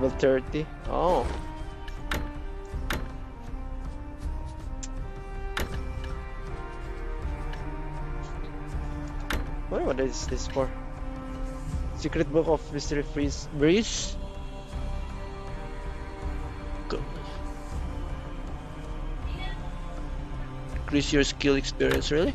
level 30. Oh. What is this for? Secret Book of Mystery Breeze? Go. Increase your skill experience, really?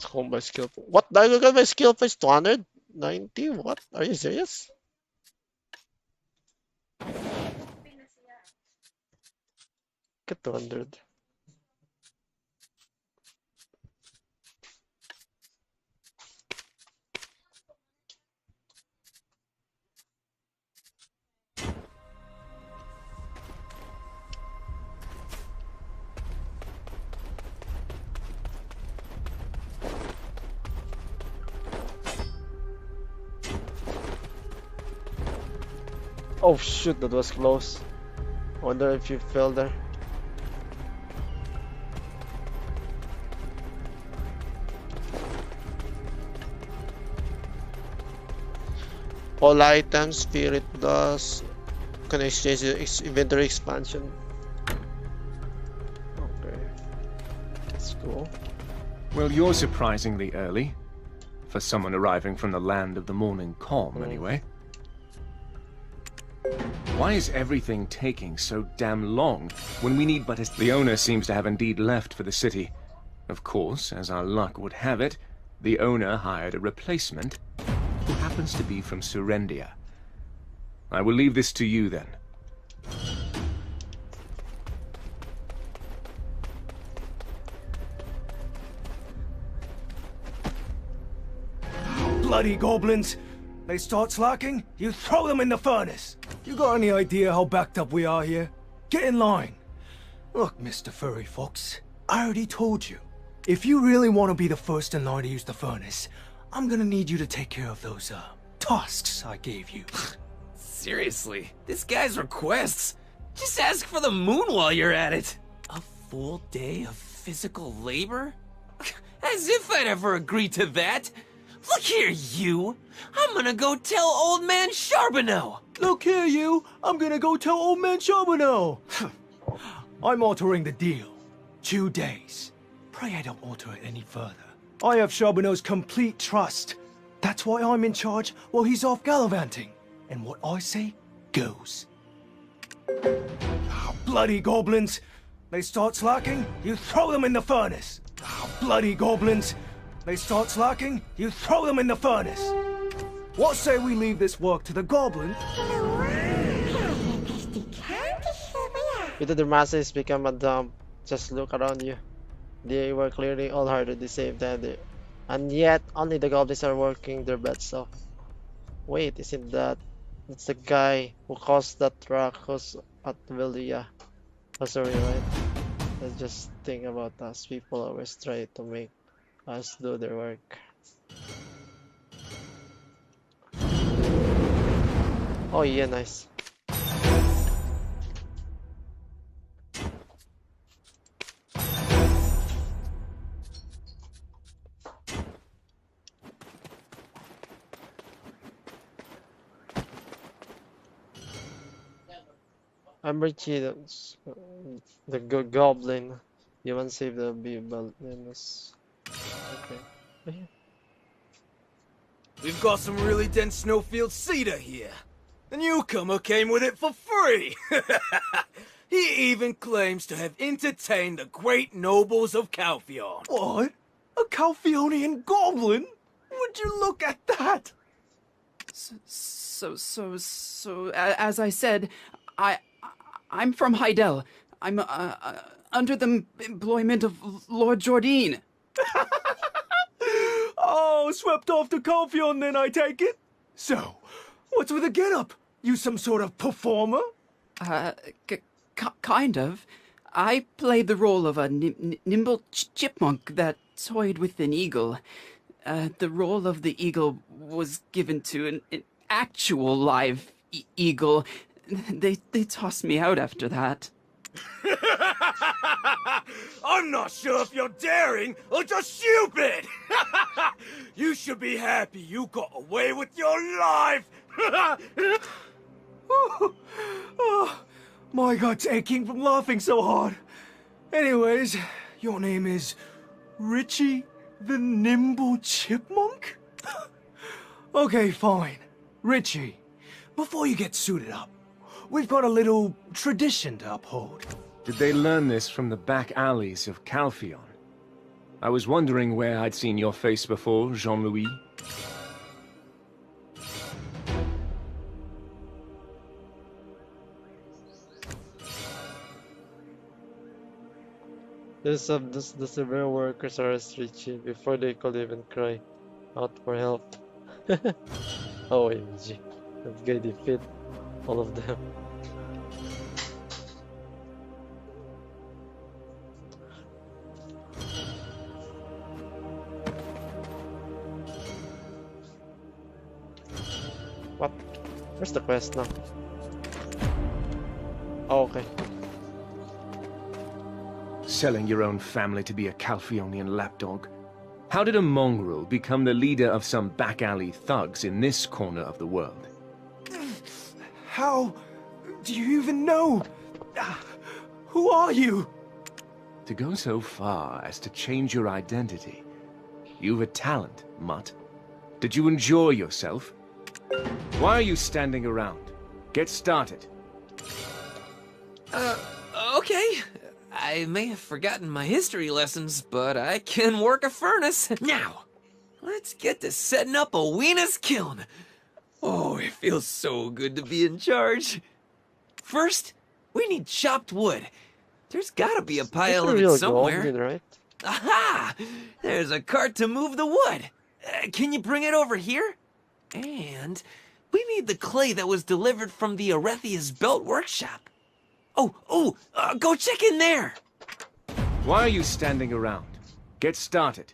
Combat skill. What? I got my skill points 290? What? Are you serious? Get 200. Oh shoot, that was close. Wonder if you fell there. All items, spirit dust, can exchange the inventory expansion. Okay, that's cool. Well, you're surprisingly early. For someone arriving from the land of the morning calm, anyway. Why is everything taking so damn long when we need but a... The owner seems to have indeed left for the city. Of course, as our luck would have it, the owner hired a replacement who happens to be from Serendia. I will leave this to you then. Bloody goblins! They start slacking, you throw them in the furnace! You got any idea how backed up we are here? Get in line! Look, Mr. Furry Fox, I already told you. If you really want to be the first in line to use the furnace, I'm gonna need you to take care of those, tasks I gave you. Seriously, this guy's requests? Just ask for the moon while you're at it. A full day of physical labor? As if I'd ever agree to that. Look here, you! I'm gonna go tell old man Charbonneau! Look here, you! I'm gonna go tell old man Charbonneau! I'm altering the deal. 2 days. Pray I don't alter it any further. I have Charbonneau's complete trust. That's why I'm in charge while he's off gallivanting. And what I say, goes. Bloody goblins! They start slacking, you throw them in the furnace! Bloody goblins! They start slacking, you throw them in the furnace! What say we leave this work to the goblin? With the masses become a dump, just look around you. They were clearly all hard to save them, and yet only the goblins are working their butts off. Wait, isn't that... It's the guy who caused that ruckus at Velia. Oh, sorry, right? Let's just think about us. People always try to make us do their work. Oh yeah, nice. I'm Richie, the goblin. You want to save the balloons. Okay. We've got some really dense snowfield cedar here. The newcomer came with it for free. He even claims to have entertained the great nobles of Calphion. What? A Calphionian goblin? Would you look at that? So, as I said, I'm from Heidel. I'm under the employment of Lord Jordine. Oh, swept off to Calphion then, I take it? So, what's with the getup? You some sort of performer? Kind of. I played the role of a nimble chipmunk that toyed with an eagle. The role of the eagle was given to an actual live eagle they tossed me out after that. I'm not sure if you're daring or just stupid! You should be happy you got away with your life! Oh, my God's aching from laughing so hard. Anyways, your name is Richie the Nimble Chipmunk? Okay, fine. Richie, before you get suited up, we've got a little tradition to uphold. Did they learn this from the back alleys of Calphion? I was wondering where I'd seen your face before, Jean-Louis. The severe workers are Richie before they could even cry out for help. OMG. That guy defeat all of them. What? Where's the quest now? Oh, okay. Selling your own family to be a Calphionian lapdog? How did a mongrel become the leader of some back alley thugs in this corner of the world? How do you even know? Who are you? To go so far as to change your identity. You've a talent, mutt. Did you enjoy yourself? Why are you standing around? Get started. Okay. I may have forgotten my history lessons, but I can work a furnace. Now, let's get to setting up a Weena's kiln. Oh, it feels so good to be in charge. First, we need chopped wood. There's gotta be a pile of it somewhere. Goblin, right? Aha! There's a cart to move the wood. Can you bring it over here? And we need the clay that was delivered from the Arethia's Belt Workshop. Go check in there! Why are you standing around? Get started.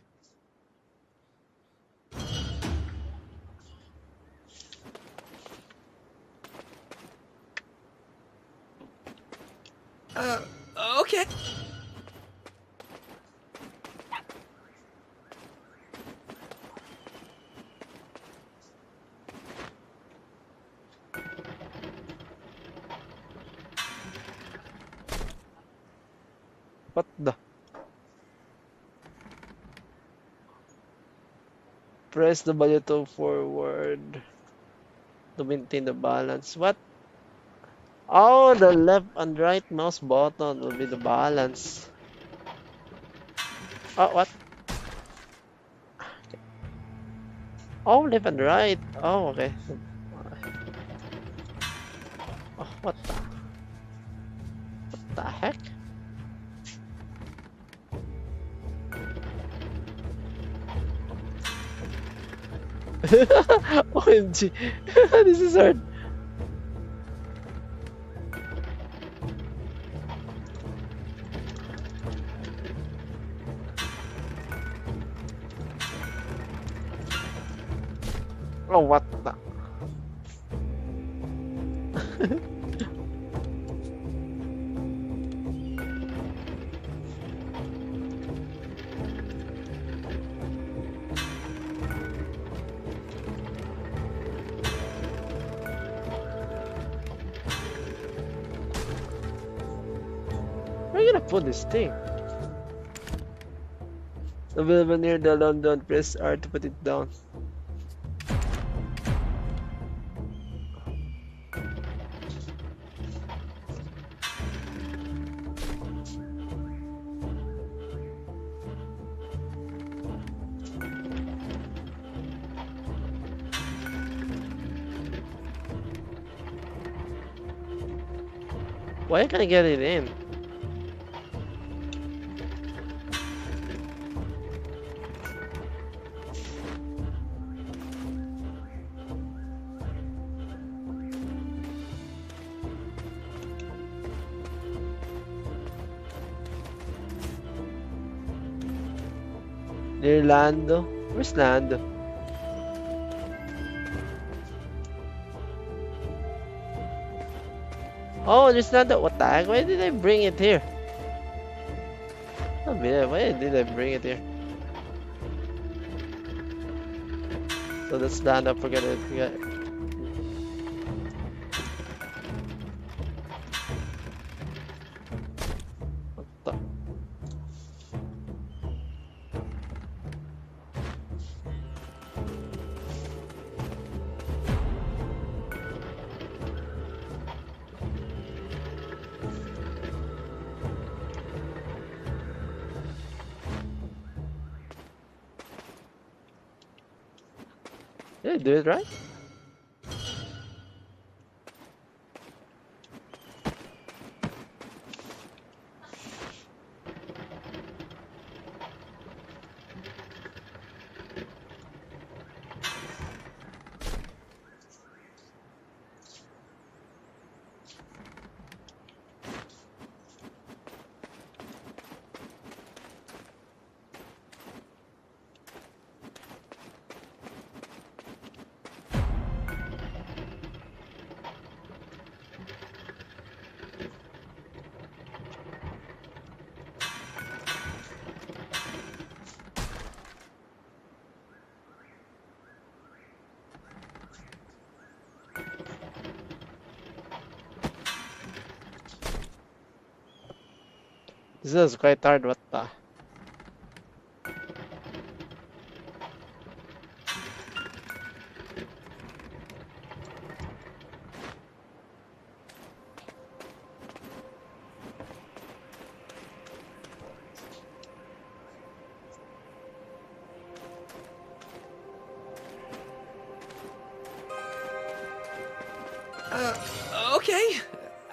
Okay. What the? Press the W to forward to maintain the balance. What? Oh, the left and right mouse button will be the balance. Oh, what? Oh, left and right. Oh, okay. Oh, what the heck? OMG. This is hard. Oh, what the? Where are you gonna put this thing? Available near the London. Press R to put it down. Why can't I get it in? Near Lando? Where's Lando? Oh, there's not the what the heck? Why did I bring it here? Oh man, why did I bring it here? So let's stand up. We're gonna get. What the? Did I do it right? This is quite hard. What the? Okay.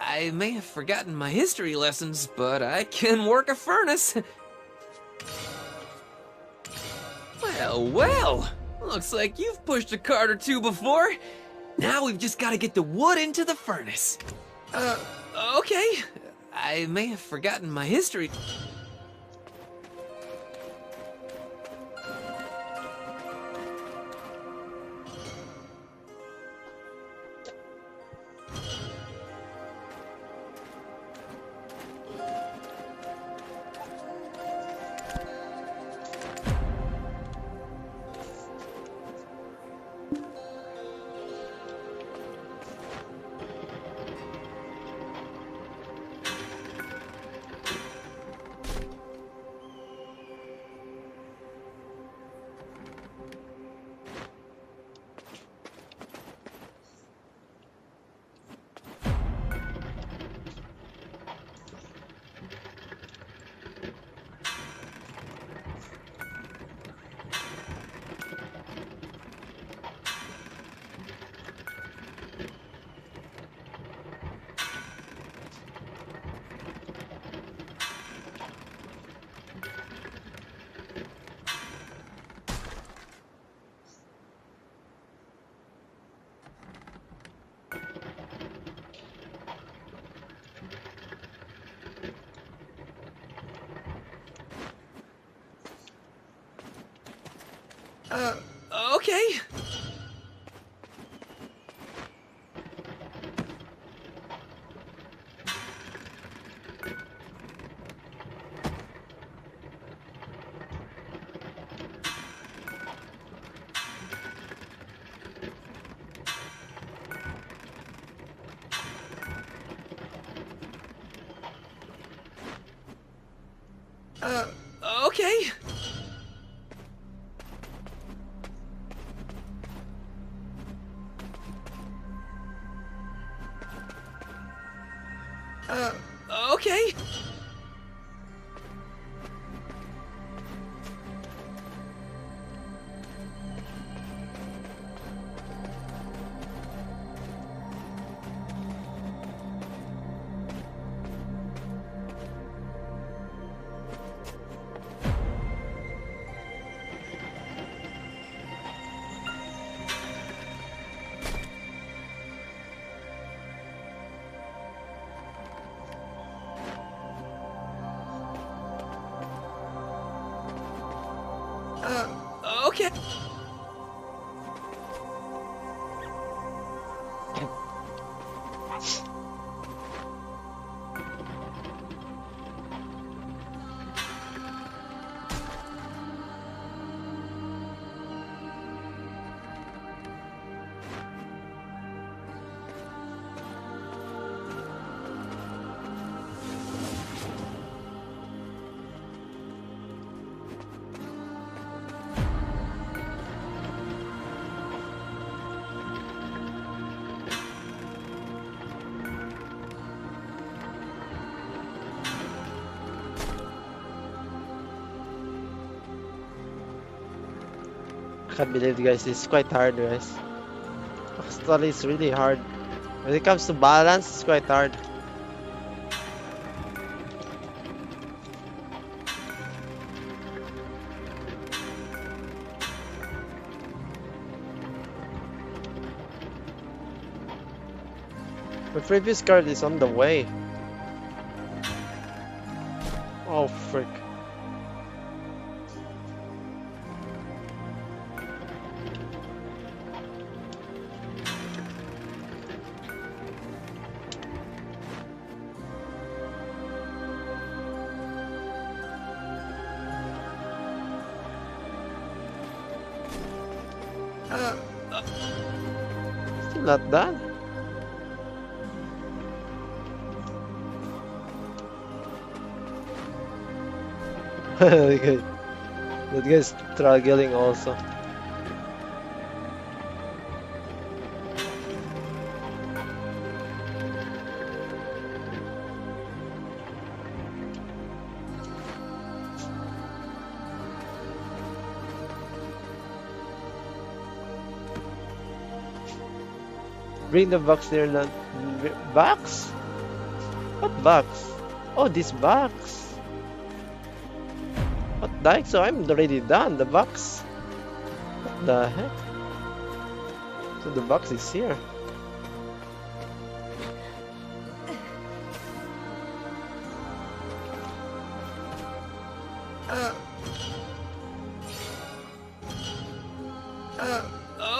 I may have forgotten my history lessons, but I can work a furnace. Well, well. Looks like you've pushed a cart or two before. Now we've just got to get the wood into the furnace. Okay. I may have forgotten my history. Okay. Okay. Okay. Okay. Can't believe, guys, it's quite hard, guys. Actually, it's really hard. When it comes to balance, it's quite hard. The previous card is on the way. Oh, frick. Still not done. Okay. That guy's struggling also. Bring the box there, not box? What box? Oh, this box. What the heck? So I'm already done. The box. What the heck? So the box is here.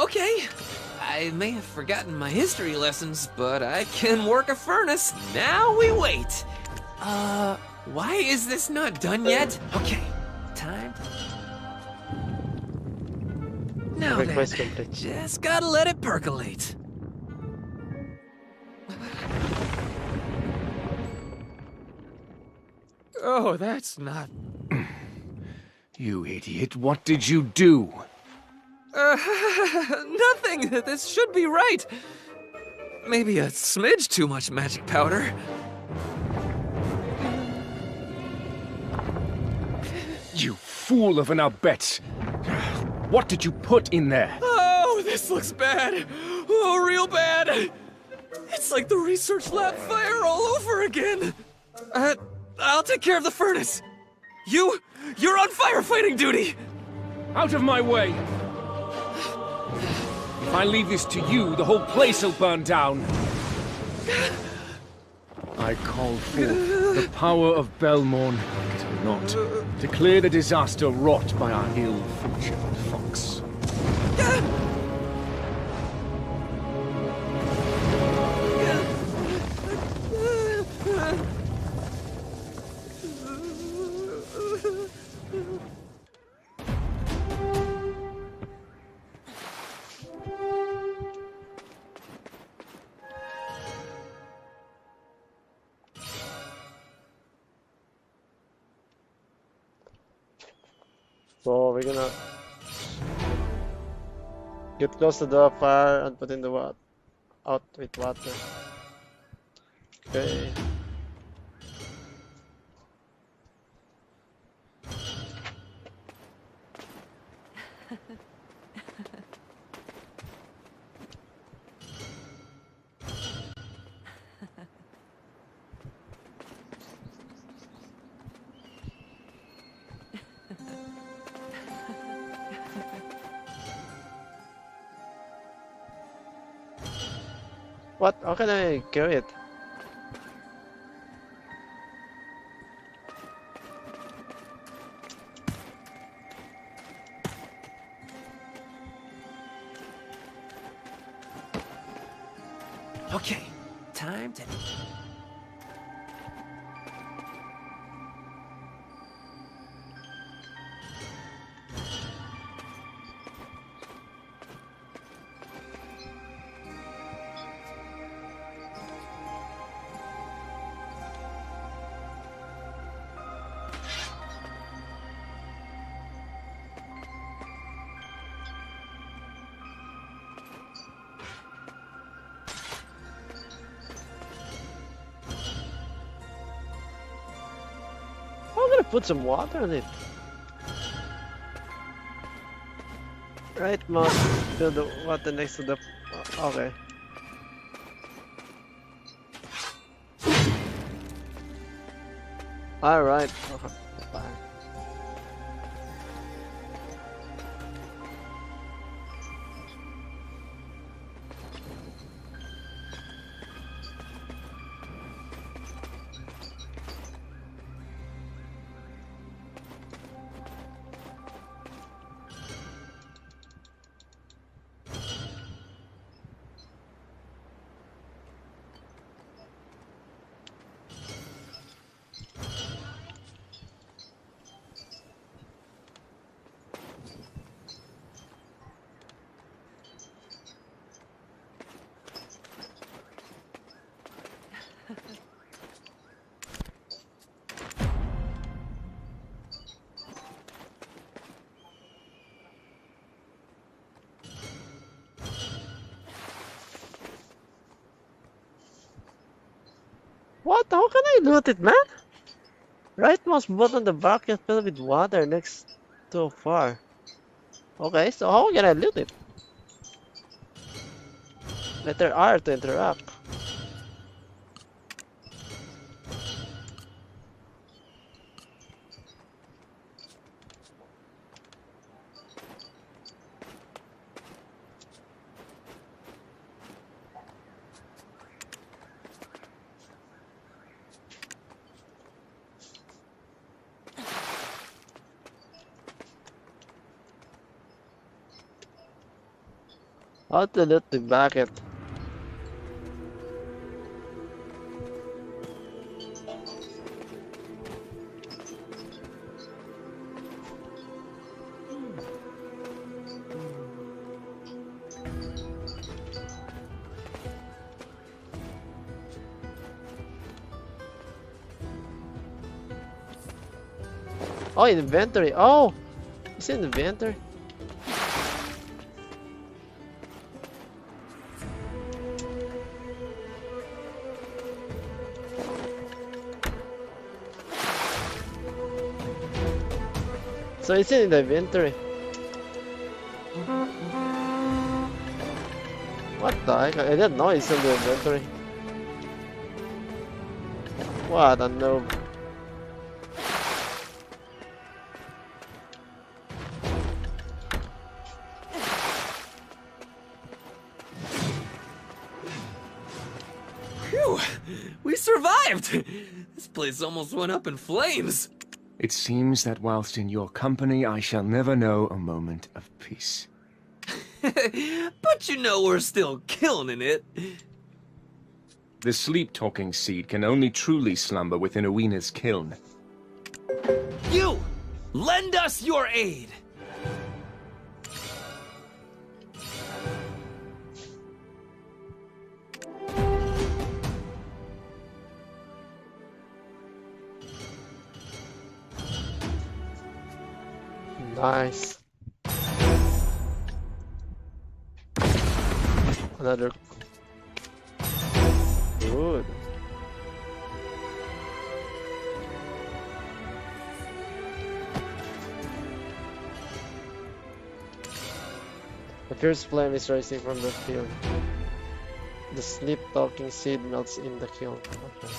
Okay. I may have forgotten my history lessons, but I can work a furnace. Now we wait. Why is this not done yet? Okay, time. Now then, Request complete. just gotta let it percolate. Oh, that's not... You idiot, what did you do? Nothing. This should be right. Maybe a smidge too much magic powder. You fool of an Albet! What did you put in there? Oh, this looks bad. Oh, real bad. It's like the research lab fire all over again. I'll take care of the furnace. You're on firefighting duty. Out of my way! If I leave this to you, the whole place will burn down. I call forth the power of Belmorn to not to clear the disaster wrought by our ill-fortuned fox. So we're gonna get close to the fire and put in the water out with water. Okay. What? How can I carry it? Okay, time to... I'm gonna put some water in it. Right mouse to the water next to the. Okay. All right. Okay. Fine. What? How can I loot it, man? Right mouse button on the bucket filled with water next to a fire. Okay, so how can I loot it? Letter R to interact. How to loot the bucket? Oh, inventory. Oh, it's in inventory. So it's in the inventory. What the heck? I didn't know it's in the inventory. What a noob. Phew! We survived! This place almost went up in flames. It seems that whilst in your company, I shall never know a moment of peace. But you know we're still killing it. The sleep-talking seed can only truly slumber within Awena's kiln. You! Lend us your aid! Nice. Another. Good. The fierce flame is rising from the field. The sleep-talking seed melts in the kiln. Okay.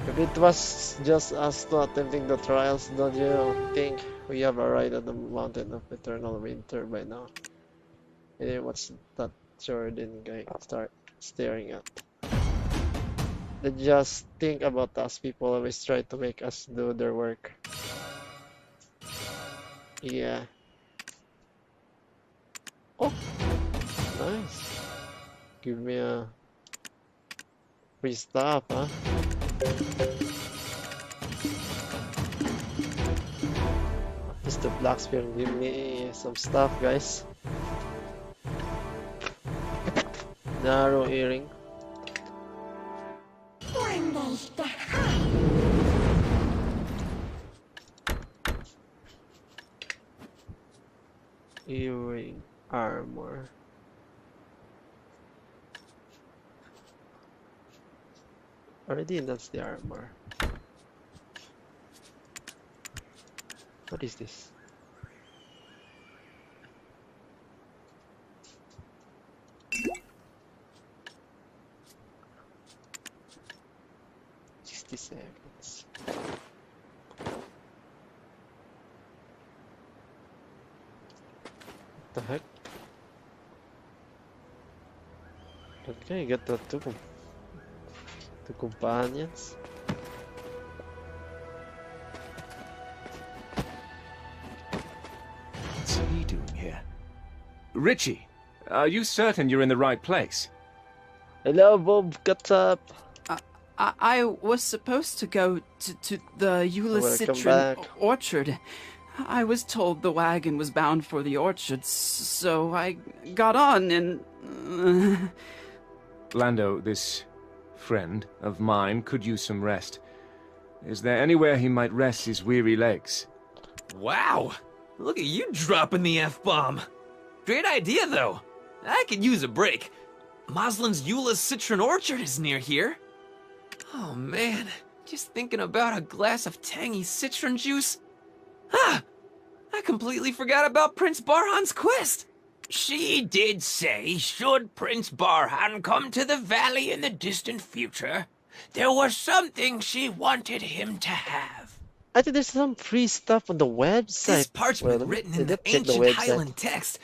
If it was just us not attempting the trials, don't you think we have arrived at the mountain of eternal winter by now? Anyway, what's that Jordan guy start staring at? They just think about us. People always try to make us do their work. Yeah. Oh, nice. Give me a free stuff, huh? Mr. Blackspear, give me some stuff, guys. Narrow earring. Earring armor. Already that's the armor. What is this? $60. What the heck? Okay, get the two companions. What's he doing here? Richie, are you certain you're in the right place? Hello, Bob. What's up? I was supposed to go to the Eula Welcome Citron back. orchard. I was told the wagon was bound for the orchard, so I got on and... Lando, this friend of mine could use some rest. Is there anywhere he might rest his weary legs? Wow! Look at you dropping the F-bomb. Great idea, though. I could use a break. Moslin's Eula Citron Orchard is near here. Oh man, just thinking about a glass of tangy citron juice. Ah! I completely forgot about Prince Barhan's quest. She did say, should Prince Barhan come to the valley in the distant future, there was something she wanted him to have. I think there's some free stuff on the website. This parchment Well, written let in me the check the ancient website. Highland text.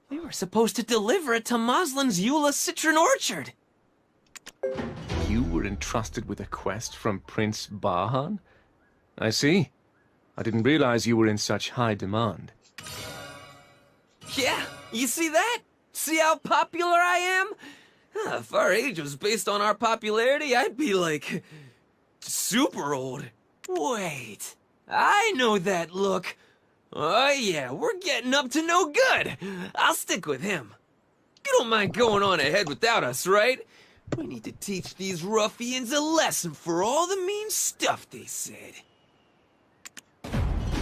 We were supposed to deliver it to Moslin's Eula Citron Orchard. You were entrusted with a quest from Prince Barhan? I see. I didn't realize you were in such high demand. Yeah, you see that? See how popular I am? If our age was based on our popularity, I'd be like... super old. Wait, I know that look. Oh yeah, we're getting up to no good. I'll stick with him. You don't mind going on ahead without us, right? We need to teach these ruffians a lesson for all the mean stuff they said.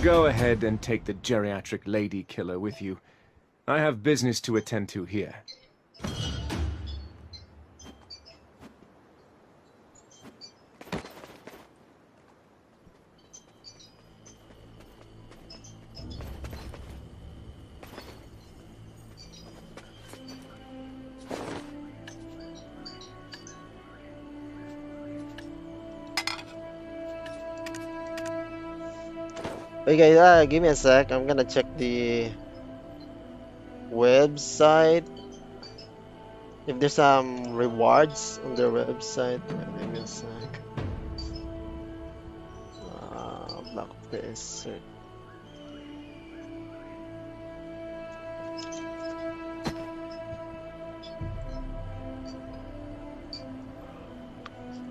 Go ahead and take the geriatric lady killer with you. I have business to attend to here. Okay, give me a sec. I'm gonna check the website. If there's some rewards on their website, give me a sec. Black desert.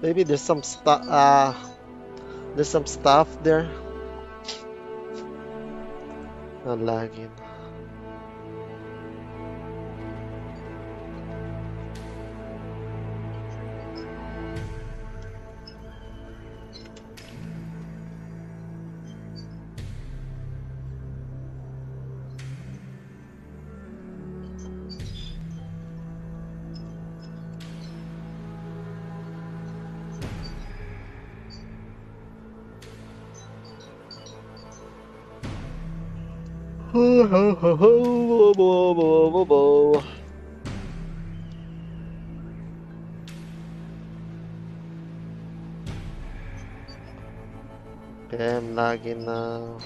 Maybe there's some stuff. There's some stuff there. Not lagging. Okay, I'm lagging now.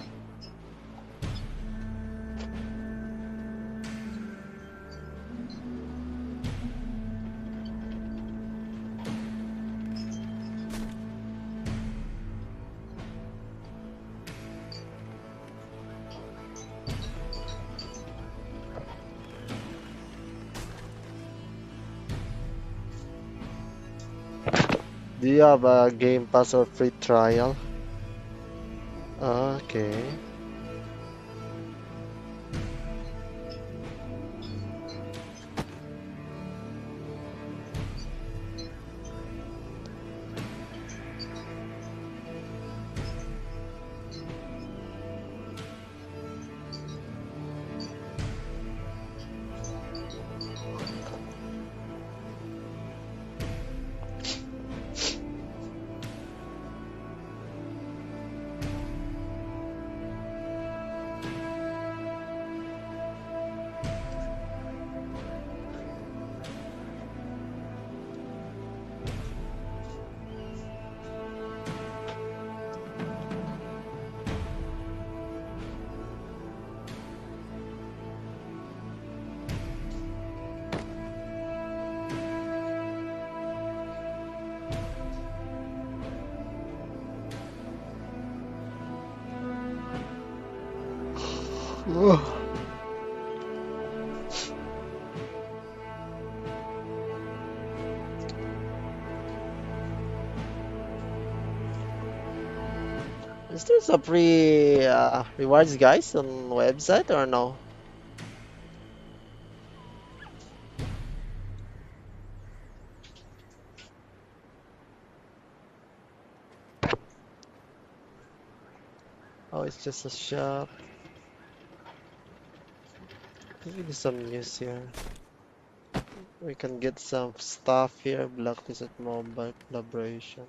Do you have a Game Pass or free trial? Okay. Is there some free rewards, guys, on website or no? Oh, it's just a shop. Maybe some news here. We can get some stuff here. Black Desert Mobile collaboration.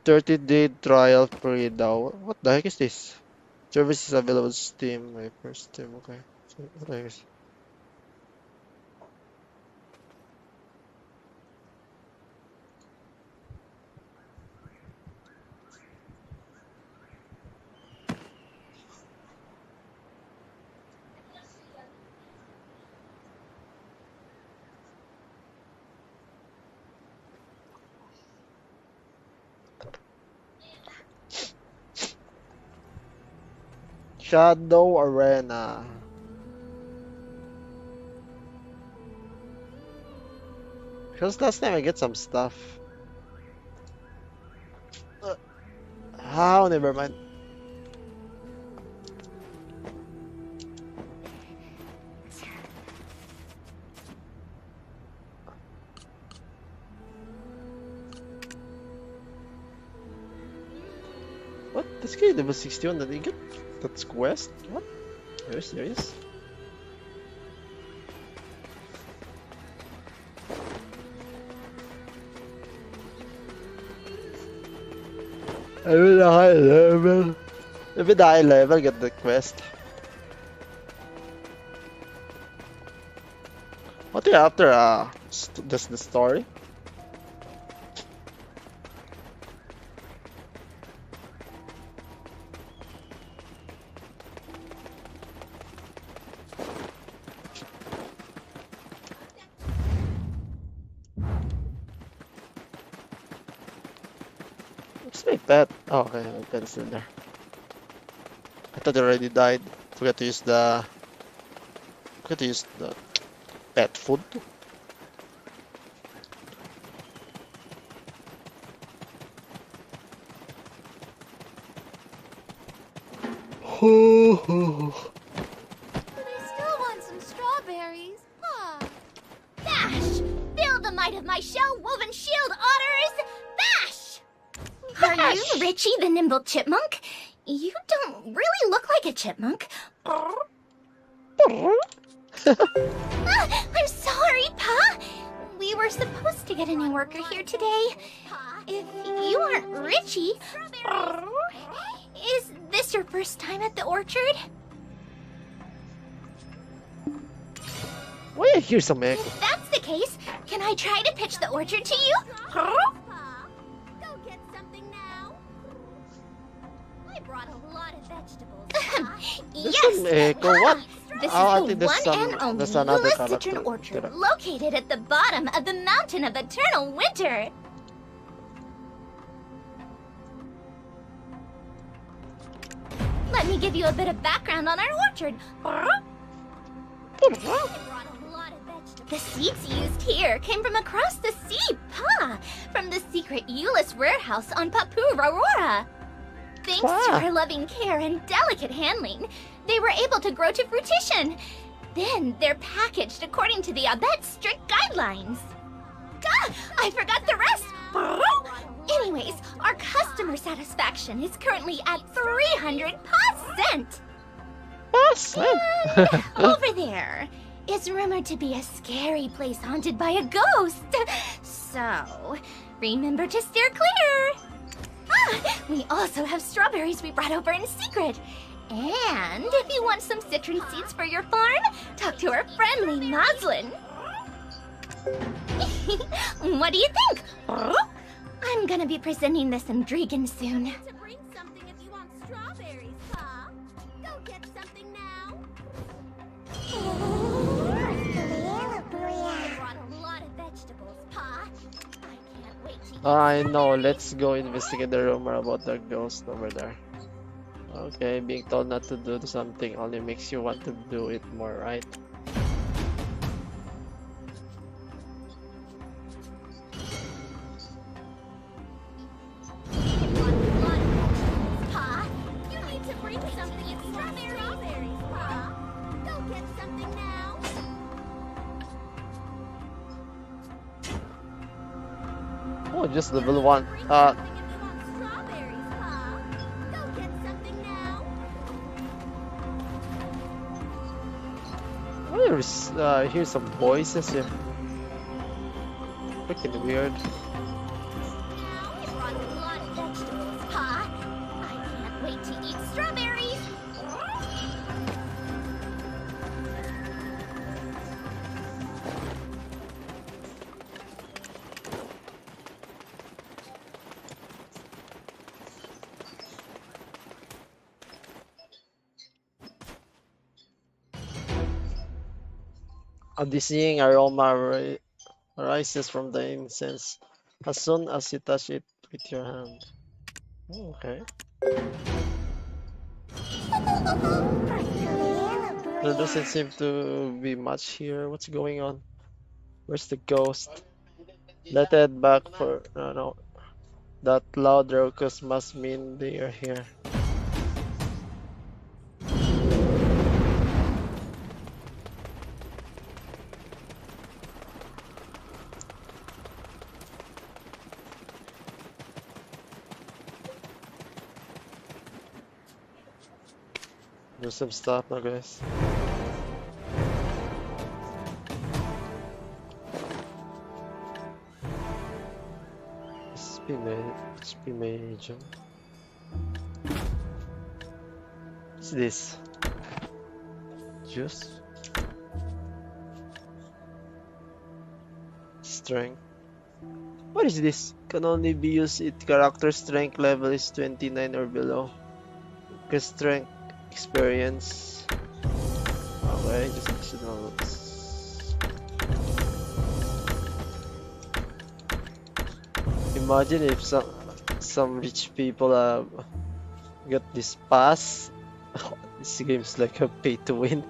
Thirty-day trial free now. What the heck is this? Service is available on Steam. My first Steam. Okay. So, what the heck is? Shadow Arena. Because last time I get some stuff. How? Never mind. What? This guy level 61, did he get that quest? What? Are you serious? I'm a high level. If it's high level, get the quest. What are you after? Just the story? What's my pet? Oh, okay, my pet is still there. I thought it already died. Forgot to use the pet food. But I still want some strawberries. Bash! Feel the might of my shell-woven shield, otters! Bash! Are you Richie the nimble chipmunk? You don't really look like a chipmunk. I'm sorry, Pa. We were supposed to get a new worker here today. If you aren't Richie, is this your first time at the orchard? Why I hear some echo? If that's the case, can I try to pitch the orchard to you? Go get something now. I brought a lot of vegetables. There's some echo. What? This Oh, I is think the there's one and only there's another Lula character. Citron Orchard, Tira. located at the bottom of the mountain of eternal winter. Let me give you a bit of background on our orchard. The seeds used here came from across the sea, Pa, from the secret Euless warehouse on Papu Aurora. Thanks to our loving care and delicate handling, they were able to grow to fruition. Then they're packaged according to the Abet's strict guidelines. I forgot the rest. Anyways, our customer satisfaction is currently at 300%. Over there is rumored to be a scary place haunted by a ghost. So, remember to steer clear. We also have strawberries we brought over in secret. And if you want some citron seeds for your farm, talk to our friendly Moslin. What do you think? I'm gonna be presenting this in Dragon soon. To bring something if you want strawberries, Pa. Go get something now. I brought a lot of vegetables, Pa. I can't wait to eat I know, strawberries. let's go investigate the rumor about the ghost over there. Okay, being told not to do something only makes you want to do it more, right? I brought a lot of vegetables, Pa. You need to bring something if you want strawberries, Pa. Go get something now. Oh, just level 1. Bring something if you want strawberries, Pa. Go get something now. I hear some voices here. Freaking weird. I brought a lot of vegetables, Pa. I can't wait to eat strawberries. A dizzying aroma rises from the incense as soon as you touch it with your hand. Okay. There doesn't seem to be much here. What's going on? Where's the ghost? Let's head back for... No. That loud raucous must mean they are here. Do some stuff now, guys. SP major. What's this? Juice? Strength. What is this? Can only be used if character strength level is 29 or below. Because strength experience. Okay, just additional. Imagine if some rich people get this pass. This game's like a pay to win.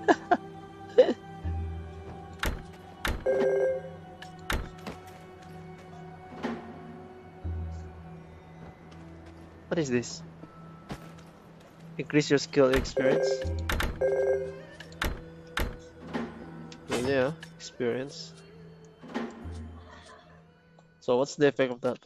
What is this? Increase your skill experience. Well, yeah, experience. So what's the effect of that?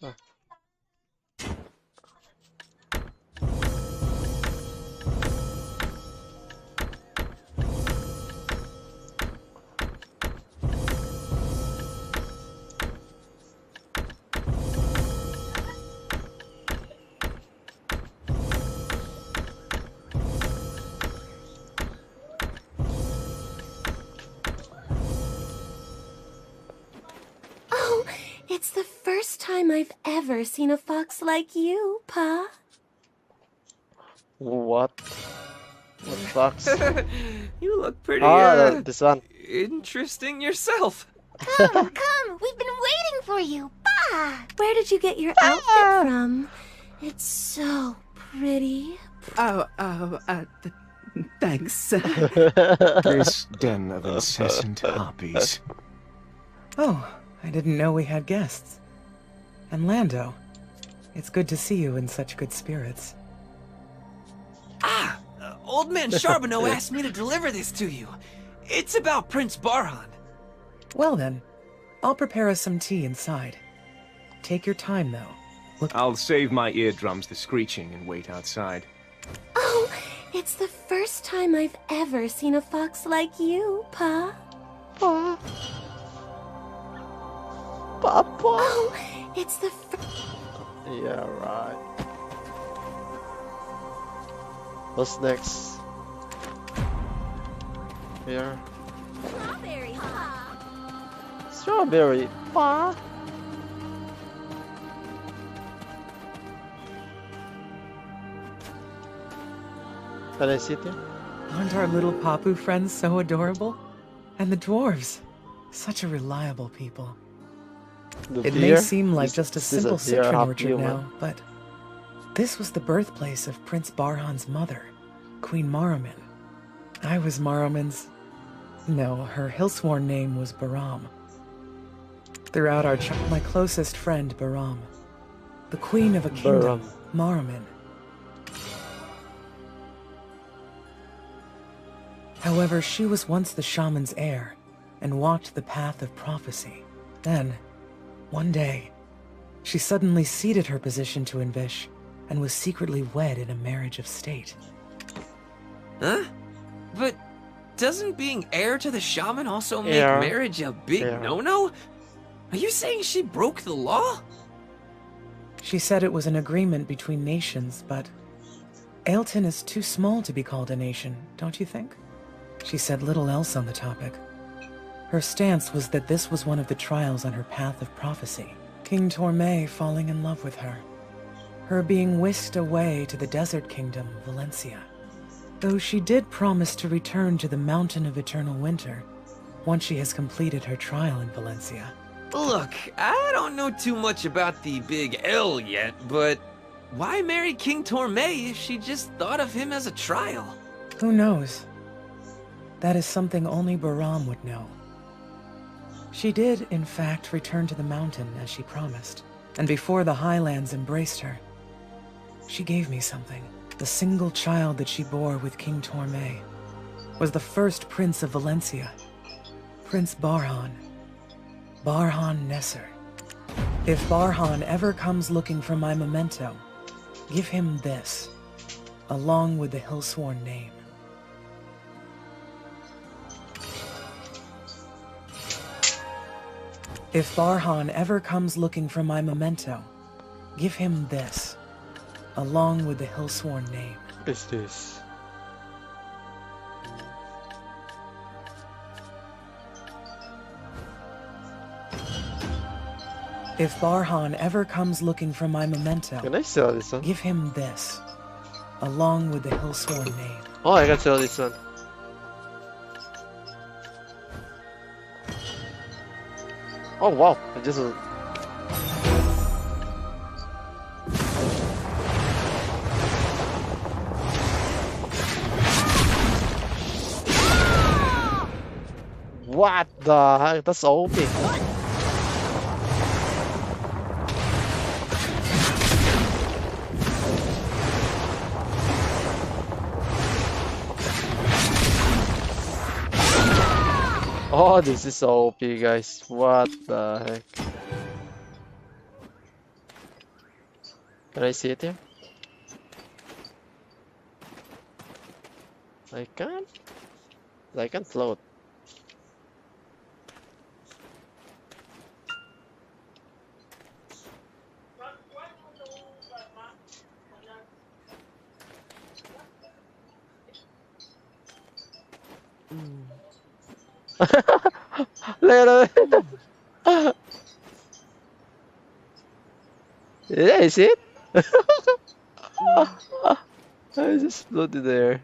Oh, it's the first time I've ever seen a fox like you, Pa. What? What fox? You look pretty, this one. interesting yourself. Come, we've been waiting for you, Pa. Where did you get your outfit from? It's so pretty. Thanks. This den of incessant harpies. Oh, I didn't know we had guests. And Lando, it's good to see you in such good spirits. Old man Charbonneau asked me to deliver this to you. It's about Prince Barhan. Well then, I'll prepare us some tea inside. Take your time, though. I'll save my eardrums the screeching and wait outside. Oh, it's the first time I've ever seen a fox like you, Pa. Papa. Oh, it's the Yeah, right. What's next? Here. strawberry, Pa. Strawberry. Pa. Can I sit here? Aren't our little Papu friends so adorable? And the dwarves, such a reliable people. The It deer? may seem like Is just a this a simple deer citron half orchard human? now, but this was the birthplace of Prince Barhan's mother, Queen Maramin. I was Maramin's... No, her Hillsworn name was Baram. Throughout our my closest friend, Baram. The queen of a kingdom, Maramin. However, she was once the shaman's heir, and walked the path of prophecy. Then, one day, she suddenly ceded her position to Invish, and was secretly wed in a marriage of state. Huh? But doesn't being heir to the shaman also make Heir. marriage a big Heir. no-no? Are you saying she broke the law? She said it was an agreement between nations, but Ailton is too small to be called a nation, don't you think? She said little else on the topic. Her stance was that this was one of the trials on her path of prophecy. King Torme falling in love with her. Her being whisked away to the desert kingdom, Valencia. Though she did promise to return to the Mountain of Eternal Winter once she has completed her trial in Valencia. Look, I don't know too much about the Big L yet, but why marry King Torme if she just thought of him as a trial? Who knows? That is something only Baram would know. She did, in fact, return to the mountain as she promised, and before the Highlands embraced her, she gave me something. The single child that she bore with King Torme was the first prince of Valencia, Prince Barhan. Barhan Nesser. If Barhan ever comes looking for my memento, give him this, along with the Hillsworn name. If Barhan ever comes looking for my memento, give him this, along with the Hillsworn name. What is this? If Barhan ever comes looking for my memento, Can I sell this one? give him this, along with the Hillsworn name. Oh, I can sell this one. Oh wow, I just what the heck? That's OP. Oh, this is so OP, guys. What the heck? Can I see it here? I can't. I can float. Look at that. Yeah, is it? I just floated there.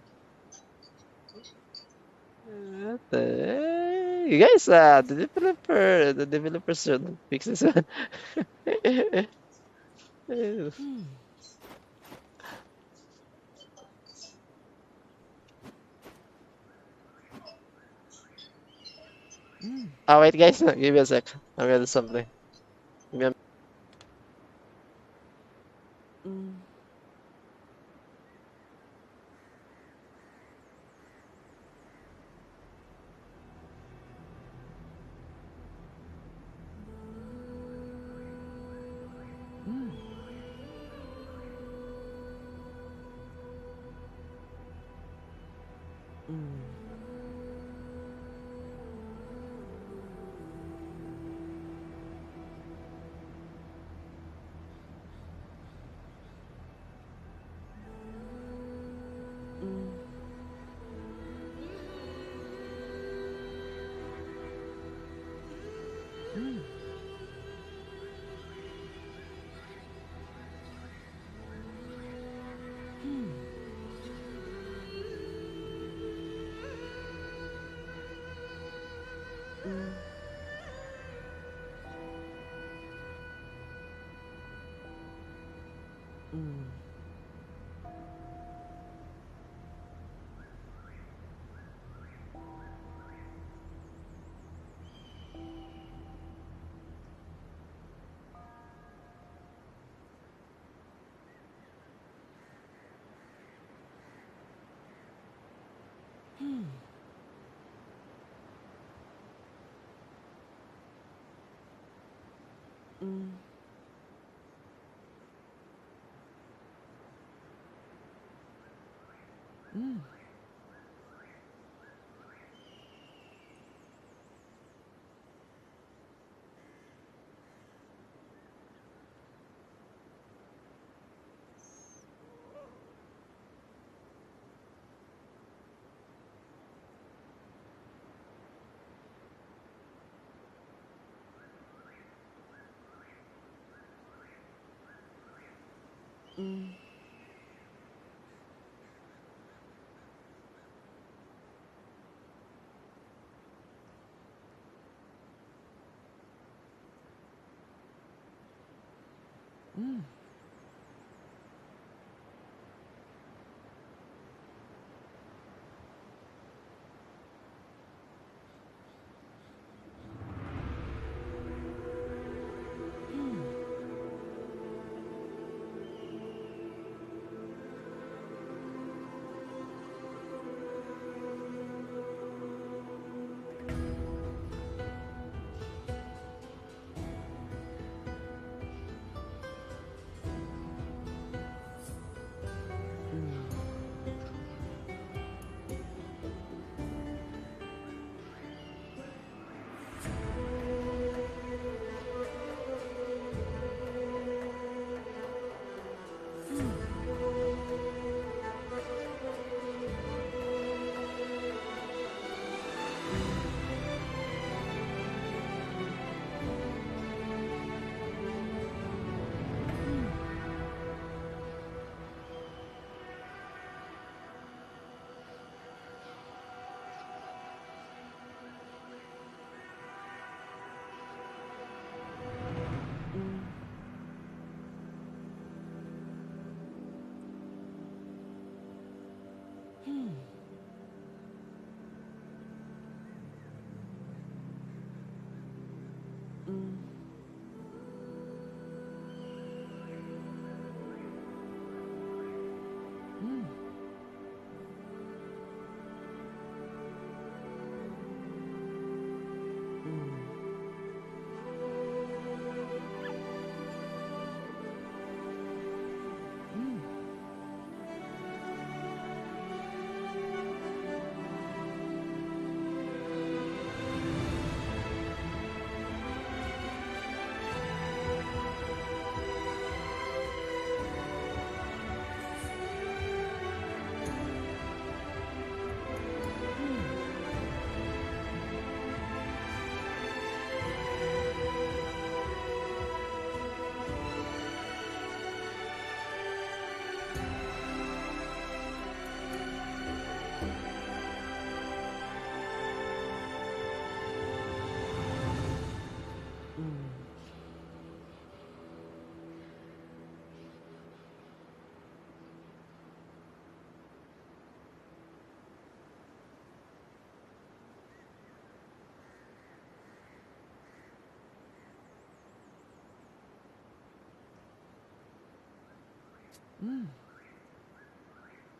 What the heck? You guys, the developer should fix this one. Oh wait, guys, give me a sec. I'm gonna do something. Give me a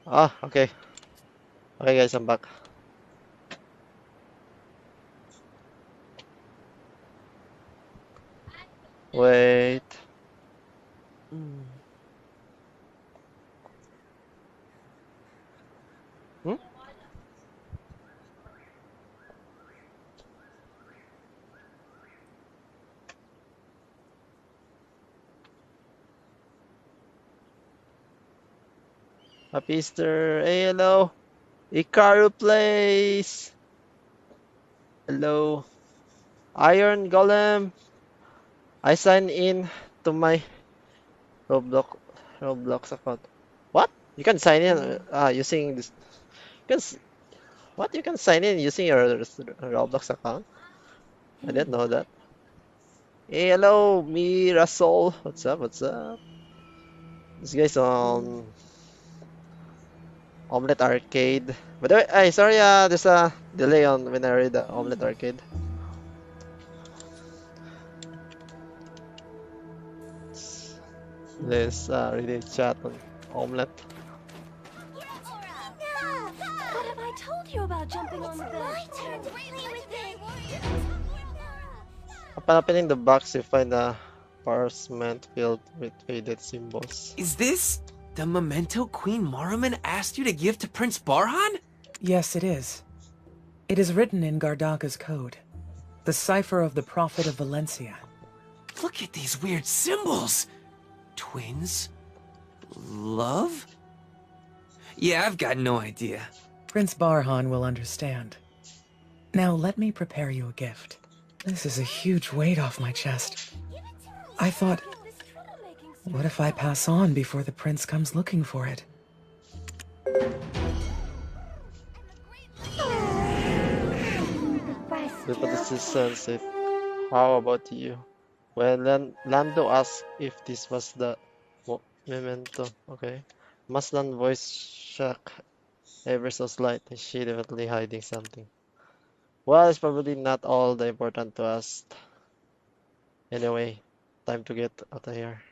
Ah, okay. Okay, guys, I'm back. Wait. Hmm? Happy Easter. Hey, hello. Ikaru Place. Hello. Iron Golem. I signed in to my Roblox Roblox account. What? You can sign in using this. You can, what? You can sign in using your Roblox account? I didn't know that. Hey, hello, me, Russell. What's up? What's up? This guy's on Omelette Arcade. By the way, ay, sorry, there's a delay on when I read the Omelette Arcade. Let's read the chat on Omelette. What have I told you about jumping on the bed? My turn to play with it. Upon opening the box, you find a parchment filled with faded symbols. Is this the memento Queen Maraman asked you to give to Prince Barhan? Yes, it is. It is written in Gardaga's code. The cipher of the Prophet of Valencia. Look at these weird symbols. Twins? Love? Yeah, I've got no idea. Prince Barhan will understand. Now let me prepare you a gift. This is a huge weight off my chest. I thought, what if I pass on before the prince comes looking for it? Look at this is sunset. How about you? When Lando asked if this was the memento, okay. Maslan voice shock ever so slightly. She definitely hiding something. Well, it's probably not all that important to us. Anyway, time to get out of here.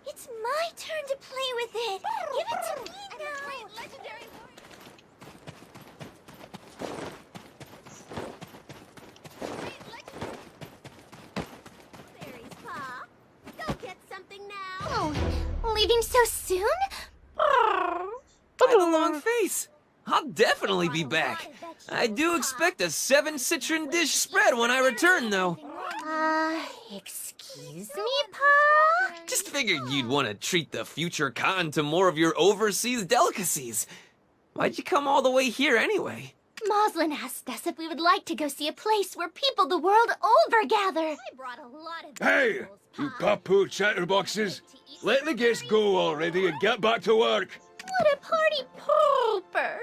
It's my turn to play with it. Give it to me now. Berries, Pa. Go get something now. Oh, leaving so soon? By the long face. I'll definitely be back. I do expect a 7 citron dish spread when I return, though. Excuse me, Pa? Just figured you'd want to treat the future Khan to more of your overseas delicacies. Why'd you come all the way here anyway? Moslin asked us if we would like to go see a place where people the world over gather. I brought a lot of Hey, you papu chatterboxes! Let the guests go already and get back to work! What a party pooper!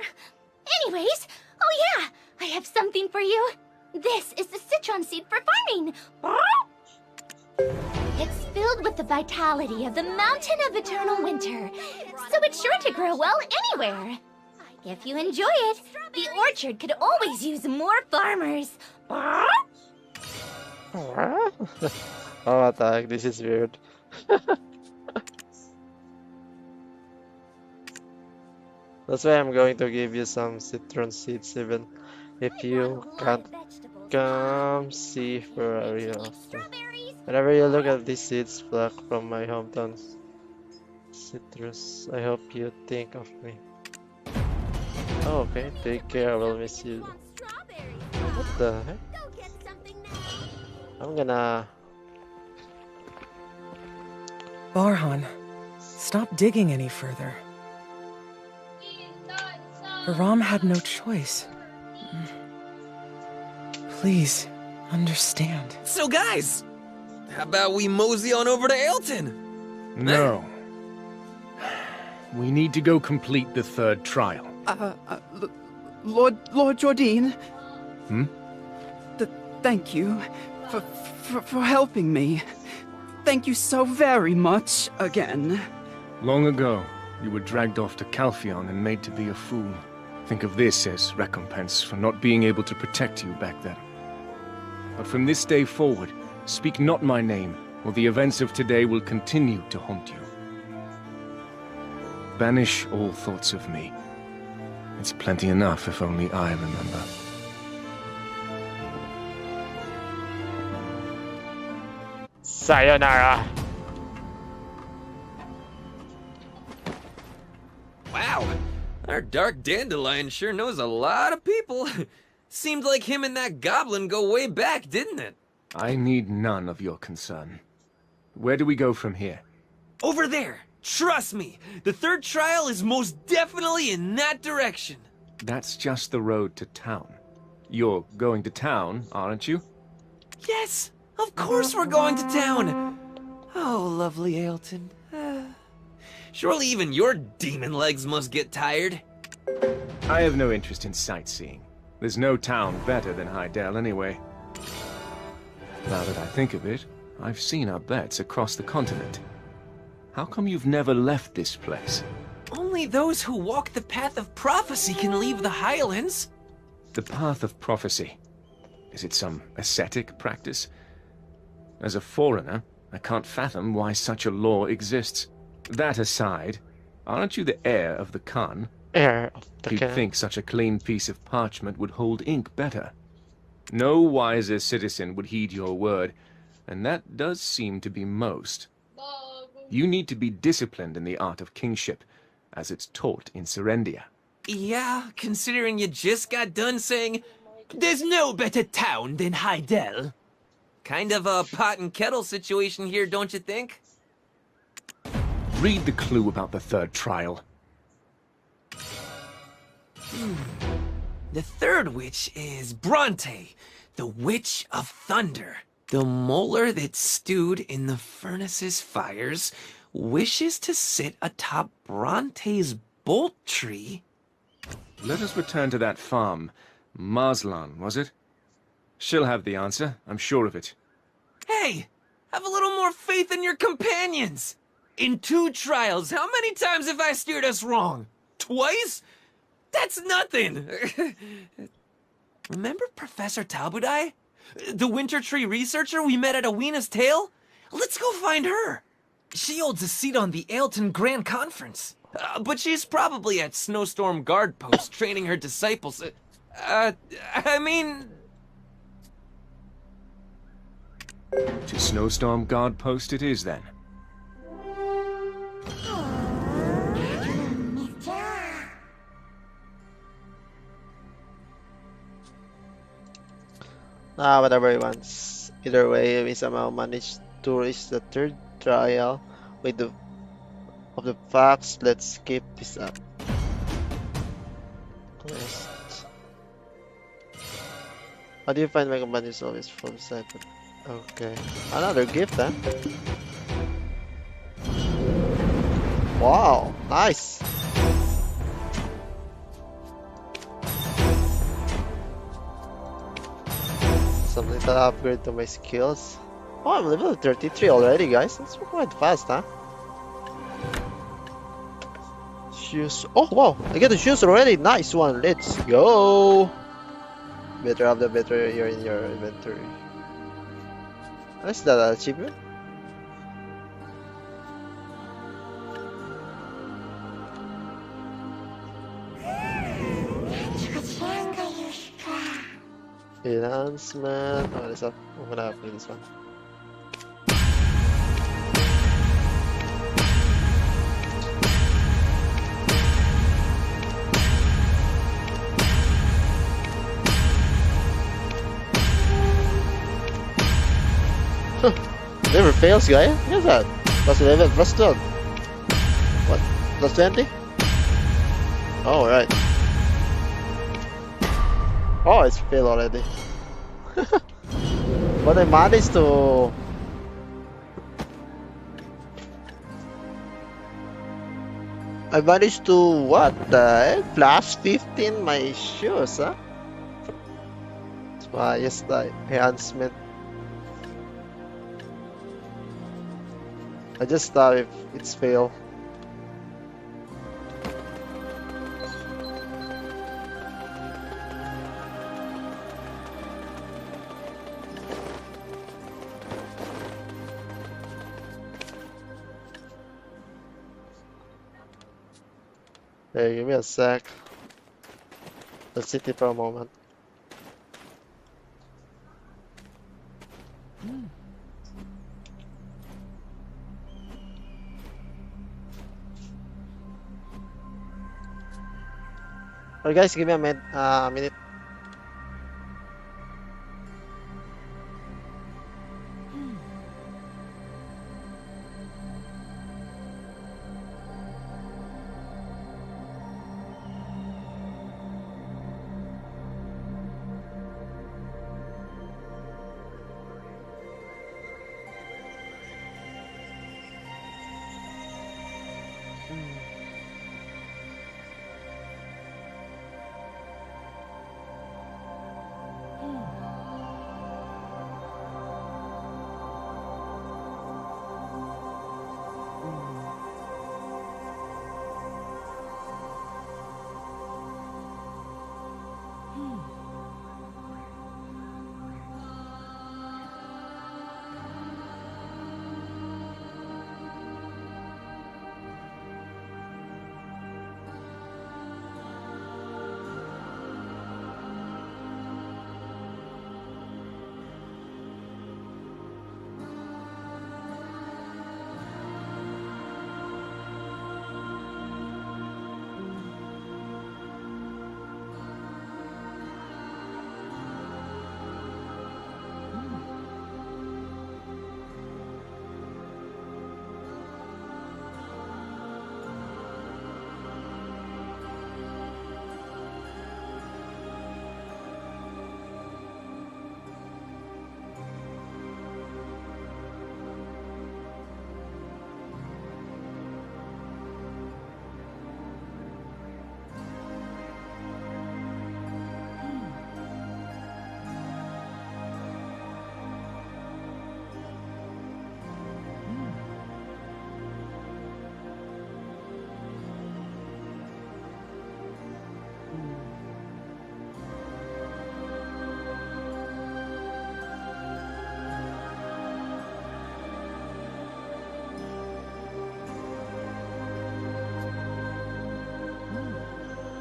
Anyways, oh yeah, I have something for you. This is the citron seed for farming. It's filled with the vitality of the mountain of eternal winter, so it's sure to grow well anywhere. If you enjoy it, the orchard could always use more farmers. Oh, attack, this is weird. That's why I'm going to give you some citron seeds even if you can't come see for a real. Whenever you look at these seeds plucked from my hometown citrus, I hope you think of me. Oh, okay, take care, I will miss you. What the heck? I'm gonna... Barhan, stop digging any further. Baram had no choice. Please, understand. So guys, how about we mosey on over to Ailton? No. We need to go complete the third trial. Lord Jordine. Hmm? Thank you for helping me. Thank you so very much again. Long ago, you were dragged off to Calpheon and made to be a fool. Think of this as recompense for not being able to protect you back then. But from this day forward, speak not my name, or the events of today will continue to haunt you. Banish all thoughts of me. It's plenty enough if only I remember. Sayonara! Wow, our dark dandelion sure knows a lot of people. Seemed like him and that goblin go way back, didn't it? I need none of your concern. Where do we go from here? Over there! Trust me, the third trial is most definitely in that direction. That's just the road to town. You're going to town, aren't you? Yes, of course we're going to town. Oh, lovely Ailton. Surely even your demon legs must get tired. I have no interest in sightseeing. There's no town better than Hydael anyway. Now that I think of it, I've seen our bets across the continent. How come you've never left this place? Only those who walk the path of prophecy can leave the Highlands. The path of prophecy. Is it some ascetic practice? As a foreigner, I can't fathom why such a law exists. That aside, aren't you the heir of the Khan? Heir of the You'd Khan. think such a clean piece of parchment would hold ink better. No wiser citizen would heed your word, and that does seem to be most. You need to be disciplined in the art of kingship, as it's taught in Serendia. Yeah, considering you just got done saying, "There's no better town than Hydael." Kind of a pot and kettle situation here, don't you think? Read the clue about the third trial. The third witch is Bronte, the Witch of Thunder. The molar that stewed in the furnace's fires wishes to sit atop Bronte's bolt tree. Let us return to that farm. Marslan, was it? She'll have the answer, I'm sure of it. Hey, have a little more faith in your companions. In 2 trials, how many times have I steered us wrong? Twice? That's nothing. Remember Professor Talbudai? The Winter Tree researcher we met at Aweena's Tale? Let's go find her. She holds a seat on the Ailton Grand Conference. But she's probably at Snowstorm Guard Post training her disciples. I mean... To Snowstorm Guard Post it is, then. Whatever he wants. Either way, we somehow managed to reach the third trial with the facts. Let's skip this up. Quest. How do you find my companion is always full sighted? Okay. Another gift, huh? Wow, nice! Some little upgrade to my skills. Oh, I'm level 33 already, guys. That's quite fast, huh? Shoes. Oh, wow! I get the shoes already. Nice one. Let's go. Better have the better you're in your inventory. What's that achievement? Enhancement. Oh, this up. I'm gonna upgrade this one. Never fails, guy. What's that? Plus 11, plus 12. What? Plus 20? Oh, right. Oh, it's failed already. But I managed to... what the heck? Plus 15 my shoes, huh? That's why, yes, the enhancement. I just thought if it's fail. Hey, give me a sec. Let's sit here for a moment. Alright guys, give me a minute.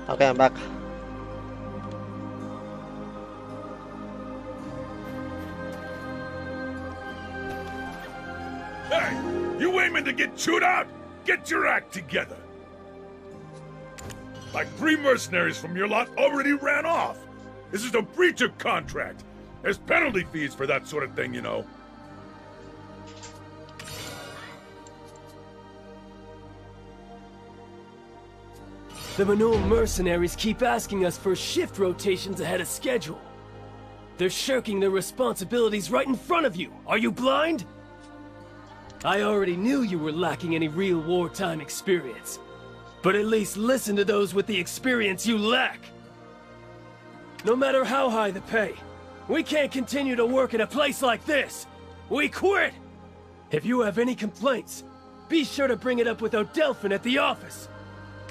Okay, I'm back. Hey, you aiming to get chewed out? Get your act together. Like 3 mercenaries from your lot already ran off. This is a breach of contract. There's penalty fees for that sort of thing, you know. The Manul mercenaries keep asking us for shift rotations ahead of schedule. They're shirking their responsibilities right in front of you. Are you blind? I already knew you were lacking any real wartime experience. But at least listen to those with the experience you lack. No matter how high the pay, we can't continue to work in a place like this. We quit! If you have any complaints, be sure to bring it up with Odelphin at the office.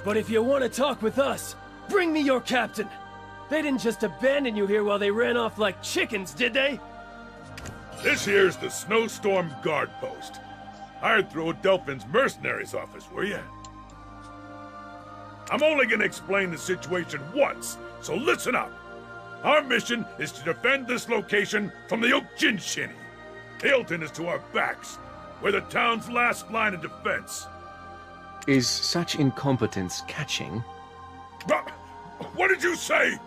But if you want to talk with us, bring me your captain. They didn't just abandon you here while they ran off like chickens, did they? This here's the Snowstorm Guard Post. Hired through Odelphin's mercenaries office, were you? I'm only gonna explain the situation once, so listen up. Our mission is to defend this location from the Okinshinny. Hilton is to our backs. We're the town's last line of defense. Is such incompetence catching? What did you say?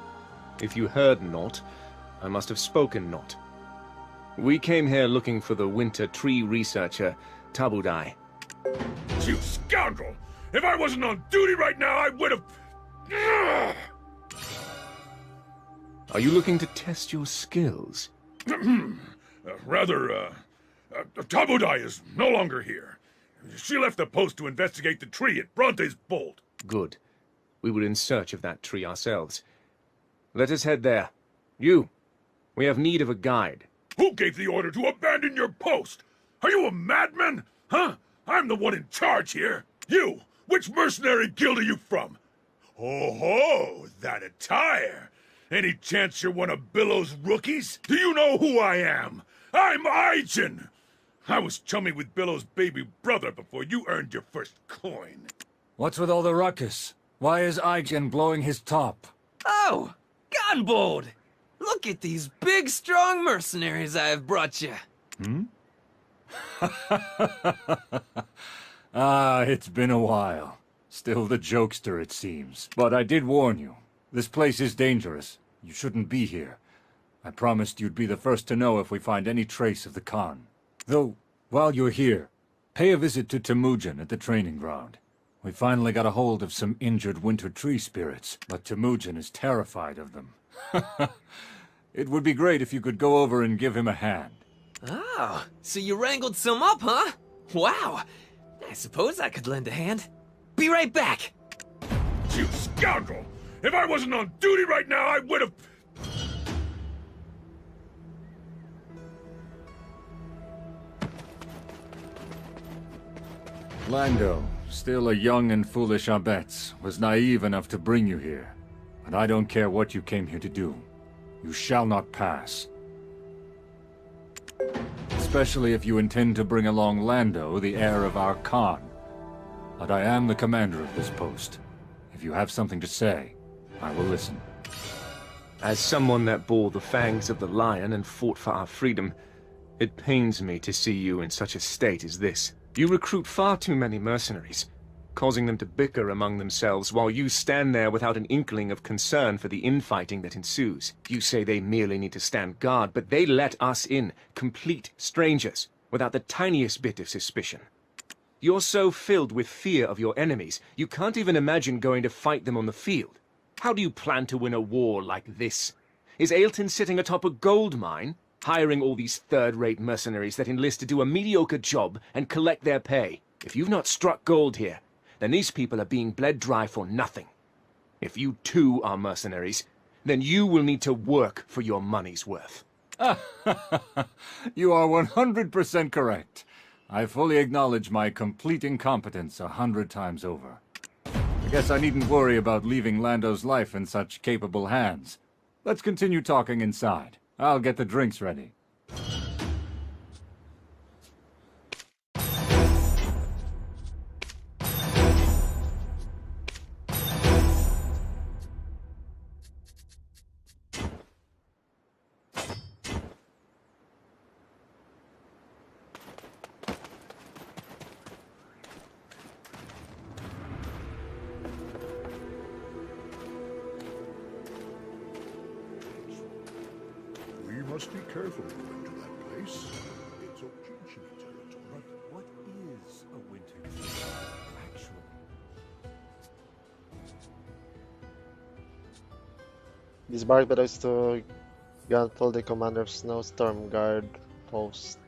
If you heard not, I must have spoken not. We came here looking for the winter tree researcher, Tabudai. You scoundrel! If I wasn't on duty right now, I would have... Are you looking to test your skills? Tabudai is no longer here. She left the post to investigate the tree at Bronte's Bolt. Good. We were in search of that tree ourselves. Let us head there. You, we have need of a guide. Who gave the order to abandon your post? Are you a madman? Huh? I'm the one in charge here. You, which mercenary guild are you from? Oh, that attire. Any chance you're one of Billow's rookies? Do you know who I am? I'm Aijin. I was chummy with Billow's baby brother before you earned your first coin. What's with all the ruckus? Why is Aijin blowing his top? Oh, Gunbold! Look at these big, strong mercenaries I have brought you. It's been a while. Still the jokester, it seems. But I did warn you. This place is dangerous. You shouldn't be here. I promised you'd be the first to know if we find any trace of the Khan. Though, while you're here, pay a visit to Temujin at the training ground. We finally got a hold of some injured winter tree spirits, but Temujin is terrified of them. It would be great if you could go over and give him a hand. Oh, so you wrangled some up, huh? Wow. I suppose I could lend a hand. Be right back. You scoundrel! If I wasn't on duty right now, I would have... Lando, still a young and foolish Abetz, was naive enough to bring you here. But I don't care what you came here to do. You shall not pass. Especially if you intend to bring along Lando, the heir of our Khan. But I am the commander of this post. If you have something to say, I will listen. As someone that bore the fangs of the lion and fought for our freedom, it pains me to see you in such a state as this. You recruit far too many mercenaries, causing them to bicker among themselves while you stand there without an inkling of concern for the infighting that ensues. You say they merely need to stand guard, but they let us in, complete strangers, without the tiniest bit of suspicion. You're so filled with fear of your enemies, you can't even imagine going to fight them on the field. How do you plan to win a war like this? Is Ailton sitting atop a gold mine, hiring all these third-rate mercenaries that enlist to do a mediocre job and collect their pay? If you've not struck gold here, then these people are being bled dry for nothing. If you too are mercenaries, then you will need to work for your money's worth. You are 100% correct. I fully acknowledge my complete incompetence 100 times over. I guess I needn't worry about leaving Lando's life in such capable hands. Let's continue talking inside. I'll get the drinks ready. must be careful going to that place. It's Ochinchini territory. What is a winter actually? This bark belongs to Gunful, the commander of Snowstorm Guard Post.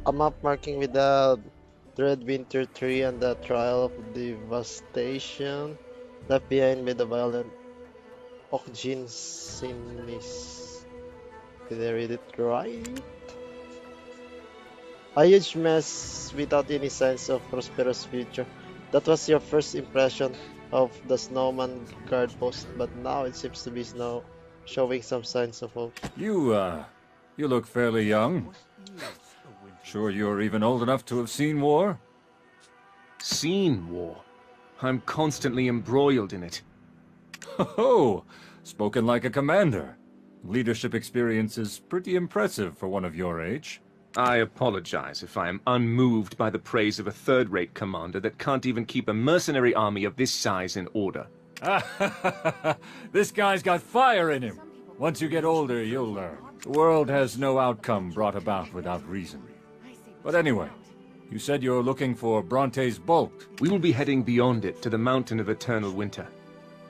A map marking with the Dread Winter Tree and the Trial of Devastation left behind by the violent Ochinchinis. Did I read it right? A huge mess without any signs of prosperous future. That was your first impression of the Snowman Guard Post, but now it seems to be showing some signs of hope. You look fairly young. Sure you're even old enough to have seen war? Seen war? I'm constantly embroiled in it. Oh, spoken like a commander. Leadership experience is pretty impressive for one of your age. I apologize if I am unmoved by the praise of a third-rate commander that can't even keep a mercenary army of this size in order. This guy's got fire in him. Once you get older, you'll learn. The world has no outcome brought about without reason. But anyway, you said you're looking for Bronte's Bolt. We will be heading beyond it to the Mountain of Eternal Winter.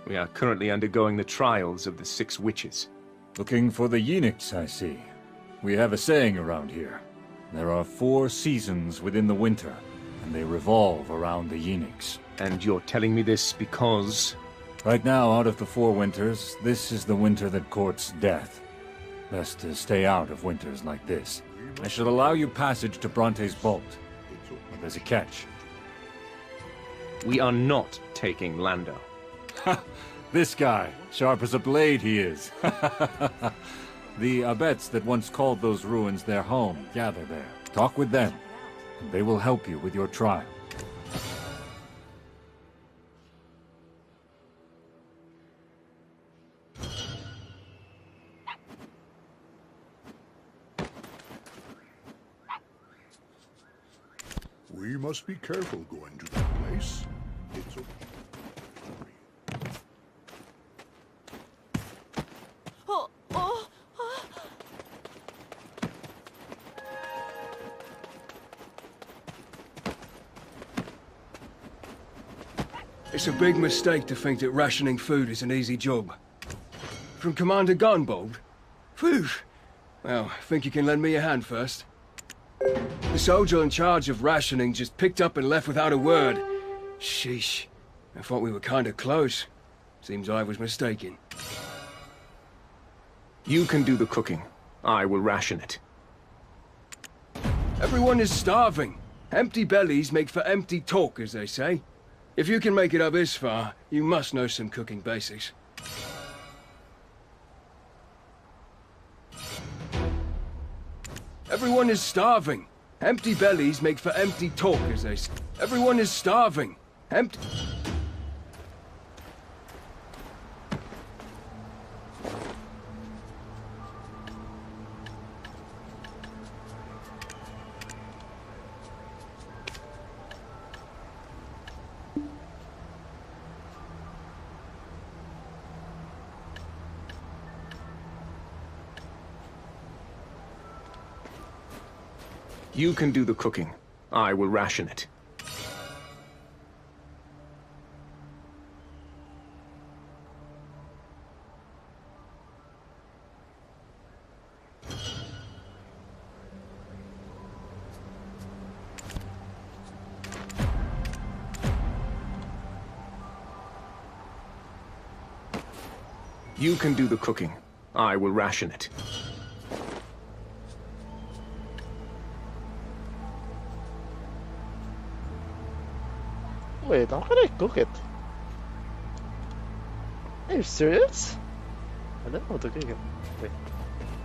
We are currently undergoing the trials of the 6 witches. Looking for the Yenix, I see. We have a saying around here. There are 4 seasons within the winter, and they revolve around the Yenix. And you're telling me this because... Right now, out of the 4 winters, this is the winter that courts death. Best to stay out of winters like this. I shall allow you passage to Bronte's Bolt. But there's a catch. We are not taking Lando. This guy, sharp as a blade he is. The Abets that once called those ruins their home gather there. Talk with them, and they will help you with your trial. We must be careful going to that place. It's a... It's a big mistake to think that rationing food is an easy job. From Commander Gunbold? Phew! Well, I think you can lend me a hand first. The soldier in charge of rationing just picked up and left without a word. Sheesh. I thought we were kinda close. Seems I was mistaken. You can do the cooking. I will ration it. Everyone is starving. Empty bellies make for empty talk, as they say. If you can make it up this far, you must know some cooking basics. Everyone is starving. Empty bellies make for empty talk, as they say. Everyone is starving. Empty... You can do the cooking. I will ration it. You can do the cooking. I will ration it. Wait, how can I cook it? Are you serious? I don't know how to cook it. Wait,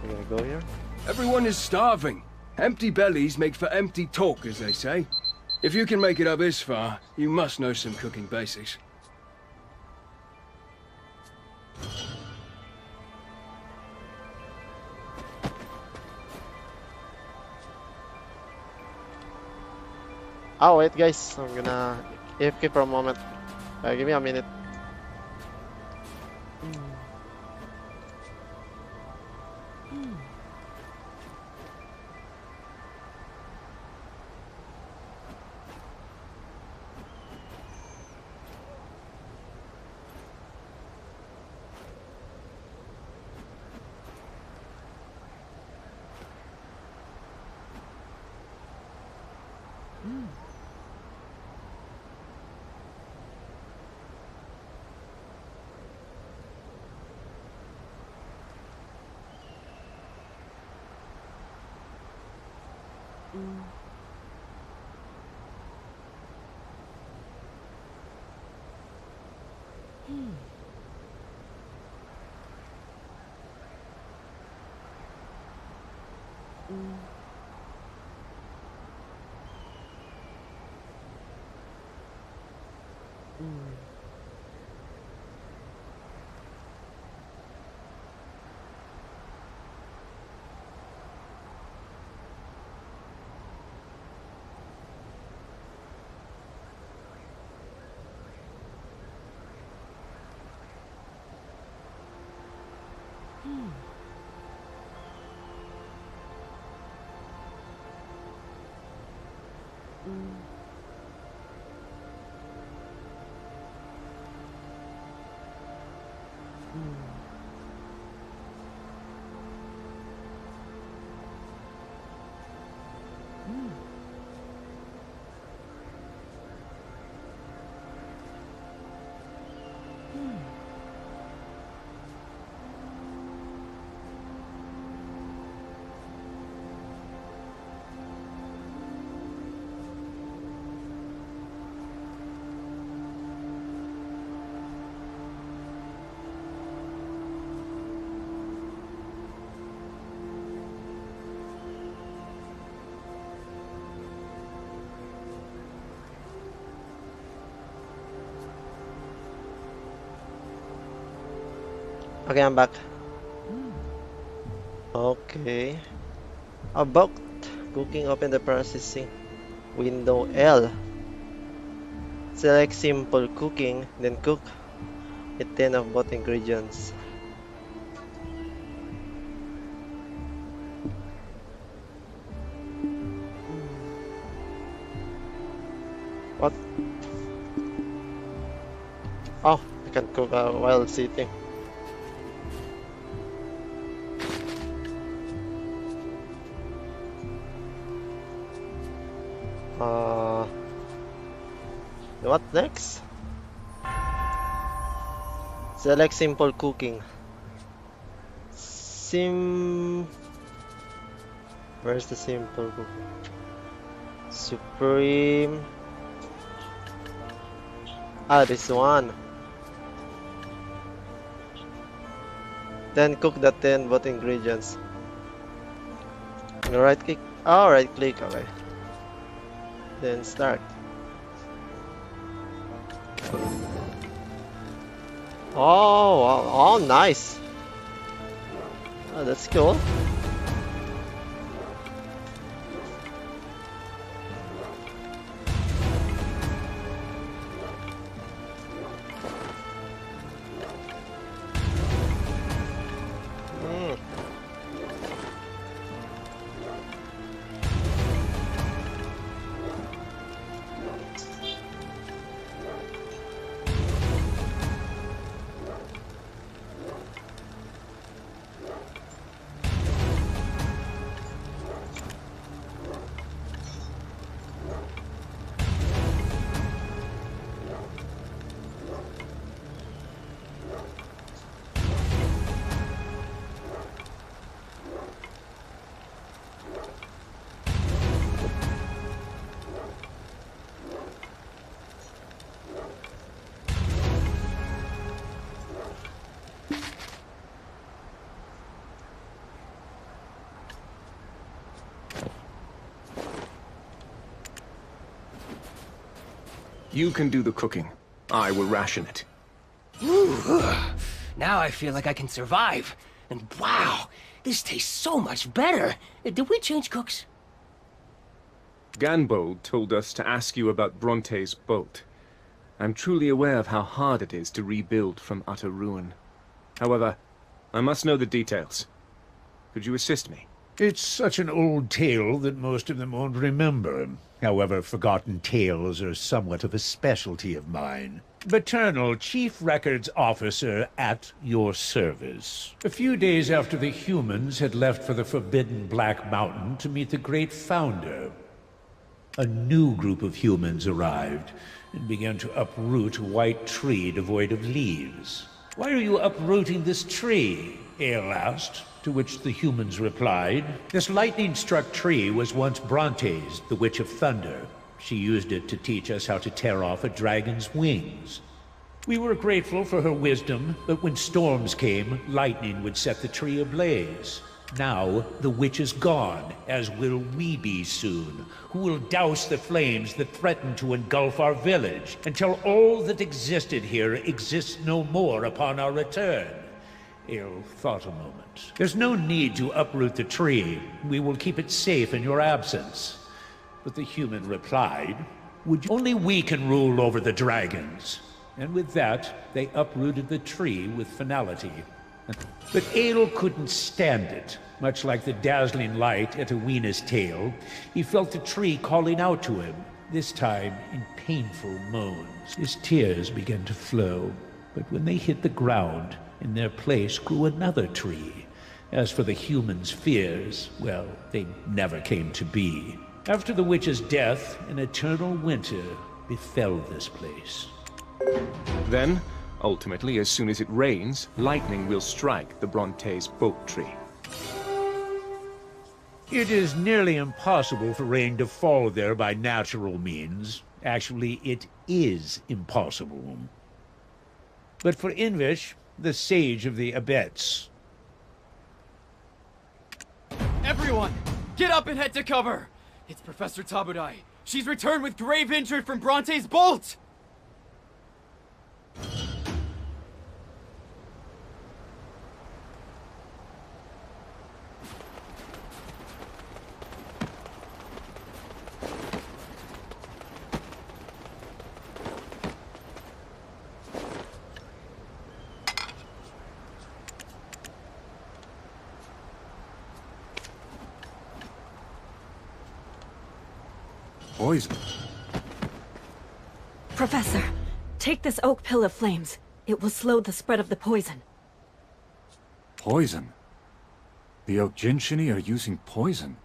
I'm gonna go here. Everyone is starving. Empty bellies make for empty talk, as they say. If you can make it up this far, you must know some cooking basics. Oh wait guys, I'm gonna AFK for a moment. Give me a minute. Okay, I'm back. Okay. About cooking, open the processing window L. Select simple cooking, then cook with 10 of both ingredients. What? Oh, I can cook while sitting. What next? Select simple cooking. Where's the simple cooking? Supreme. Ah, this one. Then cook the 10 both ingredients. Right click. Oh, right click. Okay. Then start. Oh, wow. Oh, nice. Oh, that's cool. You can do the cooking. I will ration it. Ooh, now I feel like I can survive. And wow, this tastes so much better. Did we change cooks? Ganbold told us to ask you about Bronte's bolt. I'm truly aware of how hard it is to rebuild from utter ruin. However, I must know the details. Could you assist me? It's such an old tale that most of them won't remember. However, forgotten tales are somewhat of a specialty of mine. Paternal Chief Records Officer at your service. A few days after the humans had left for the forbidden Black Mountain to meet the Great Founder. A new group of humans arrived and began to uproot a white tree devoid of leaves. "Why are you uprooting this tree?" Ale asked, to which the humans replied, "This lightning-struck tree was once Bronte's, the Witch of Thunder. She used it to teach us how to tear off a dragon's wings. We were grateful for her wisdom, but when storms came, lightning would set the tree ablaze. Now the witch is gone, as will we be soon, who will douse the flames that threaten to engulf our village, until all that existed here exists no more upon our return." Ale thought a moment. "There's no need to uproot the tree. We will keep it safe in your absence." But the human replied, "Only we can rule over the dragons." And with that, they uprooted the tree with finality. But Ale couldn't stand it. Much like the dazzling light at Awena's tail, he felt the tree calling out to him, this time in painful moans. His tears began to flow, but when they hit the ground, in their place grew another tree. As for the humans' fears, well, they never came to be. After the witch's death, an eternal winter befell this place. Then, ultimately, as soon as it rains, lightning will strike the Bronte's bolt tree. It is nearly impossible for rain to fall there by natural means. Actually, it is impossible. But for Invish, the sage of the Abets. Everyone, get up and head to cover! It's Professor Tabudai. She's returned with grave injury from Bronte's bolt! Poison. Professor, take this oak pill of flames. It will slow the spread of the poison. Poison? The Oak-Jinshini are using poison?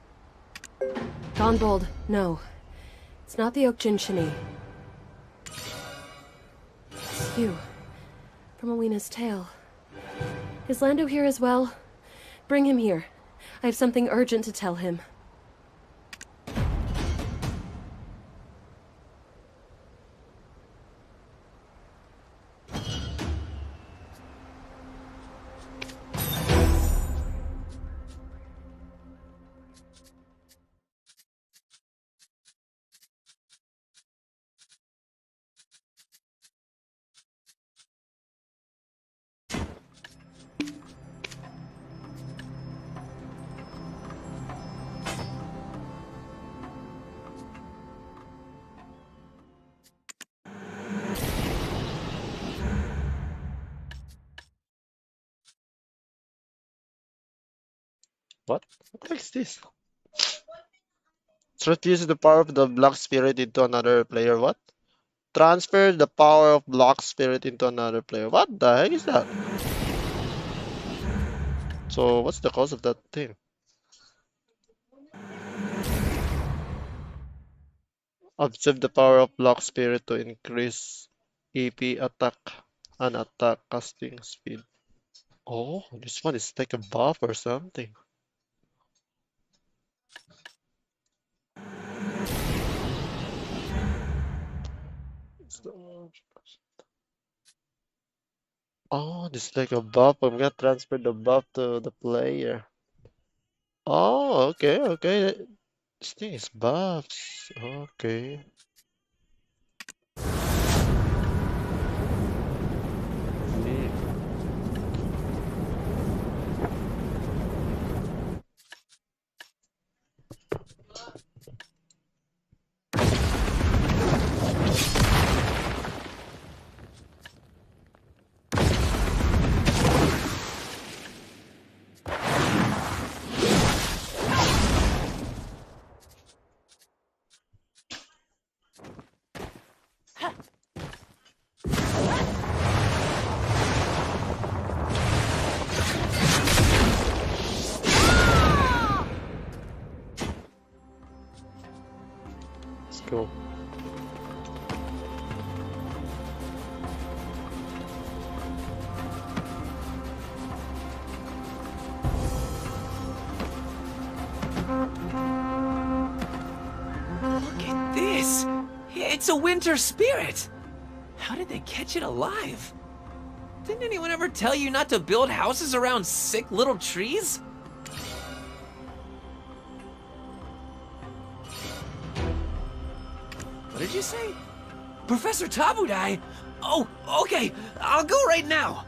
Gonbold, no. It's not the Oak-Jinshini. It's you. From Awena's tale. Is Lando here as well? Bring him here. I have something urgent to tell him. What? What the heck is this? Transfuse the power of the block spirit into another player. What? Transfer the power of block spirit into another player. What the heck is that? So what's the cause of that thing? Observe the power of block spirit to increase EP attack and attack casting speed. Oh, this one is like a buff or something. Oh, this is like a buff. I'm gonna transfer the buff to the player. Oh, okay, okay. This thing is buffs. Okay. go. Look at this! It's a winter spirit! How did they catch it alive? Didn't anyone ever tell you not to build houses around sick little trees? What did you say? Professor Tabudai? Oh, okay, I'll go right now.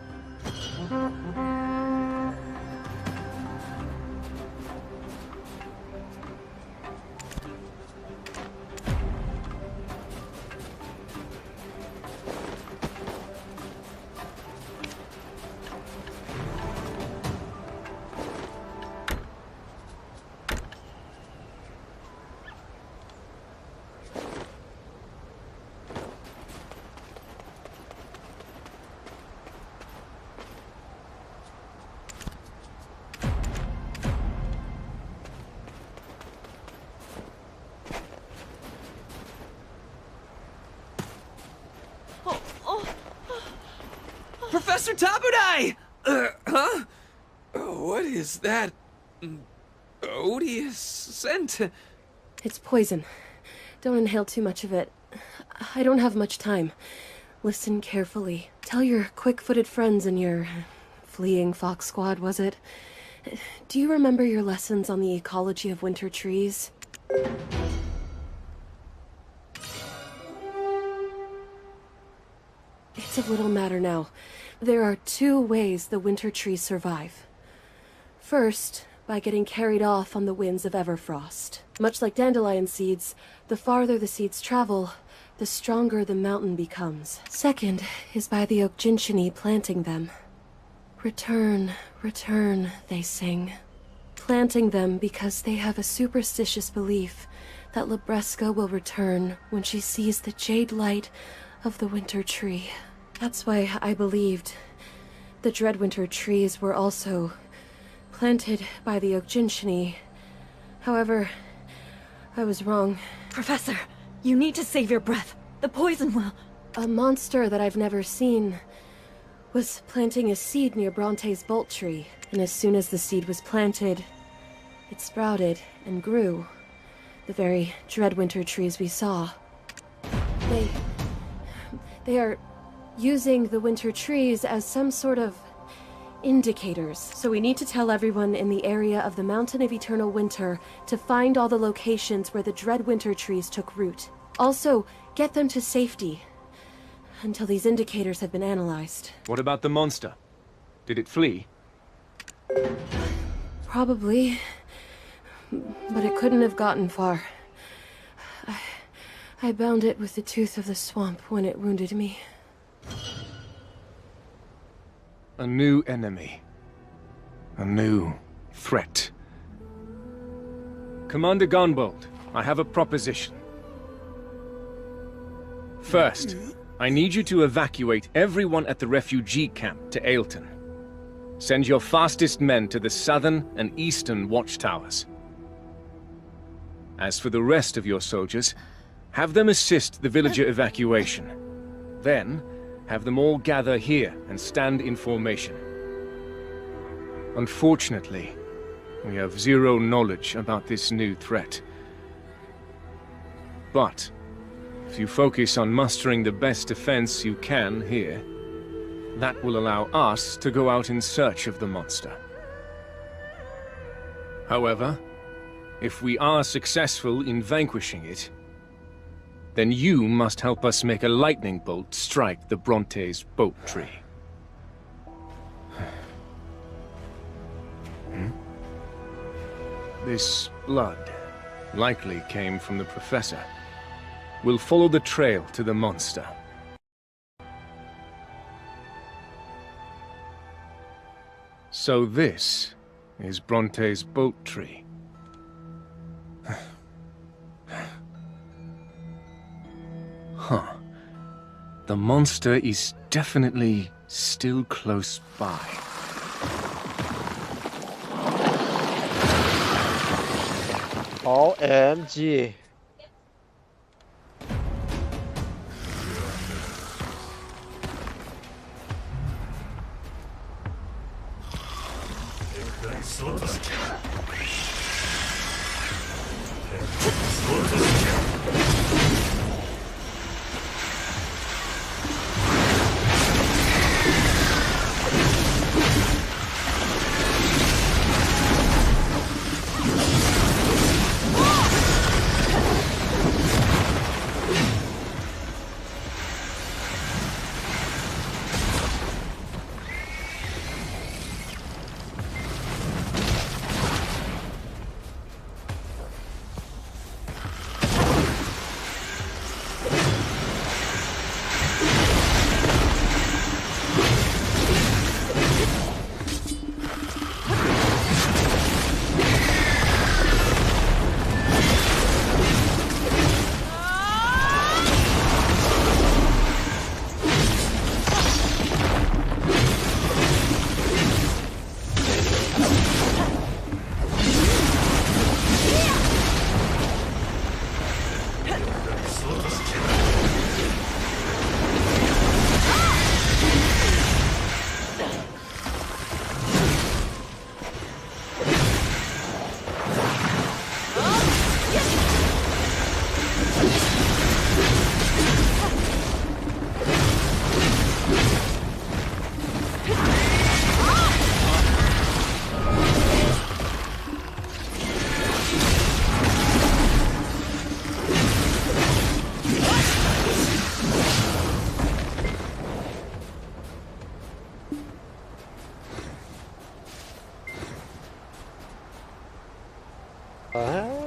Professor Tabudai! Huh? What is that odious scent? It's poison. Don't inhale too much of it. I don't have much time. Listen carefully. Tell your quick-footed friends in your fleeing fox squad, was it? Do you remember your lessons on the ecology of winter trees? It's of little matter now. There are two ways the winter trees survive. First, by getting carried off on the winds of Everfrost. Much like dandelion seeds, the farther the seeds travel, the stronger the mountain becomes. Second is by the Okjinshini planting them. Return, return, they sing. Planting them because they have a superstitious belief that Libresca will return when she sees the jade light of the winter tree. That's why I believed the Dreadwinter trees were also planted by the Okjinshini. However, I was wrong. Professor, you need to save your breath. The poison will... A monster that I've never seen was planting a seed near Bronte's bolt tree. And as soon as the seed was planted, it sprouted and grew. The very Dreadwinter trees we saw. They are using the winter trees as some sort of indicators. So we need to tell everyone in the area of the Mountain of Eternal Winter to find all the locations where the Dreadwinter trees took root. Also, get them to safety until these indicators have been analyzed. What about the monster? Did it flee? Probably. But it couldn't have gotten far. I bound it with the tooth of the swamp when it wounded me. A new enemy. A new threat. Commander Gunbold, I have a proposition. First, I need you to evacuate everyone at the refugee camp to Ailton. Send your fastest men to the southern and eastern watchtowers. As for the rest of your soldiers, have them assist the villager evacuation. Then, have them all gather here and stand in formation. Unfortunately, we have zero knowledge about this new threat. But, if you focus on mustering the best defense you can here, that will allow us to go out in search of the monster. However, if we are successful in vanquishing it, then you must help us make a lightning bolt strike the Bronte's boat tree. This blood likely came from the Professor. We'll follow the trail to the monster. So this is Bronte's boat tree. Huh. The monster is definitely still close by. OMG.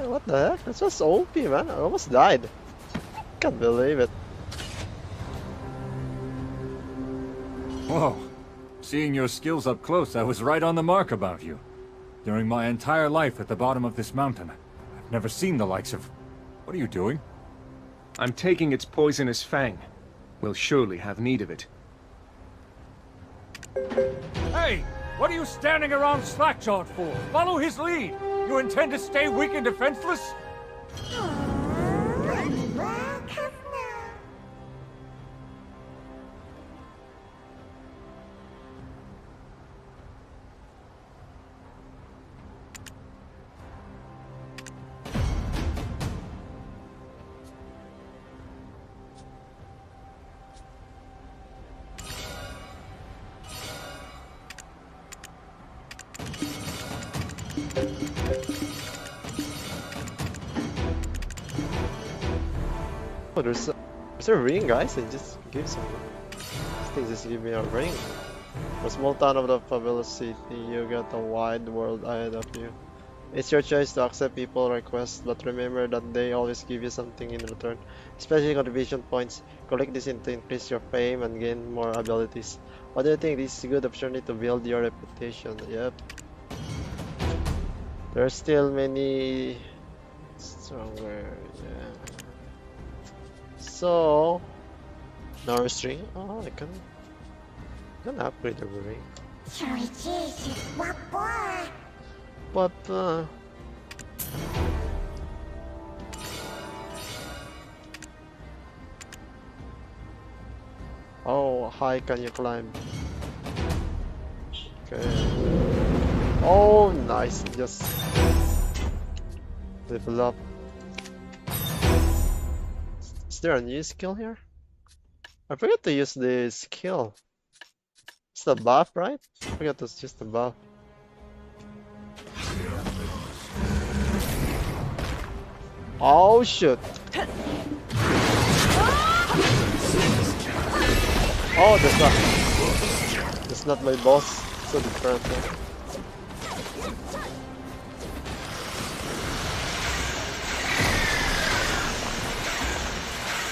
What the heck? That's just OP, man. I almost died. Can't believe it. Whoa. Seeing your skills up close, I was right on the mark about you. During my entire life at the bottom of this mountain, I've never seen the likes of... What are you doing? I'm taking its poisonous fang. We'll surely have need of it. Hey! What are you standing around slack-jawed for? Follow his lead! You intend to stay weak and defenseless? Oh, there's a ring, guys. It just gives some. This thing just give me a ring. For a small town of the fabulous city, you got a wide world ahead of you. It's your choice to accept people's requests, but remember that they always give you something in return, especially contribution points. Collect this to increase your fame and gain more abilities. What do you think? This is a good opportunity to build your reputation. Yep. There's still many stronger. Yeah. So, no string. Oh, I can upgrade the ring. But oh, high can you climb? Okay. Oh, nice. Just develop. Is there a new skill here? I forgot to use the skill. It's the buff, right? I forgot to use the buff. Oh shoot! Oh, that's not my boss. It's a different one.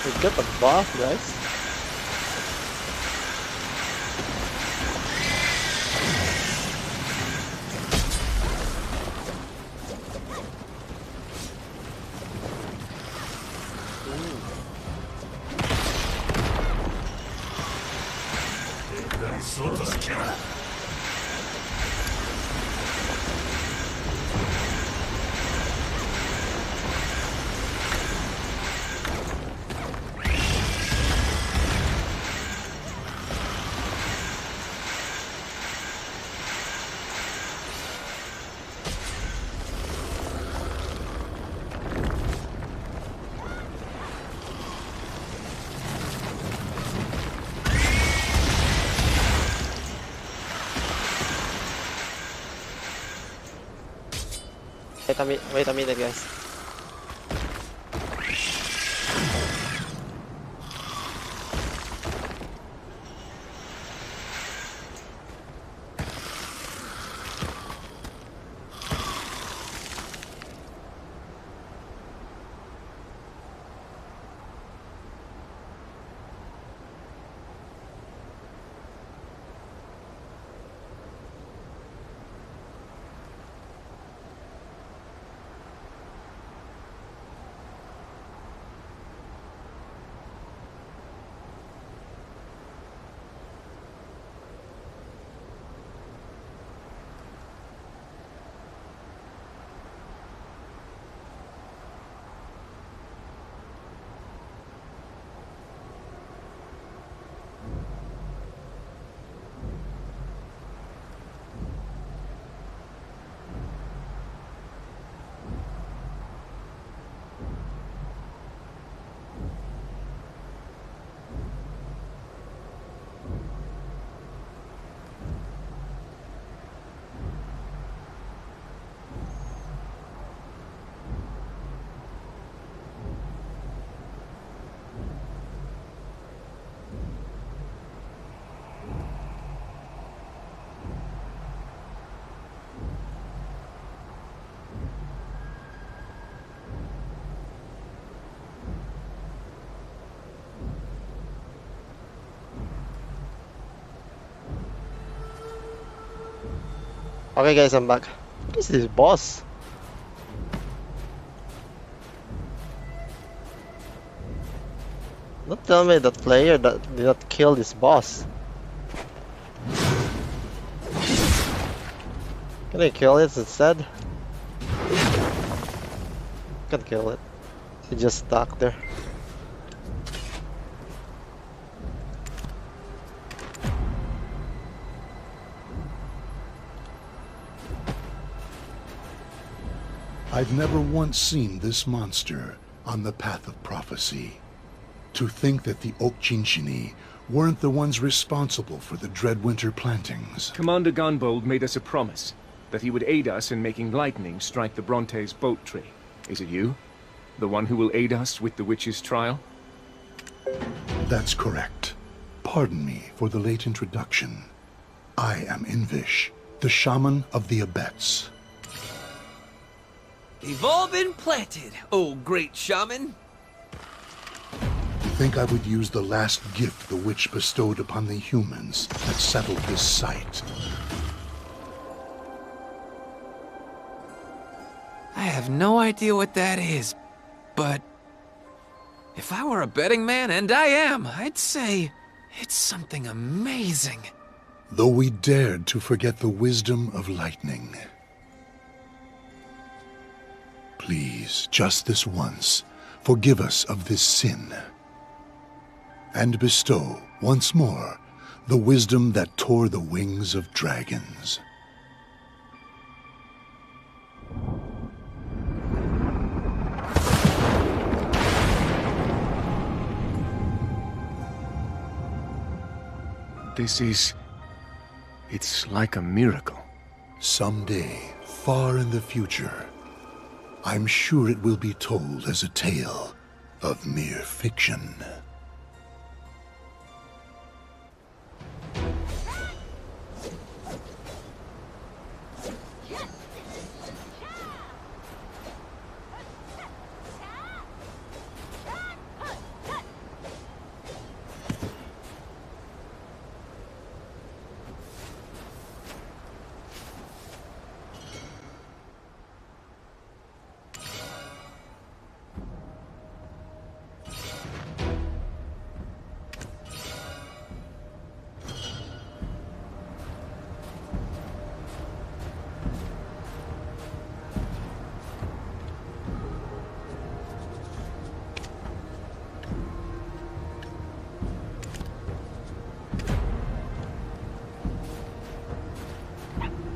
We got a buff, guys. Wait a minute, guys. Okay, guys, I'm back. What is this boss? Don't tell me that player that did not kill this boss. Can I kill it instead? Can't kill it. It just stuck there. I've never once seen this monster on the path of prophecy. To think that the Okchinchini weren't the ones responsible for the dread winter plantings. Commander Gunbold made us a promise that he would aid us in making lightning strike the Bronte's boat tree. Is it you? The one who will aid us with the witch's trial? That's correct. Pardon me for the late introduction. I am Invish, the shaman of the Abets. They've all been planted, oh great shaman. You think I would use the last gift the witch bestowed upon the humans that settled this site? I have no idea what that is, but if I were a betting man, and I am, I'd say it's something amazing. Though we dared to forget the wisdom of lightning. Please, just this once, forgive us of this sin. And bestow, once more, the wisdom that tore the wings of dragons. It's like a miracle. Someday, far in the future, I'm sure it will be told as a tale of mere fiction.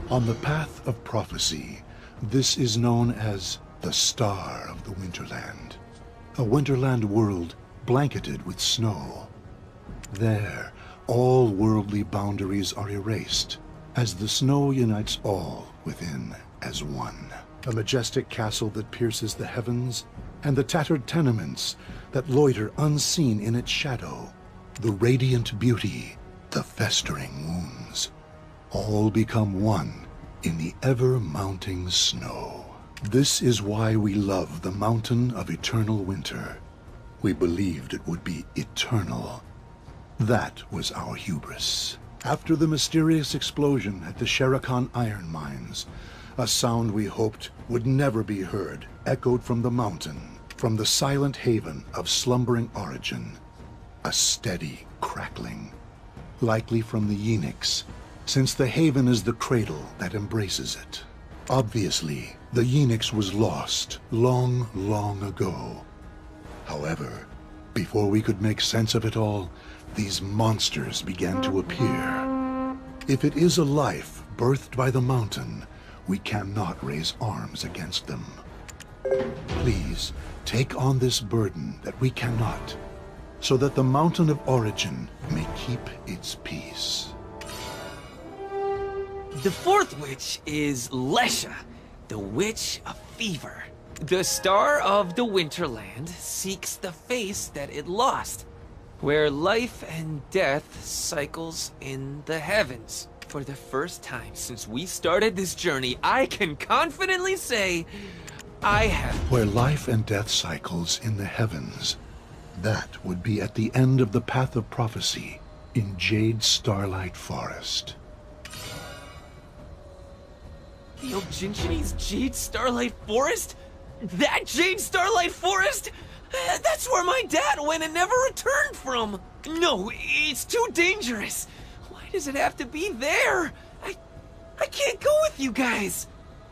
On the path of prophecy, this is known as the Star of the Winterland. A Winterland world blanketed with snow. There, all worldly boundaries are erased, as the snow unites all within as one. a majestic castle that pierces the heavens, and the tattered tenements that loiter unseen in its shadow, the radiant beauty, the festering wounds, all become one in the ever-mounting snow. This is why we love the mountain of eternal winter. We believed it would be eternal. That was our hubris. After the mysterious explosion at the Sherakan iron mines, a sound we hoped would never be heard echoed from the mountain, from the silent haven of slumbering origin. A steady crackling, likely from the Yenix, since the haven is the cradle that embraces it. Obviously, the Yenix was lost long, long ago. However, before we could make sense of it all, these monsters began to appear. If it is a life birthed by the mountain, we cannot raise arms against them. Please, take on this burden that we cannot, so that the mountain of origin may keep its peace. The fourth witch is Lesha, the Witch of Fever. The star of the Winterland seeks the face that it lost, where life and death cycles in the heavens. For the first time since we started this journey, I can confidently say I have... Where life and death cycles in the heavens, that would be at the end of the Path of Prophecy in Jade Starlight Forest. The Oginchini's Jade Starlight Forest? That Jade Starlight Forest? That's where my dad went and never returned from! No, it's too dangerous! Why does it have to be there? I can't go with you guys!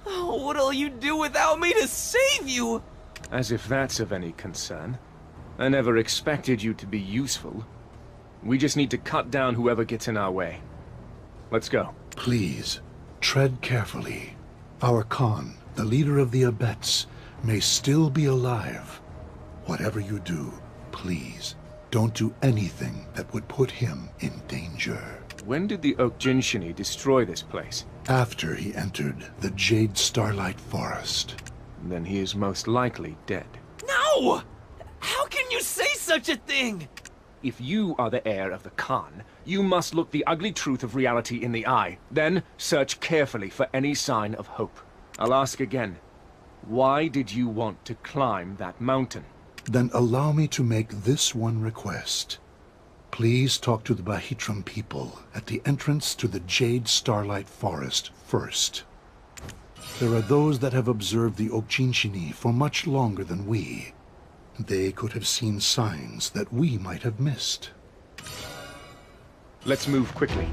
Oh, what'll you do without me to save you? As if that's of any concern. I never expected you to be useful. We just need to cut down whoever gets in our way. Let's go. Please, tread carefully. Our Khan, the leader of the Abets, may still be alive. Whatever you do, please, don't do anything that would put him in danger. When did the Oginchini destroy this place? After he entered the Jade Starlight Forest. Then he is most likely dead. No! How can you say such a thing? If you are the heir of the Khan, you must look the ugly truth of reality in the eye. Then search carefully for any sign of hope. I'll ask again. Why did you want to climb that mountain? Then allow me to make this one request. Please talk to the Bahitram people at the entrance to the Jade Starlight Forest first. There are those that have observed the Oginchini for much longer than we. They could have seen signs that we might have missed. Let's move quickly.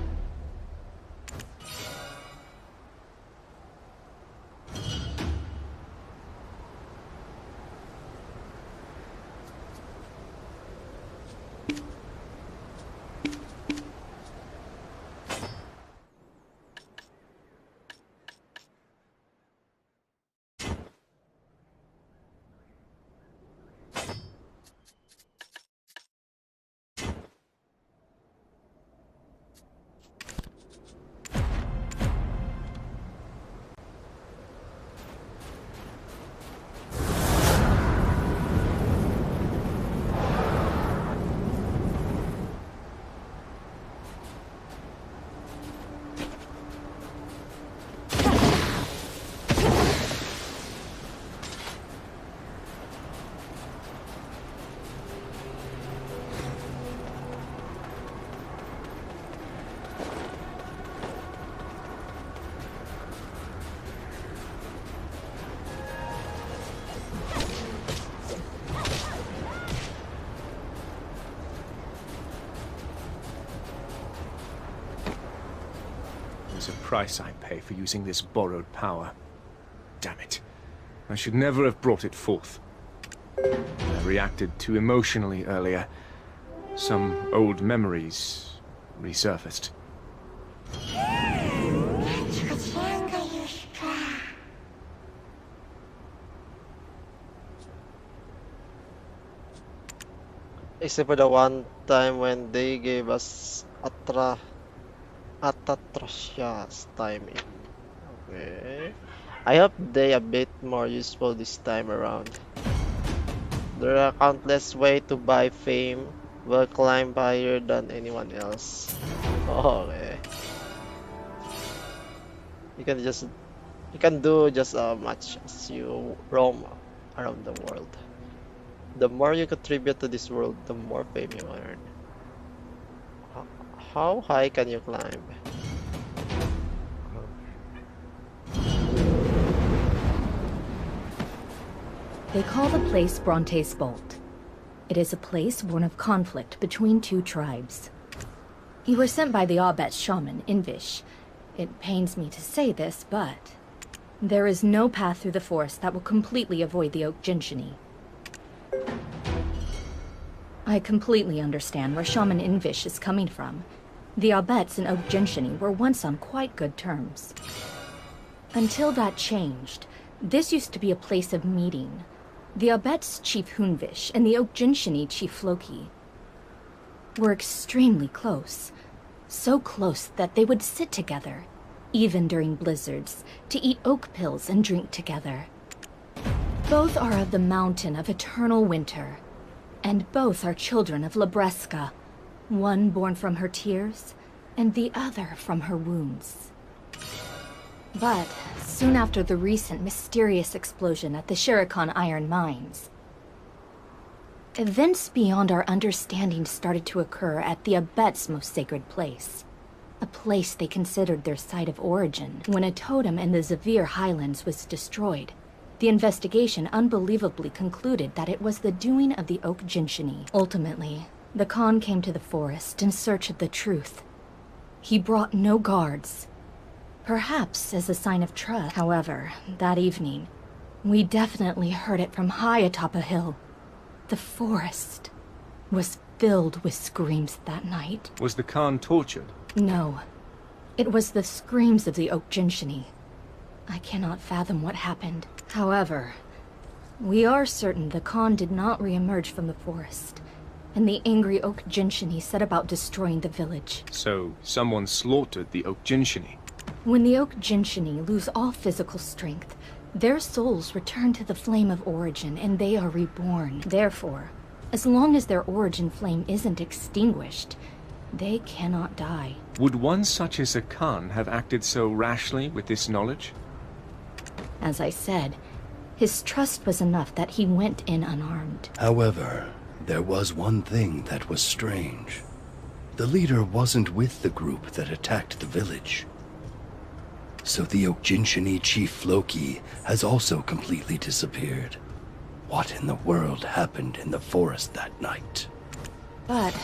There's a price I pay for using this borrowed power. Damn it. I should never have brought it forth. I reacted too emotionally earlier. Some old memories resurfaced. Except for the one time when they gave us atrocious timing. Okay. I hope they a bit more useful this time around. There are countless ways to buy fame will climb higher than anyone else. Okay. You can do just as much as you roam around the world. The more you contribute to this world, the more fame you earn. How high can you climb? They call the place Bronte's Vault. It is a place born of conflict between two tribes. You were sent by the Abet shaman, Invish. It pains me to say this, but there is no path through the forest that will completely avoid the Oak Jinshini. I completely understand where Shaman Invish is coming from. The Abets and Oak Jinshini were once on quite good terms. Until that changed, this used to be a place of meeting. The Abets Chief Hunvish and the Oak Jinshini Chief Loki were extremely close. So close that they would sit together, even during blizzards, to eat oak pills and drink together. Both are of the Mountain of Eternal Winter, and both are children of Labreska, one born from her tears, and the other from her wounds. But soon after the recent mysterious explosion at the Shirikan Iron Mines, events beyond our understanding started to occur at the Abet's most sacred place. A place they considered their site of origin. When a totem in the Zavir Highlands was destroyed, the investigation unbelievably concluded that it was the doing of the Oak Jinshini. Ultimately, the Khan came to the forest in search of the truth. He brought no guards, perhaps as a sign of trust. However, that evening, we definitely heard it from high atop a hill. The forest was filled with screams that night. Was the Khan tortured? No. It was the screams of the Oak Jinshini. I cannot fathom what happened. However, we are certain the Khan did not re-emerge from the forest, and the angry Oak Jinshini set about destroying the village. So, someone slaughtered the Oak Jinshini. When the Oak Jinshini lose all physical strength, their souls return to the flame of origin and they are reborn. Therefore, as long as their origin flame isn't extinguished, they cannot die. Would one such as a Khan have acted so rashly with this knowledge? As I said, his trust was enough that he went in unarmed. However, there was one thing that was strange. The leader wasn't with the group that attacked the village. So the Oak Jinshini Chief Loki has also completely disappeared. What in the world happened in the forest that night? But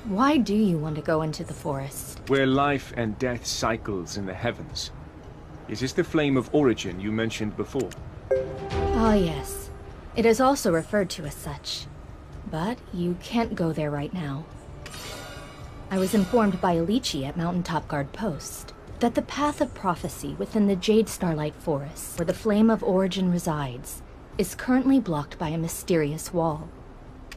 why do you want to go into the forest? Where life and death cycles in the heavens. Is this the flame of origin you mentioned before? Ah, yes. It is also referred to as such. But you can't go there right now. I was informed by Alici at Mountaintop Guard Post that the path of prophecy within the Jade Starlight Forest, where the flame of origin resides, is currently blocked by a mysterious wall.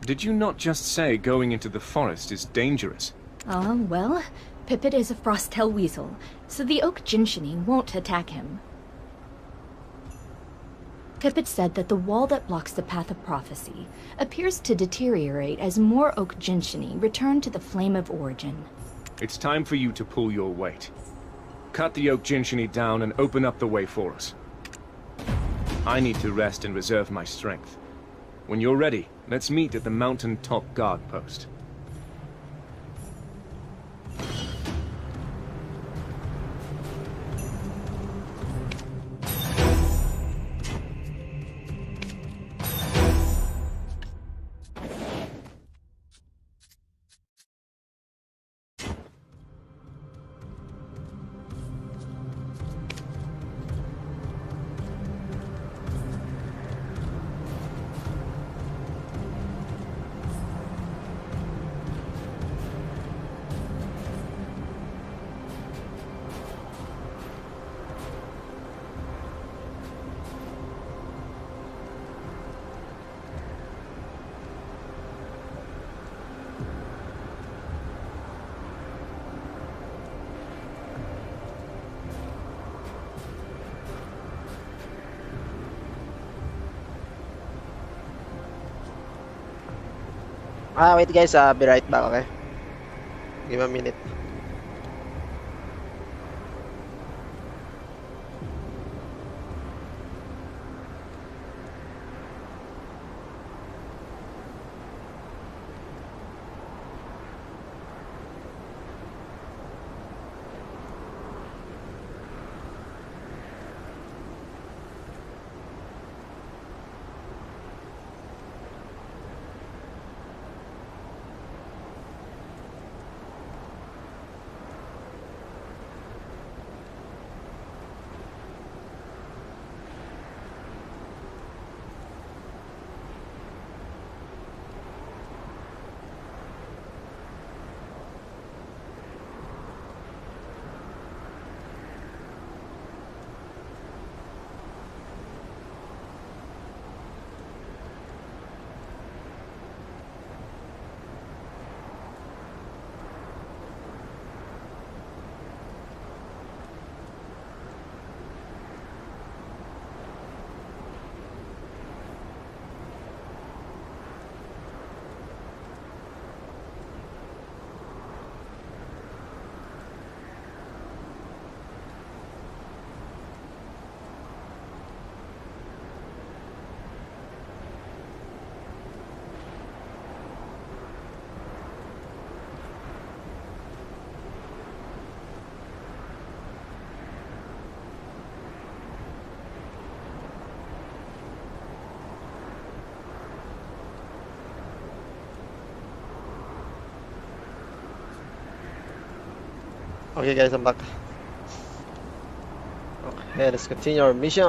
Did you not just say going into the forest is dangerous? Well, Pippet is a Frostel Weasel, so the Oak Jinshini won't attack him. Pippet said that the wall that blocks the path of prophecy appears to deteriorate as more Oak Jinshini return to the flame of origin. It's time for you to pull your weight. Cut the Oak Jinshini down and open up the way for us. I need to rest and reserve my strength. When you're ready, let's meet at the mountaintop guard post. Wait guys, I'll be right back, okay? Give me a minute. Okay guys, I'm back. Okay, let's continue our mission.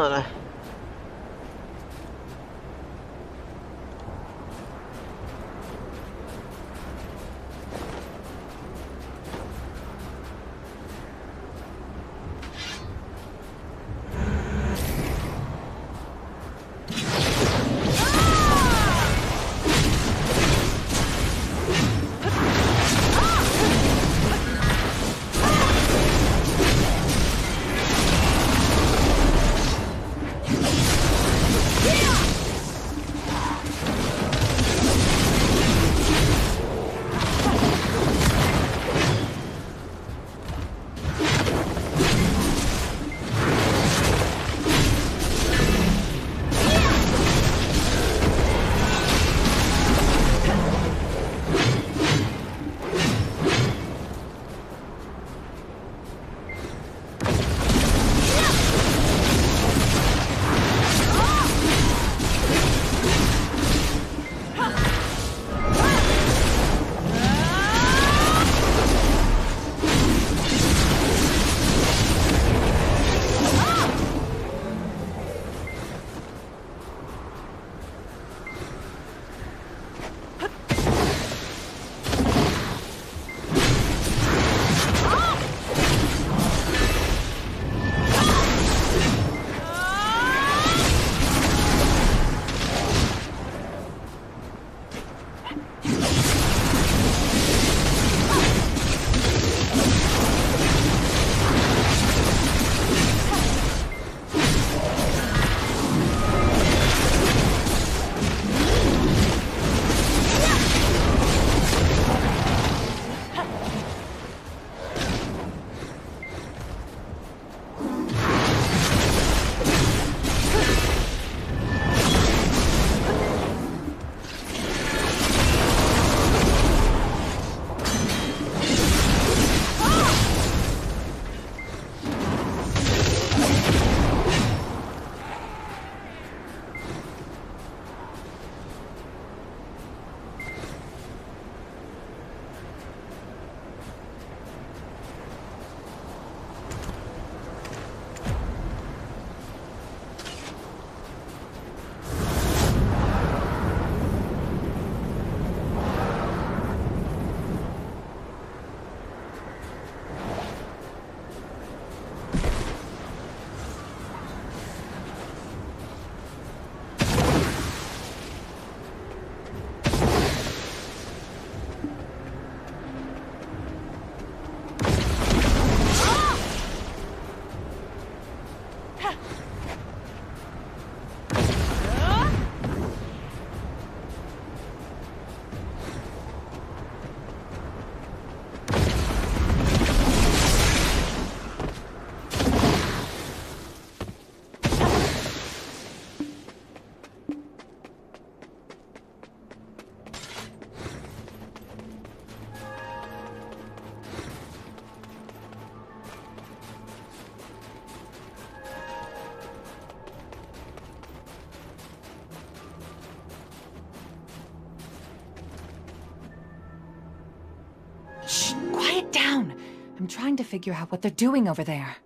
I'm trying to figure out what they're doing over there.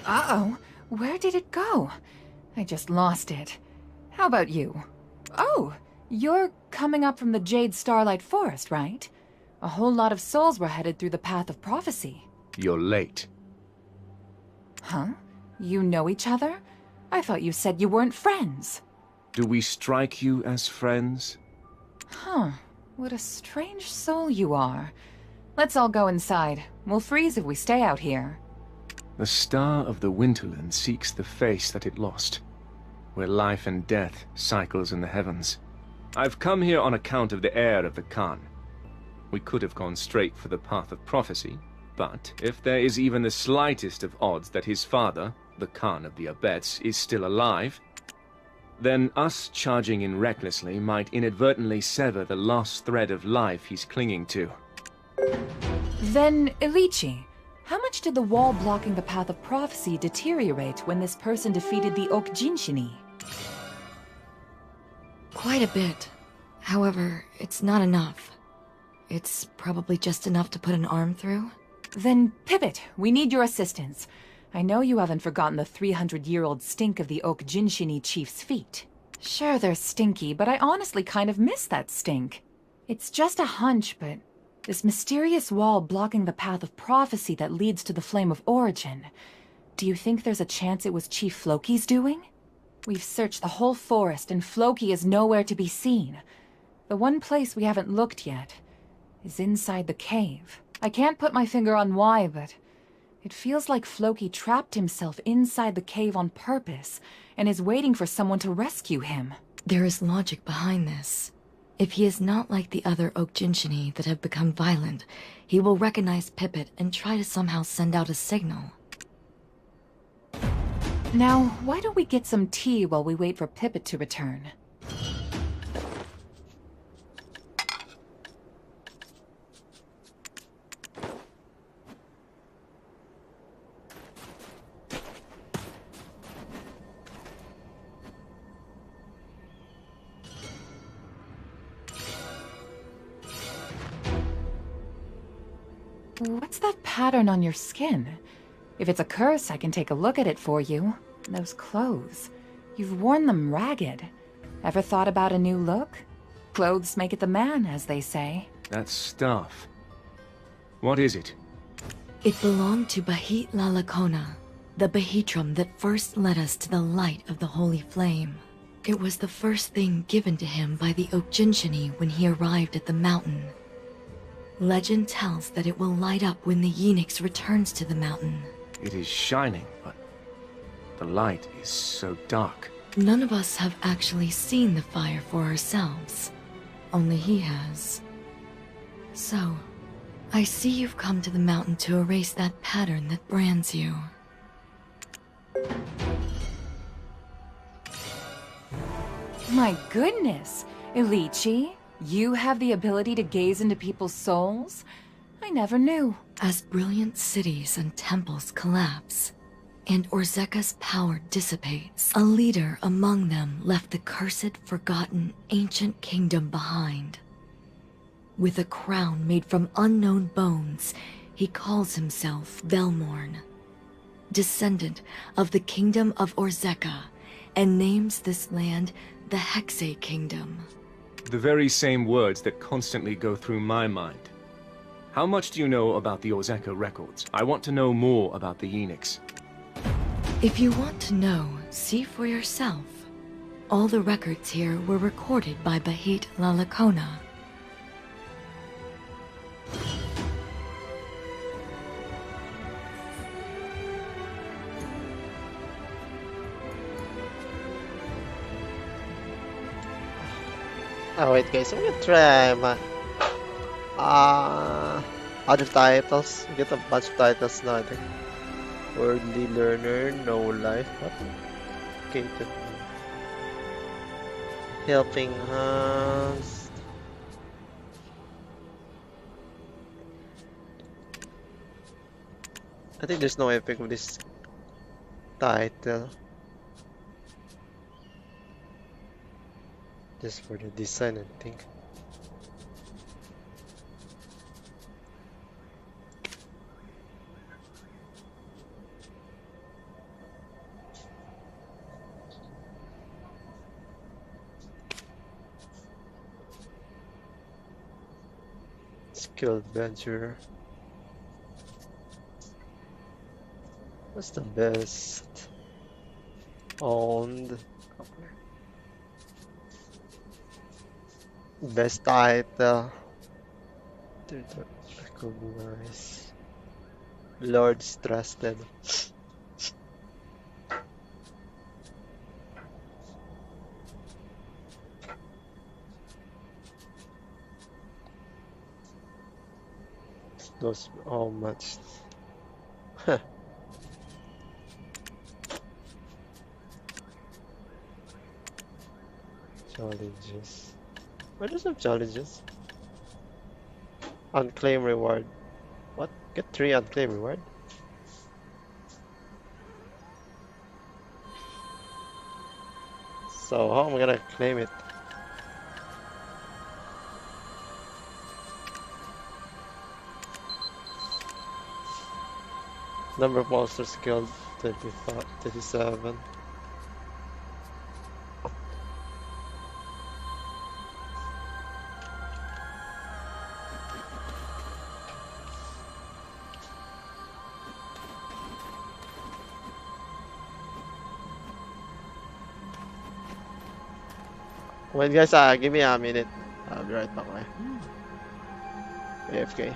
Uh-oh. Where did it go? I just lost it. How about you? Oh, you're coming up from the Jade Starlight Forest, right? A whole lot of souls were headed through the Path of Prophecy. You're late. Huh? You know each other? I thought you said you weren't friends. Do we strike you as friends? Huh. What a strange soul you are. Let's all go inside. We'll freeze if we stay out here. The star of the Winterland seeks the face that it lost, where life and death cycles in the heavens. I've come here on account of the heir of the Khan. We could have gone straight for the Path of Prophecy, but if there is even the slightest of odds that his father, the Khan of the Abets, is still alive, then us charging in recklessly might inadvertently sever the lost thread of life he's clinging to. Then, Ecology, how much did the wall blocking the Path of Prophecy deteriorate when this person defeated the Okjinshini? Quite a bit. However, it's not enough. It's probably just enough to put an arm through. Then, Pivot, we need your assistance. I know you haven't forgotten the 300-year-old stink of the Okjinshini chief's feet. Sure, they're stinky, but I honestly kind of miss that stink. It's just a hunch, but this mysterious wall blocking the Path of Prophecy that leads to the Flame of Origin. Do you think there's a chance it was Chief Floki's doing? We've searched the whole forest, and Floki is nowhere to be seen. The one place we haven't looked yet is inside the cave. I can't put my finger on why, but it feels like Floki trapped himself inside the cave on purpose and is waiting for someone to rescue him. There is logic behind this. If he is not like the other Okjinshini that have become violent, he will recognize Pipit and try to somehow send out a signal. Now, why don't we get some tea while we wait for Pipit to return? What's that pattern on your skin? If it's a curse, I can take a look at it for you. Those clothes. You've worn them ragged. Ever thought about a new look? Clothes make it the man, as they say. That stuff. What is it? It belonged to Bahit Lalakona, the Bahitram that first led us to the light of the Holy Flame. It was the first thing given to him by the Okjinshini when he arrived at the mountain. Legend tells that it will light up when the Yeenix returns to the mountain. It is shining, but the light is so dark. None of us have actually seen the fire for ourselves. Only he has. So, I see you've come to the mountain to erase that pattern that brands you. My goodness! Ecology, you have the ability to gaze into people's souls? I never knew. As brilliant cities and temples collapse, and Orzeka's power dissipates, a leader among them left the cursed, forgotten, ancient kingdom behind. With a crown made from unknown bones, he calls himself Velmorn, descendant of the kingdom of Orzeka, and names this land the Hexe Kingdom. The very same words that constantly go through my mind. How much do you know about the Orzeka records? I want to know more about the Yeenix. If you want to know, see for yourself. All the records here were recorded by Bahit Lalakona. Oh wait guys, I'm gonna try other titles. Get a bunch of titles now, I think. Worldly Learner, No Life, what? Okay, Helping Hands. I think there's no epic with this title. Just for the design, I think. Skilled adventurer. What's the best? Owned. Best title. Recognize. Lord's trusted. Those how much? Challenges. Why does it have challenges? Unclaimed reward. What? Get 3 unclaimed reward? So how am I gonna claim it? Number of monsters killed 25, 37. Wait guys, give me a minute. I'll be right back. AFK.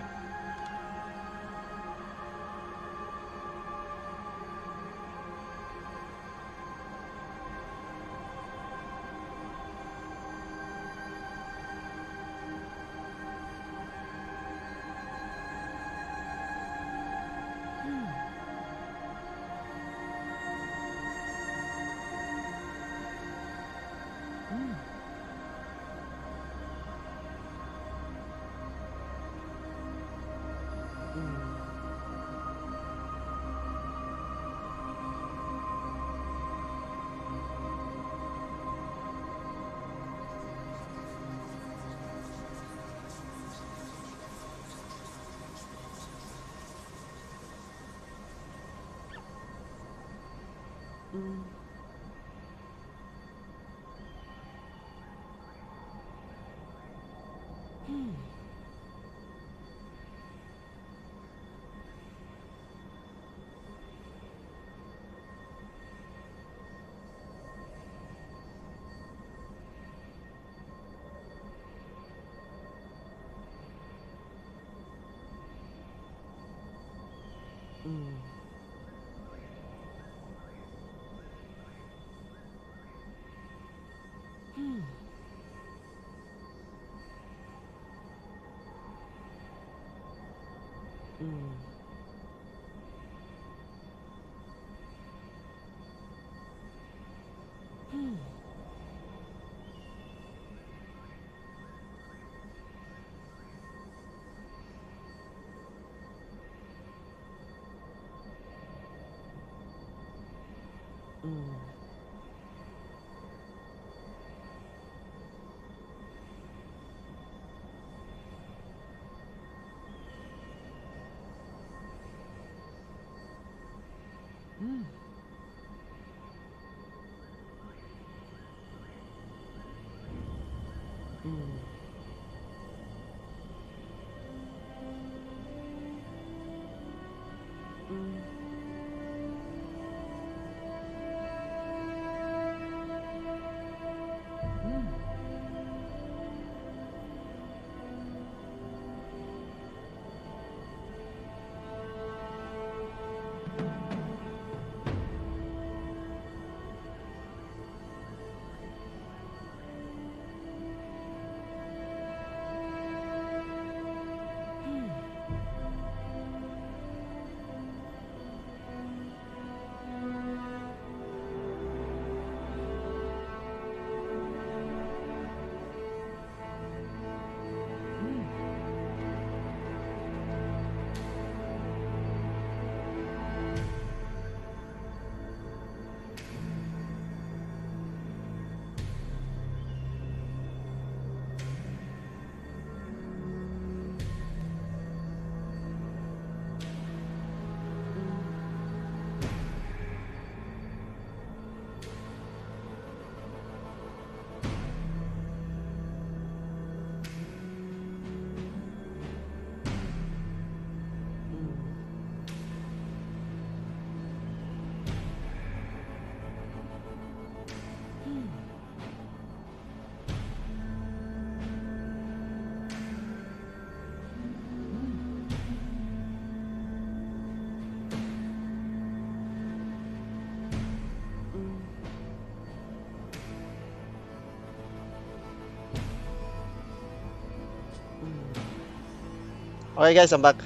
Okay guys, I'm back.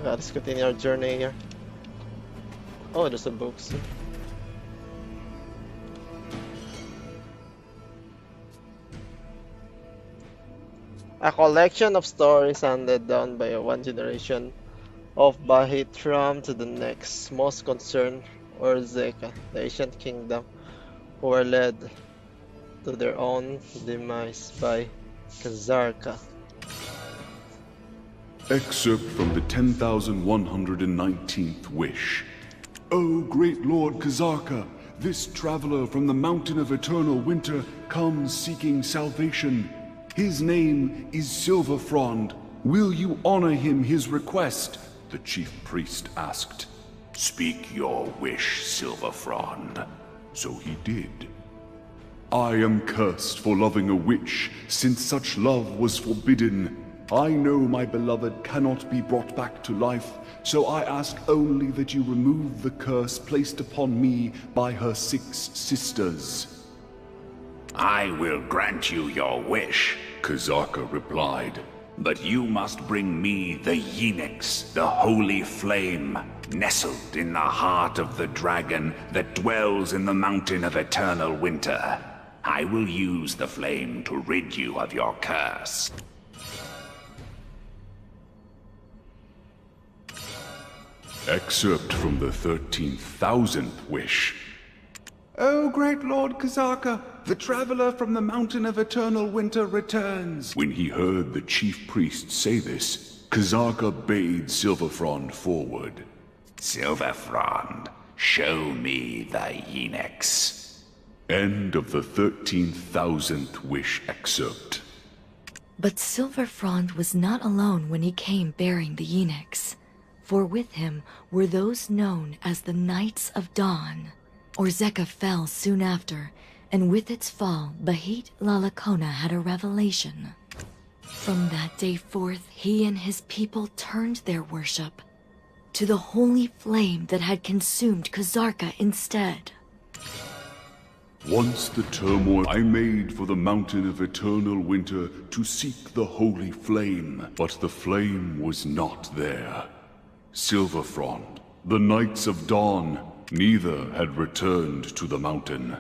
Okay, let's continue our journey here. Oh, there's some books. A collection of stories handed down by one generation of Bahitram to the next. Most concerned Orzeka, the ancient kingdom, who were led to their own demise by Kazarka. Excerpt from the 10,119th Wish. O great Lord Kazarka, this traveler from the Mountain of Eternal Winter comes seeking salvation. His name is Silverfrond. Will you honor him his request? The chief priest asked. Speak your wish, Silverfrond. So he did. I am cursed for loving a witch, since such love was forbidden. I know my beloved cannot be brought back to life, so I ask only that you remove the curse placed upon me by her 6 sisters. I will grant you your wish, Kazarka replied. But you must bring me the Yenix, the holy flame, nestled in the heart of the dragon that dwells in the Mountain of Eternal Winter. I will use the flame to rid you of your curse. Excerpt from the 13,000th Wish. O great Lord Kazarka, the traveler from the Mountain of Eternal Winter returns. When he heard the chief priest say this, Kazarka bade Silverfrond forward. Silverfrond, show me the Yenix. End of the 13,000th Wish excerpt. But Silverfrond was not alone when he came bearing the Yenix, for with him were those known as the Knights of Dawn. Orzeka fell soon after, and with its fall, Bahit Lalakona had a revelation. From that day forth, he and his people turned their worship to the holy flame that had consumed Kazarka instead. Once the turmoil I made for the Mountain of Eternal Winter to seek the holy flame, but the flame was not there. Silverfrond, the Knights of Dawn, neither had returned to the mountain.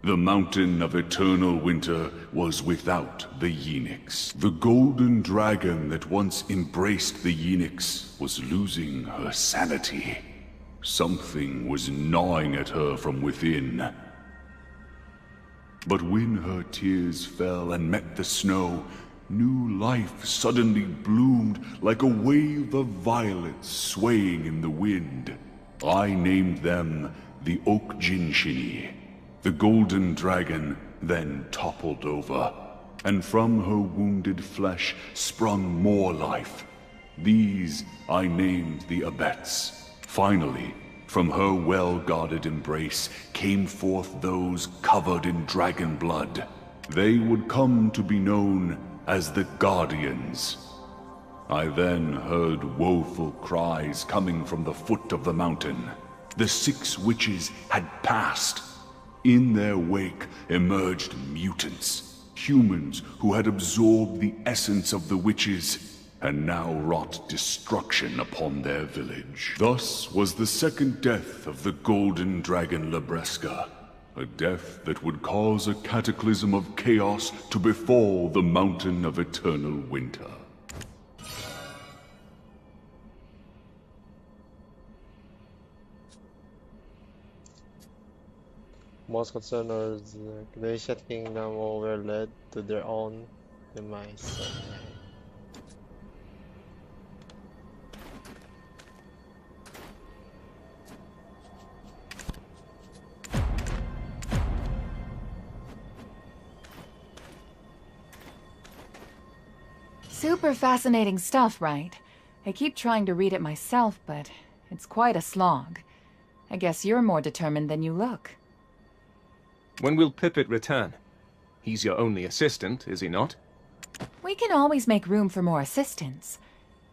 The Mountain of Eternal Winter was without the Yenix. The golden dragon that once embraced the Yenix was losing her sanity. Something was gnawing at her from within. But when her tears fell and met the snow, new life suddenly bloomed like a wave of violets swaying in the wind. I named them the Okjinshini. The golden dragon then toppled over, and from her wounded flesh sprung more life. These I named the Abets. Finally, from her well-guarded embrace came forth those covered in dragon blood. They would come to be known as the Guardians. I then heard woeful cries coming from the foot of the mountain. The 6 witches had passed. In their wake emerged mutants, humans who had absorbed the essence of the witches and now wrought destruction upon their village. Thus was the second death of the golden dragon Labreska, a death that would cause a cataclysm of chaos to befall the Mountain of Eternal Winter. Most concerners, the ancient kingdom were led to their own demise. Super fascinating stuff, right? I keep trying to read it myself, but it's quite a slog. I guess you're more determined than you look. When will Pippet return? He's your only assistant, is he not? We can always make room for more assistants.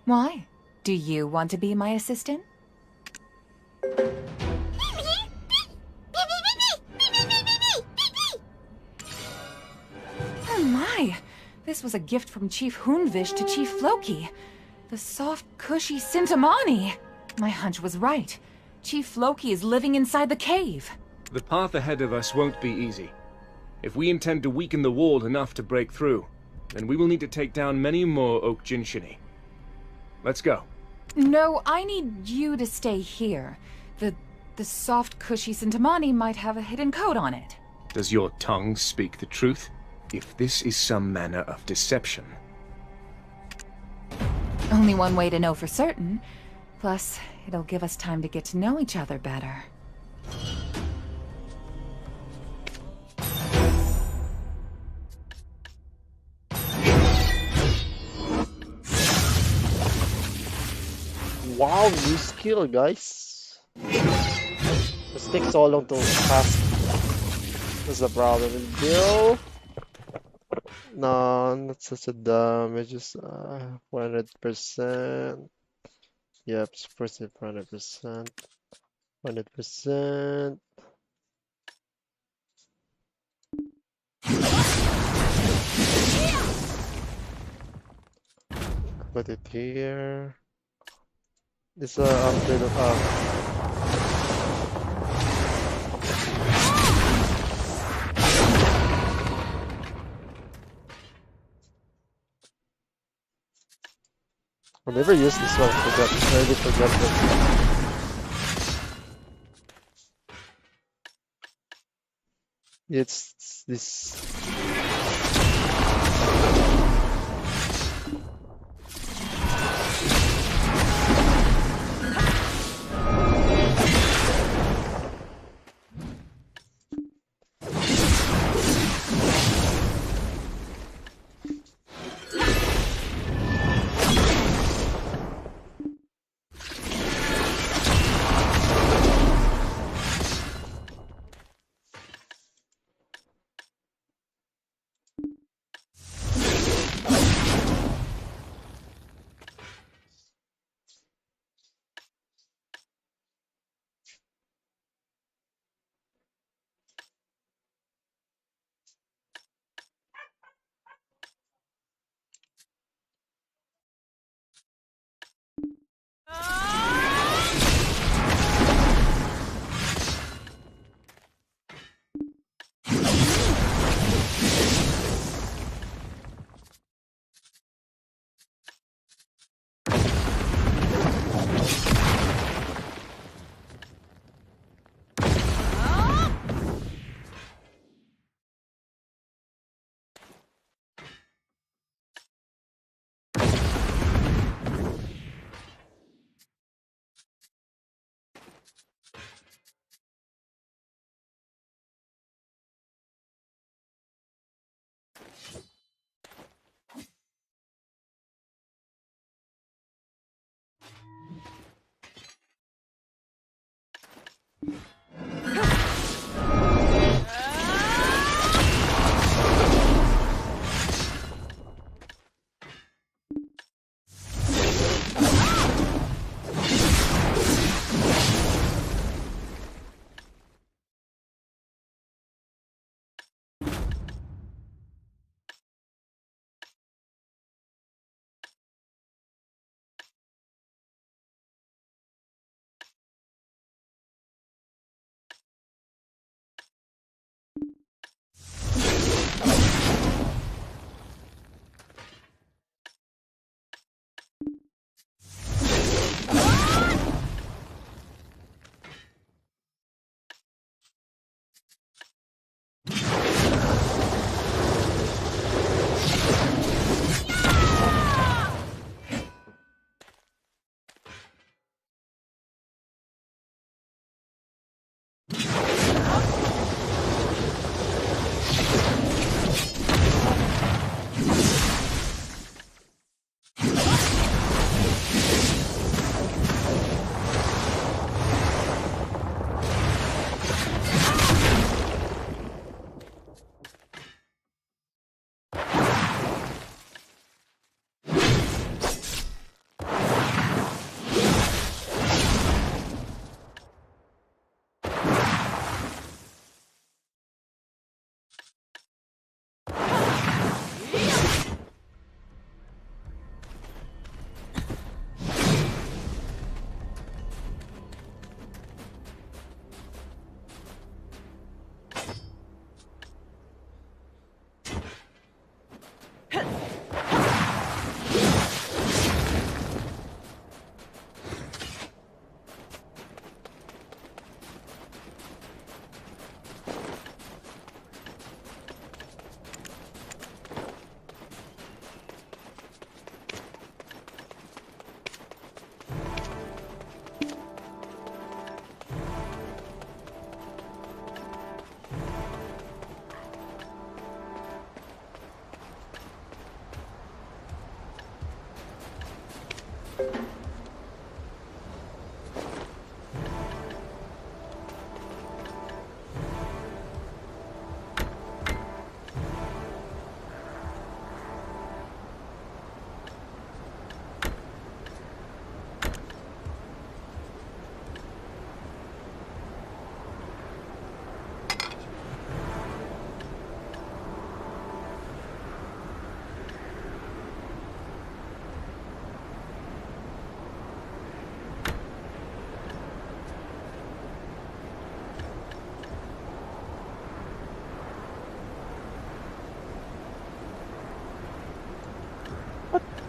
Why? Do you want to be my assistant? Oh my! This was a gift from Chief Hunvish to Chief Floki. The soft, cushy Sintamani. My hunch was right. Chief Floki is living inside the cave. The path ahead of us won't be easy. If we intend to weaken the wall enough to break through, then we will need to take down many more Oak Jinshini. Let's go. No, I need you to stay here. The soft, cushy Sintamani might have a hidden code on it. Does your tongue speak the truth? If this is some manner of deception... Only one way to know for certain. Plus, it'll give us time to get to know each other better. Wow, new skill, guys. It takes so long to cast. That's the problem. Bill. No, not such a damage. Just 100%. Yep, first 100%. 100%. Put it here. This upgrade of I'll never use this one. I already forgot it. It's this.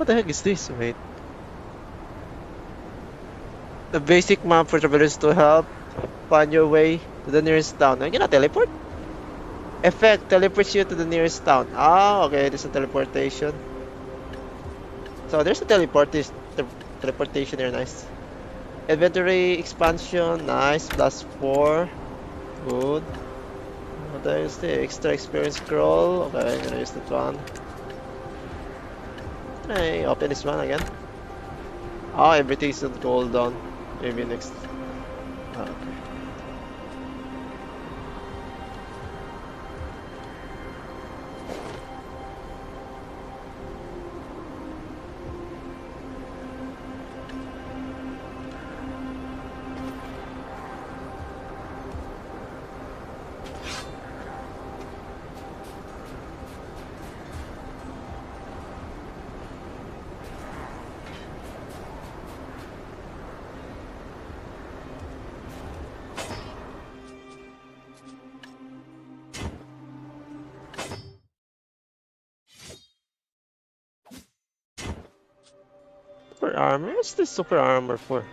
What the heck is this? Wait. The basic map for travelers to help find your way to the nearest town. Are you gonna teleport? Effect teleports you to the nearest town. Ah, okay, there's a teleportation. So there's a teleportation here, nice. Inventory expansion, nice, +4. Good. What is the extra experience scroll? Okay, I'm gonna use that one. Can I open this one again? Oh, everything's on cooldown. Maybe next. Oh, okay. Super armor? What's this super armor for?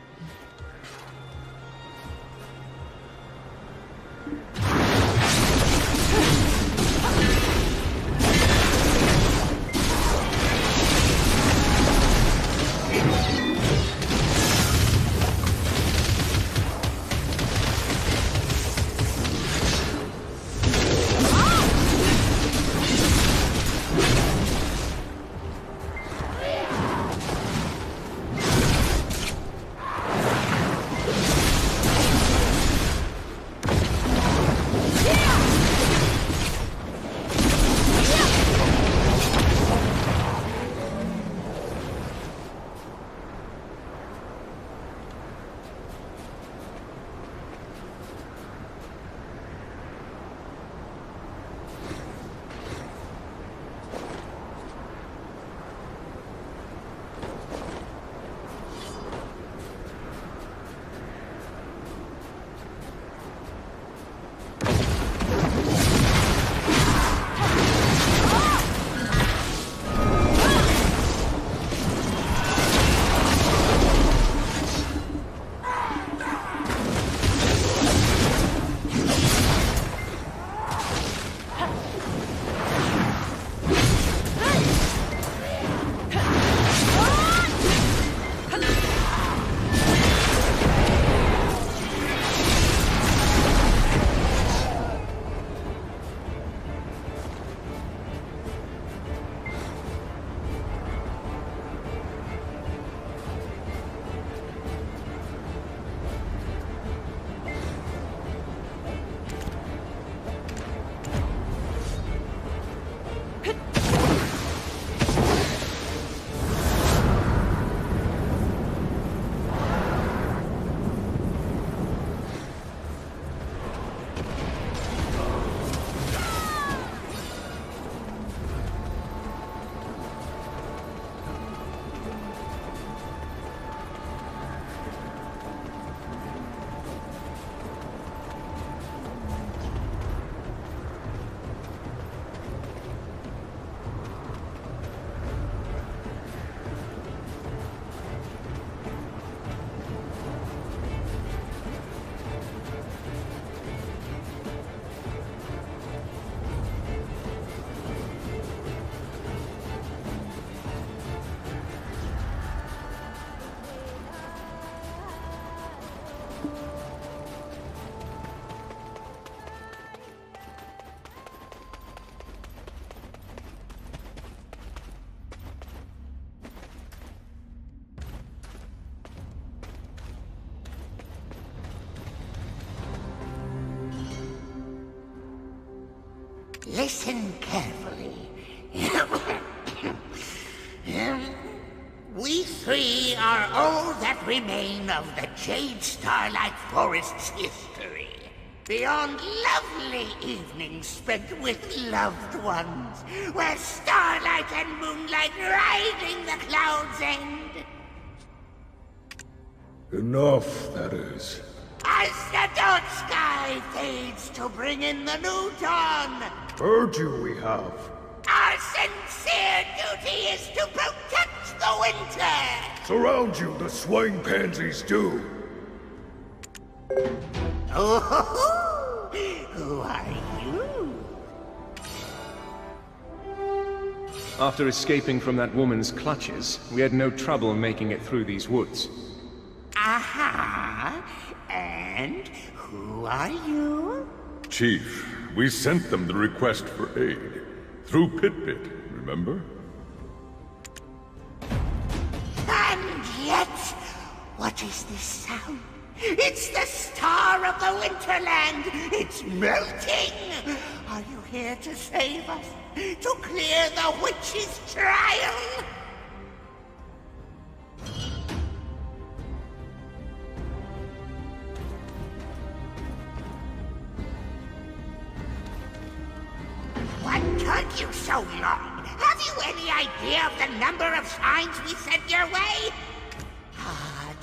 Listen carefully. We three are all that remain of the Jade Starlight Forest's history. Beyond lovely evenings spent with loved ones, where starlight and moonlight riding the cloud's end. Enough, that is. As the dark sky fades to bring in the new dawn, Heard you, we have. our sincere duty is to protect the winter! Surround you, the swine pansies do. Oh, who are you? After escaping from that woman's clutches, we had no trouble making it through these woods. Aha! And who are you? Chief, we sent them the request for aid. Through Pit-Pit, remember? And yet, what is this sound? It's the star of the Winterland! It's melting! Are you here to save us? To clear the witch's trial? What took you so long? Have you any idea of the number of signs we sent your way?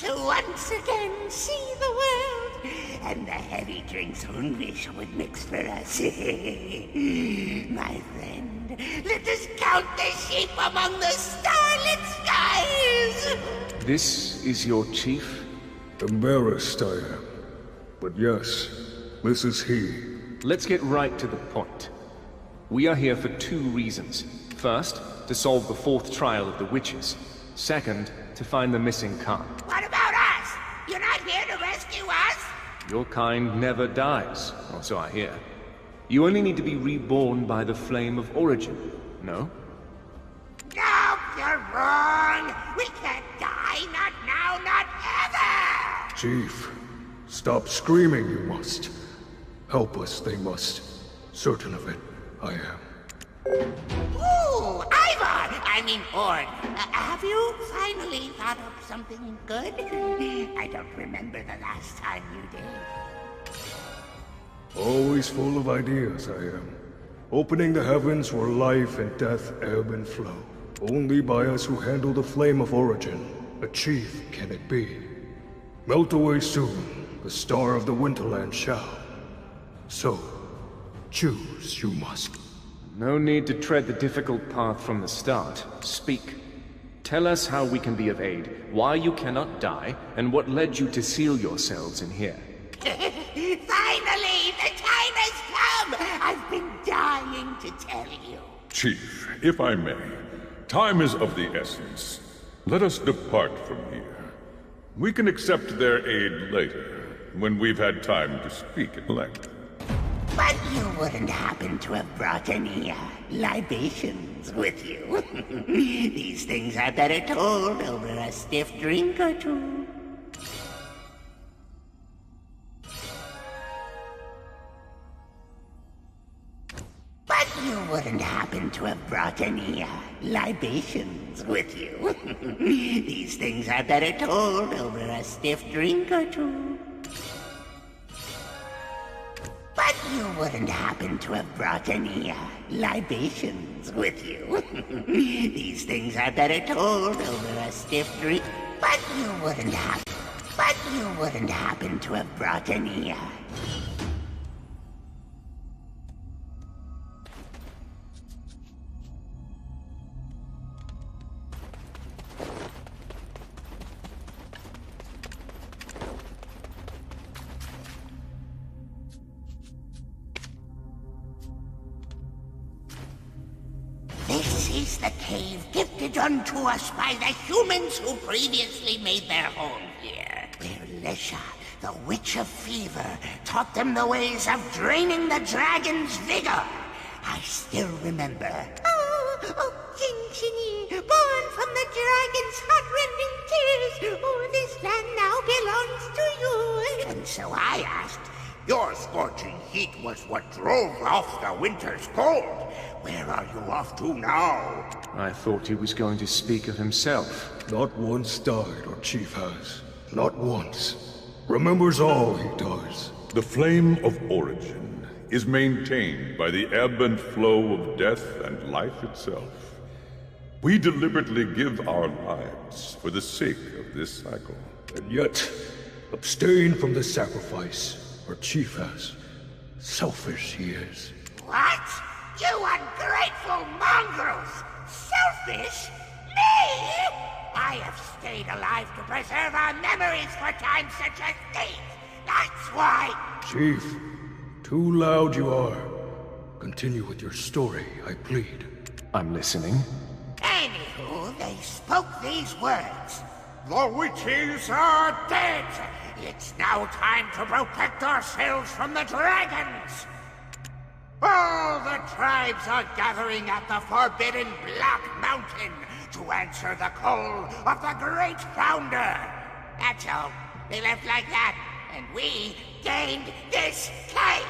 To once again see the world, and the heavy drinks Unvish would mix for us. My friend, let us count the sheep among the starlit skies! This is your chief? Embarrassed I am. But yes, this is he. Let's get right to the point. We are here for two reasons. First, to solve the fourth trial of the witches. Second, to find the missing Khan. What about us? You're not here to rescue us? Your kind never dies, or so I hear. You only need to be reborn by the flame of origin, no? No, you're wrong! We can't die, not now, not ever! Chief, stop screaming, you must. Help us, they must. Certain of it, I am. Ooh, Ivar! I mean, Ord. Have you finally thought up something good? I don't remember the last time you did. Always full of ideas, I am. Opening the heavens where life and death ebb and flow. Only by us who handle the flame of origin, a chief can it be. Melt away soon, the star of the Winterland shall. So, choose you must. No need to tread the difficult path from the start. Speak. Tell us how we can be of aid, why you cannot die, and what led you to seal yourselves in here. Finally, the time has come! I've been dying to tell you. Chief, if I may, time is of the essence. Let us depart from here. We can accept their aid later, when we've had time to speak at length. But you wouldn't happen to have brought any, libations with you. These things are better told over a stiff drink or two. But you wouldn't happen to have brought any, libations with you. These things are better told over a stiff drink or two. But you wouldn't happen to have brought any, libations with you. These things are better told over a stiff drink. But you wouldn't happen to have brought any, This is the cave gifted unto us by the humans who previously made their home here. Where Lesha, the Witch of Fever, taught them the ways of draining the dragon's vigor. I still remember. Oh, Jinchini, born from the dragon's heart-rending tears. Oh, this land now belongs to you. And so I asked, Your scorching heat was what drove off the winter's cold. Where are you off to now? I thought he was going to speak of himself. Not once died our chief has. Not once. Remembers all he does. The flame of origin is maintained by the ebb and flow of death and life itself. We deliberately give our lives for the sake of this cycle. And yet, abstain from the sacrifice our chief has. Selfish he is. What? You ungrateful mongrels! Selfish? Me? I have stayed alive to preserve our memories for times such as these. That's why... Chief, too loud you are. Continue with your story, I plead. I'm listening. Anywho, they spoke these words. The witches are dead. It's now time to protect ourselves from the dragons. All the tribes are gathering at the forbidden Black Mountain to answer the call of the great founder. That's all. They left like that, and we gained this cave.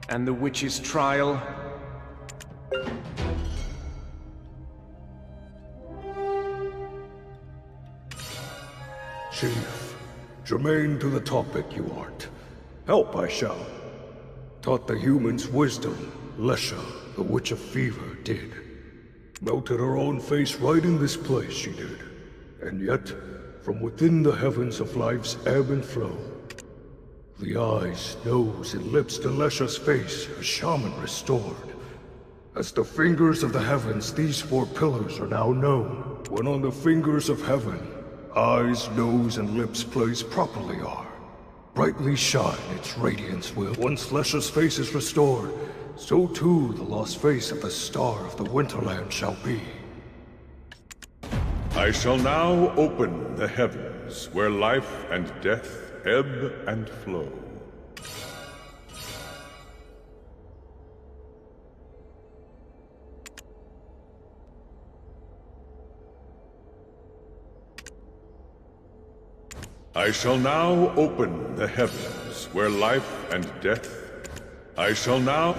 And the witch's trial? Chief, germane to the topic you aren't. Help I shall. Taught the humans wisdom, Lesha, the Witch of Fever, did. Melted her own face right in this place, she did. And yet, from within the heavens of life's ebb and flow, the eyes, nose, and lips to Lesha's face a shaman restored. As the fingers of the heavens, these four pillars are now known. When on the fingers of heaven, eyes, nose, and lips placed properly are. Brightly shine its radiance will. Once Lesha's face is restored, so too the lost face of the star of the Winterland shall be. I shall now open the heavens, where life and death ebb and flow. I shall now open the heavens, where life and death... I shall now...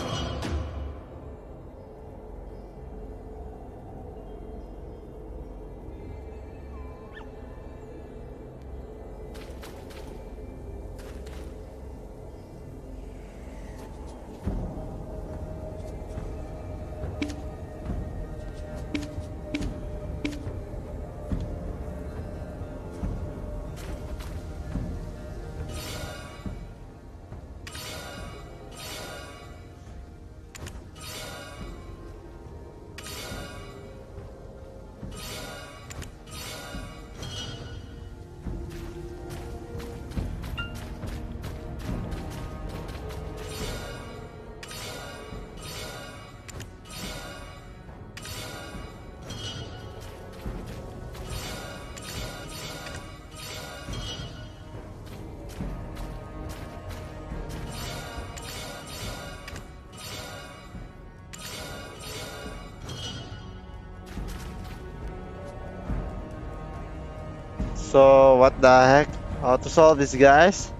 So what the heck? How to solve this, guys?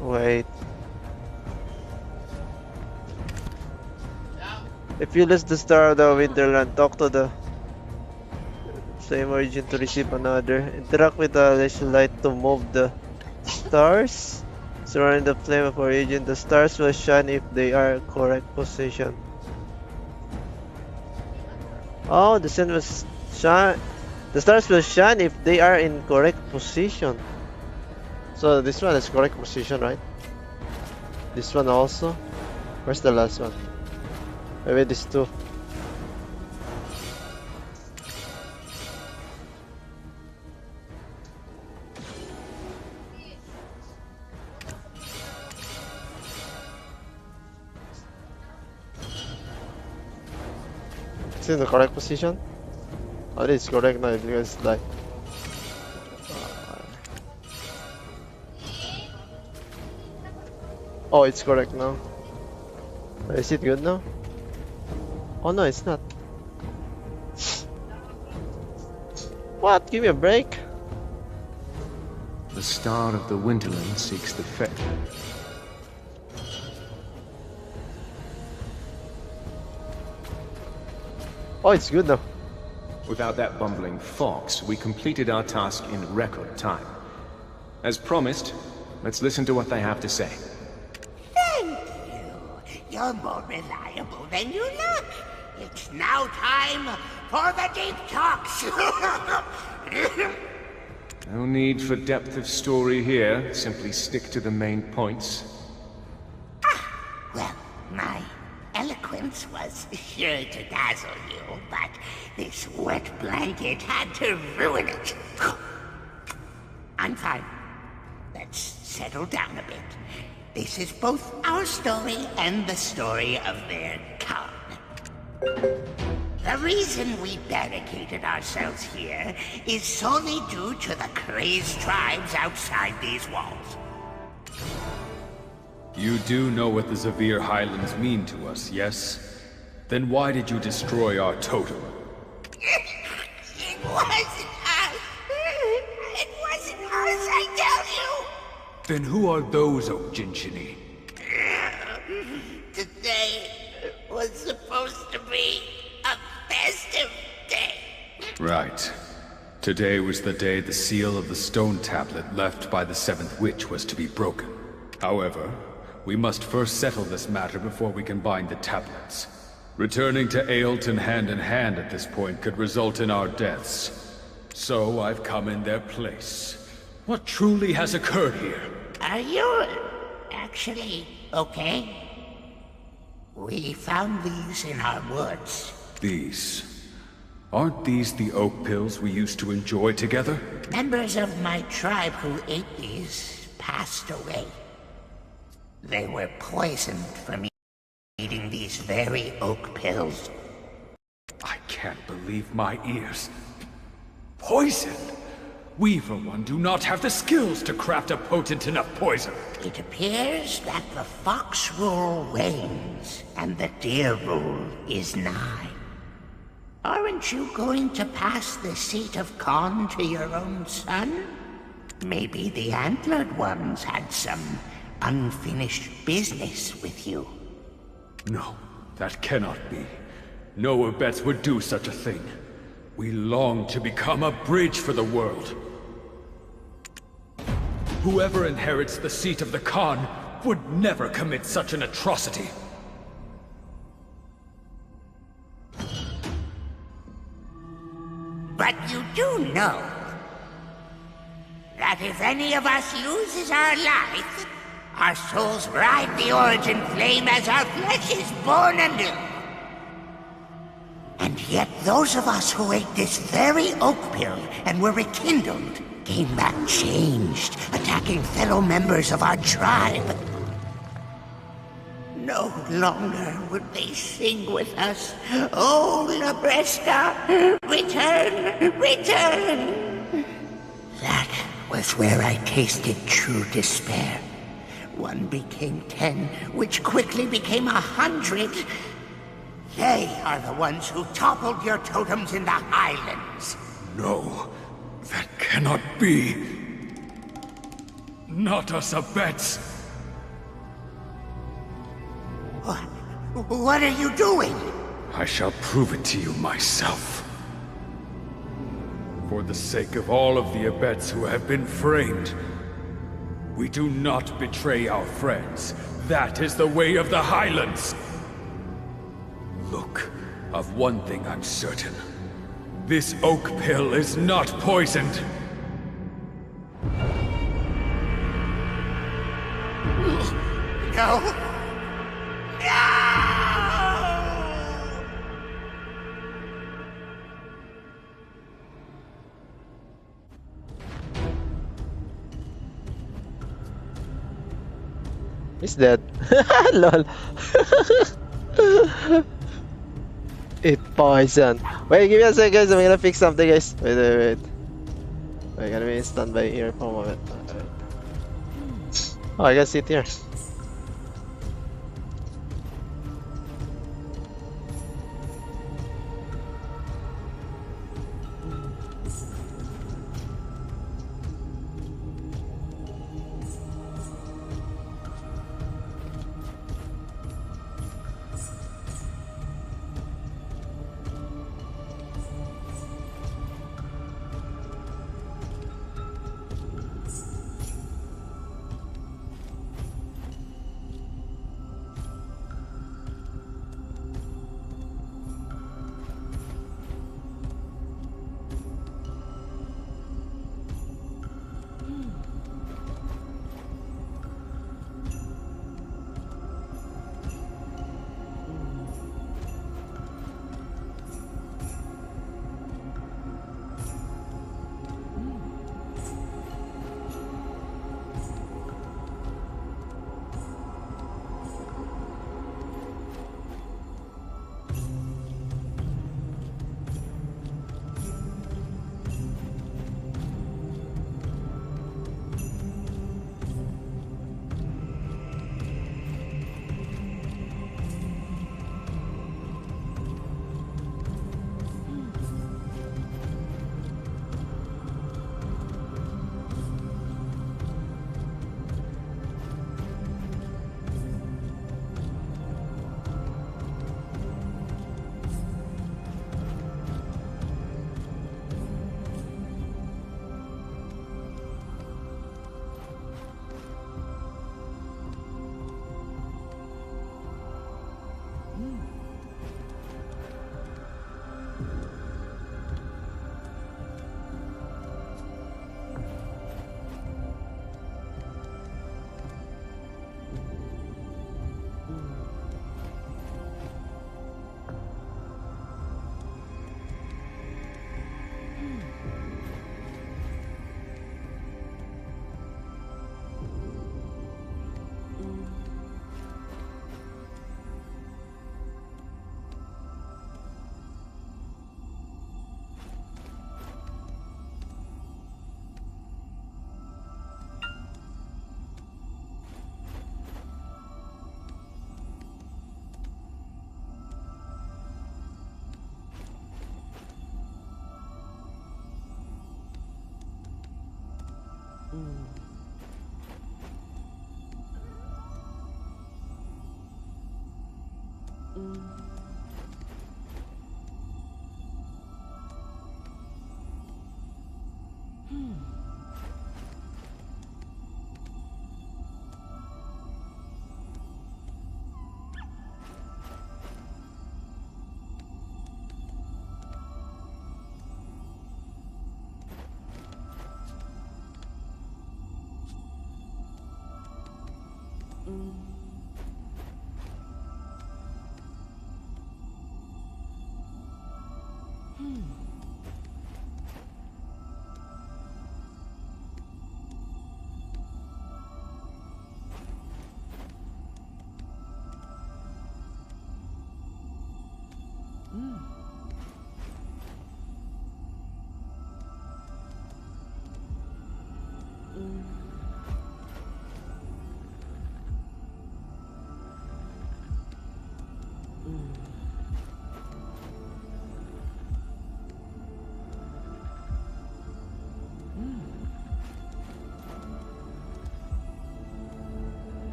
Wait. If you lose the star of the Winterland, talk to the same origin to receive another. Interact with the light to move the stars. Surrounding the flame of origin, the stars will shine if they are correct position. Oh, the sun will shine. The stars will shine if they are in correct position. So this one is correct position, right? This one also. Where's the last one? Maybe these two. It's in the correct position. Oh, it's correct now because like. Oh, it's correct now. Is it good now? Oh no, it's not. What? Give me a break. The the star of the Winterland seeks the fate. Oh, it's good though. Without that bumbling fox, we completed our task in record time. As promised, let's listen to what they have to say. Thank you. You're more reliable than you look. It's now time for the deep talks. No need for depth of story here. Simply stick to the main points. Well, my eloquence was sure to dazzle you, but this wet blanket had to ruin it. I'm fine. Let's settle down a bit. This is both our story and the story of their con. The reason we barricaded ourselves here is solely due to the crazed tribes outside these walls. You do know what the Zavir Highlands mean to us, yes? Then why did you destroy our totem? It wasn't us! It wasn't us, I tell you! Then who are those Okjinshini? Today was supposed to be a festive day. Right. Today was the day the seal of the stone tablet left by the Seventh Witch was to be broken. However, we must first settle this matter before we can bind the tablets. Returning to Ailton hand in hand at this point could result in our deaths. So I've come in their place. What truly has occurred here? Are you actually okay? We found these in our woods. These. Aren't these the oak pills we used to enjoy together? Members of my tribe who ate these passed away. They were poisoned from eating these very oak pills. I can't believe my ears. Poison? We, for one, do not have the skills to craft a potent enough poison. It appears that the fox rule wanes, and the deer rule is nigh. Aren't you going to pass the seat of Khan to your own son? Maybe the antlered ones had some unfinished business with you. No, that cannot be. No Abets would do such a thing. We long to become a bridge for the world. Whoever inherits the seat of the Khan would never commit such an atrocity. But you do know that if any of us loses our life, our souls ride the origin flame as our flesh is born anew. And yet those of us who ate this very oak pill and were rekindled came back changed, attacking fellow members of our tribe. No longer would they sing with us, "Oh, Labreska, return, return!" That was where I tasted true despair. One became 10, which quickly became 100. They are the ones who toppled your totems in the Highlands. No, that cannot be. Not us Abets. What are you doing? I shall prove it to you myself. For the sake of all of the Abets who have been framed, we do not betray our friends. That is the way of the Highlands. Look, of one thing I'm certain. This oak pill is not poisoned. No. He's dead. Lol. It poison. Wait, give me a second, guys. I'm gonna fix something, guys. Wait. We're gonna be in standby here for a moment. Oh, I gotta sit here.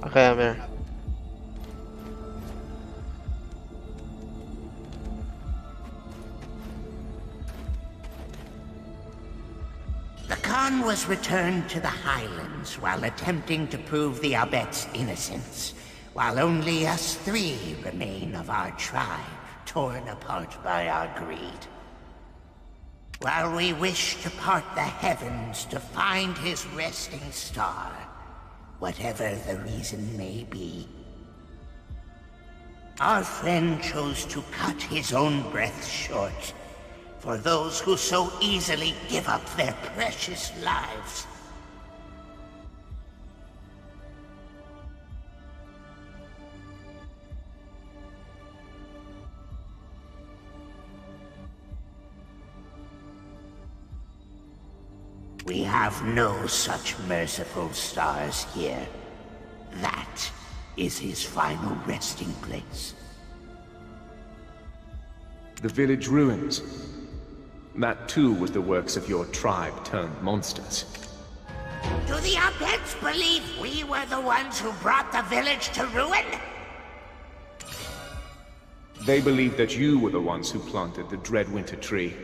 Okay, I'm here. The Khan was returned to the Highlands while attempting to prove the Abet's innocence, while only us three remain of our tribe, torn apart by our greed. While we wish to part the heavens to find his resting star, whatever the reason may be, our friend chose to cut his own breath short for those who so easily give up their precious lives. We have no such merciful stars here. That is his final resting place. The village ruins. That too was the works of your tribe turned monsters. Do the Abets believe we were the ones who brought the village to ruin? They believe that you were the ones who planted the dread winter tree.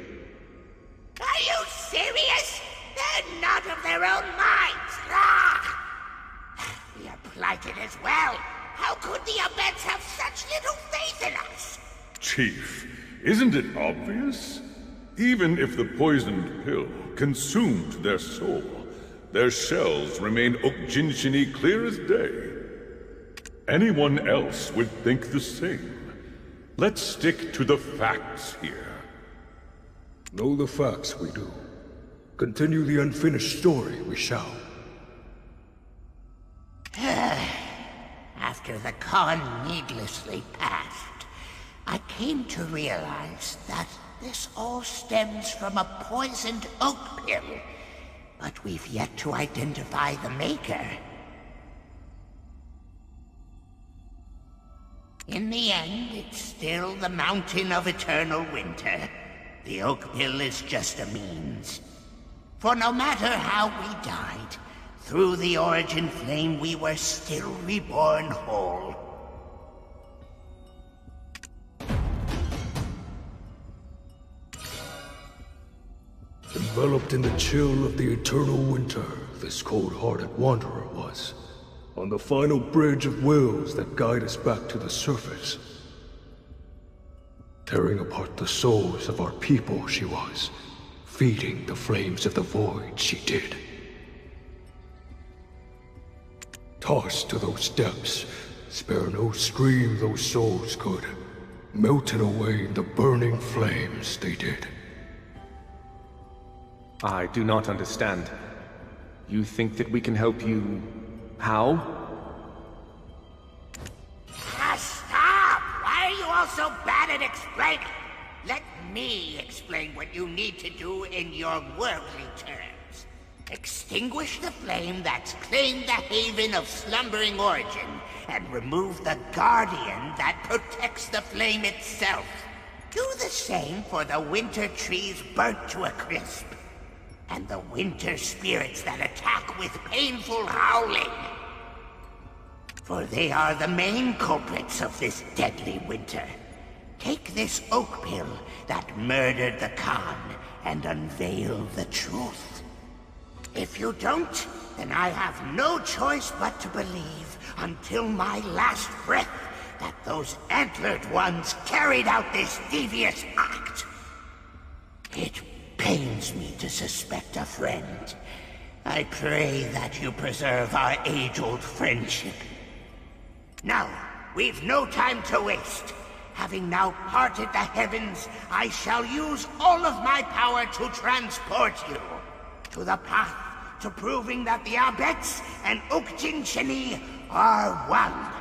Are you serious? They're not of their own minds! Ah! We are plighted as well. How could the Abets have such little faith in us? Chief, isn't it obvious? Even if the poisoned pill consumed their soul, their shells remain Okjinshini clear as day. Anyone else would think the same. Let's stick to the facts here. Know the facts, we do. Continue the unfinished story, we shall. After the Khan needlessly passed, I came to realize that this all stems from a poisoned oak pill, but we've yet to identify the maker. In the end, it's still the Mountain of Eternal Winter. The oak pill is just a means. For no matter how we died, through the origin flame we were still reborn whole. Enveloped in the chill of the eternal winter, this cold-hearted wanderer was. On the final bridge of wills that guide us back to the surface. Tearing apart the souls of our people, she was. Feeding the flames of the void, she did. Tossed to those depths, spare no stream those souls could. Melted away in the burning flames, they did. I do not understand. You think that we can help you... how? Stop! Why are you all so bad at explaining? Let me explain what you need to do in your worldly terms. Extinguish the flame that's claimed the haven of slumbering origin, and remove the guardian that protects the flame itself. Do the same for the winter trees burnt to a crisp, and the winter spirits that attack with painful howling. For they are the main culprits of this deadly winter. Take this oak pill that murdered the Khan and unveil the truth. If you don't, then I have no choice but to believe until my last breath that those antlered ones carried out this devious act. It pains me to suspect a friend. I pray that you preserve our age-old friendship. Now, we've no time to waste. Having now parted the heavens, I shall use all of my power to transport you to the path to proving that the Abets and Ukjinchini are one.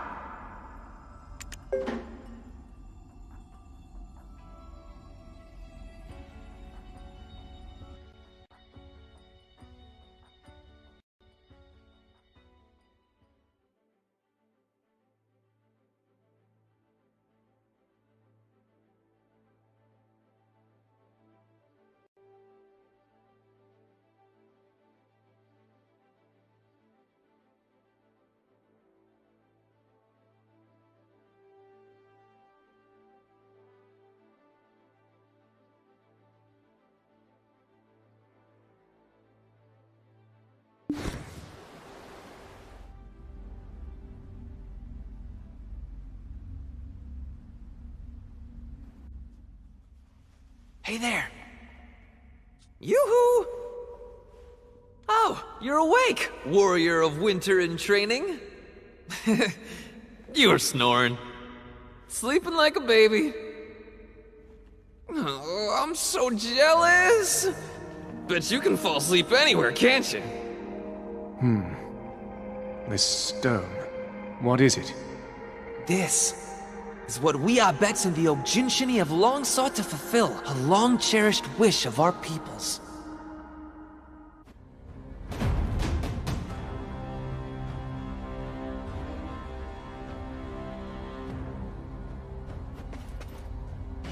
Hey there. Yoo-hoo! Oh, you're awake, warrior of winter in training. You were snoring. Sleeping like a baby. Oh, I'm so jealous. Bet you can fall asleep anywhere, can't you? This stone. What is it? This is what we Abets in the Okjinshini have long sought to fulfill, a long-cherished wish of our peoples.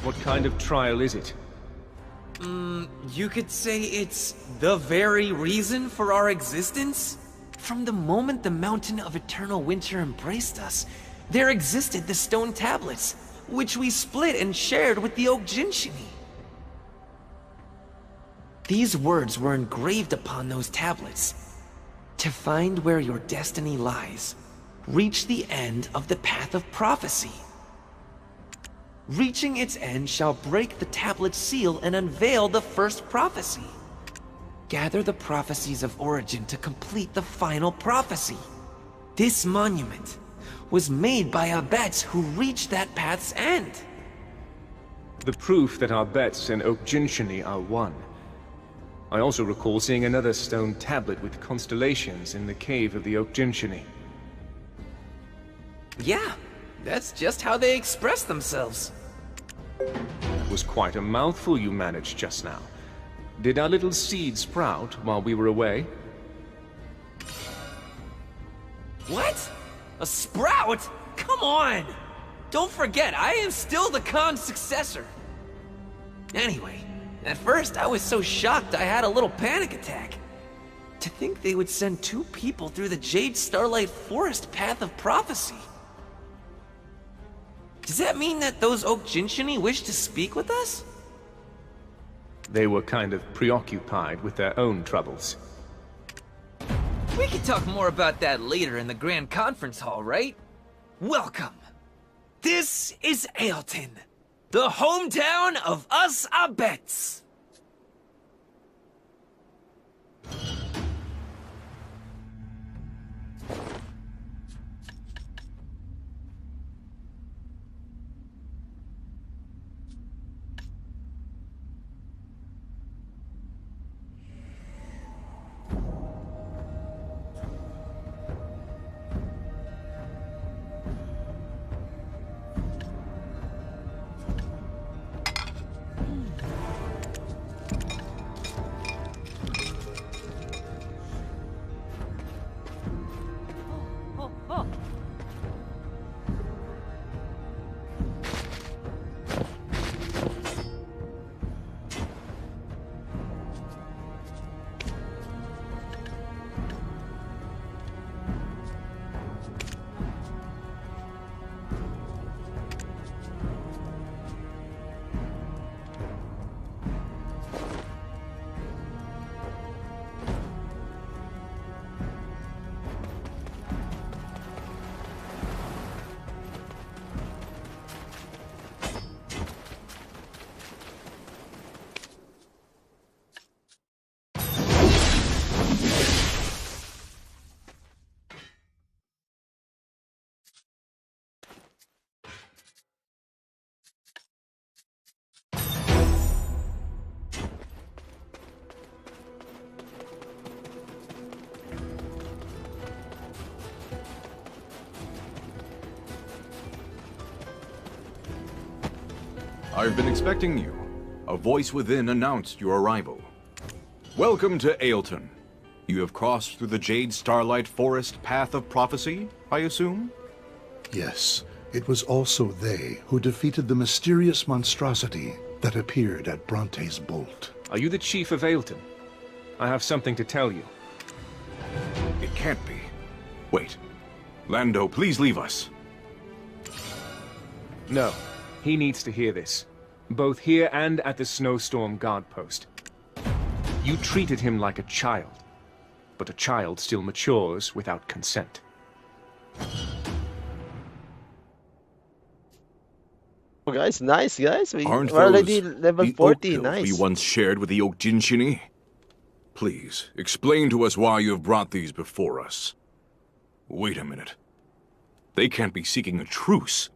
What kind of trial is it? You could say it's the very reason for our existence? From the moment the Mountain of Eternal Winter embraced us, there existed the stone tablets, which we split and shared with the Okjinshini. These words were engraved upon those tablets. To find where your destiny lies, reach the end of the path of prophecy. Reaching its end shall break the tablet's seal and unveil the first prophecy. Gather the prophecies of origin to complete the final prophecy. This monument was made by Abets who reached that path's end. The proof that Abets and Okjinshini are one. I also recall seeing another stone tablet with constellations in the cave of the Okjinshini. Yeah, that's just how they express themselves. That was quite a mouthful you managed just now. Did our little seed sprout while we were away? What? A sprout? Come on! Don't forget, I am still the Khan's successor. Anyway, at first I was so shocked I had a little panic attack. To think they would send 2 people through the Jade Starlight Forest path of prophecy. Does that mean that those Okjinshini wish to speak with us? They were kind of preoccupied with their own troubles. We can talk more about that later in the Grand Conference Hall, right? Welcome. This is Ailton, the hometown of us Abets. I've been expecting you. A voice within announced your arrival. Welcome to Ailton. You have crossed through the Jade Starlight Forest Path of Prophecy, I assume? Yes, it was also they who defeated the mysterious monstrosity that appeared at Bronte's Bolt. Are you the chief of Ailton? I have something to tell you. It can't be. Wait. Lando, please leave us. No. He needs to hear this. Both here and at the Snowstorm Guard Post. You treated him like a child. But a child still matures without consent. Oh, guys, nice, guys. We're Aren't already those level the 40, oak pills nice. we once shared with the Oak Jinshini? Please, explain to us why you have brought these before us. Wait a minute. They can't be seeking a truce.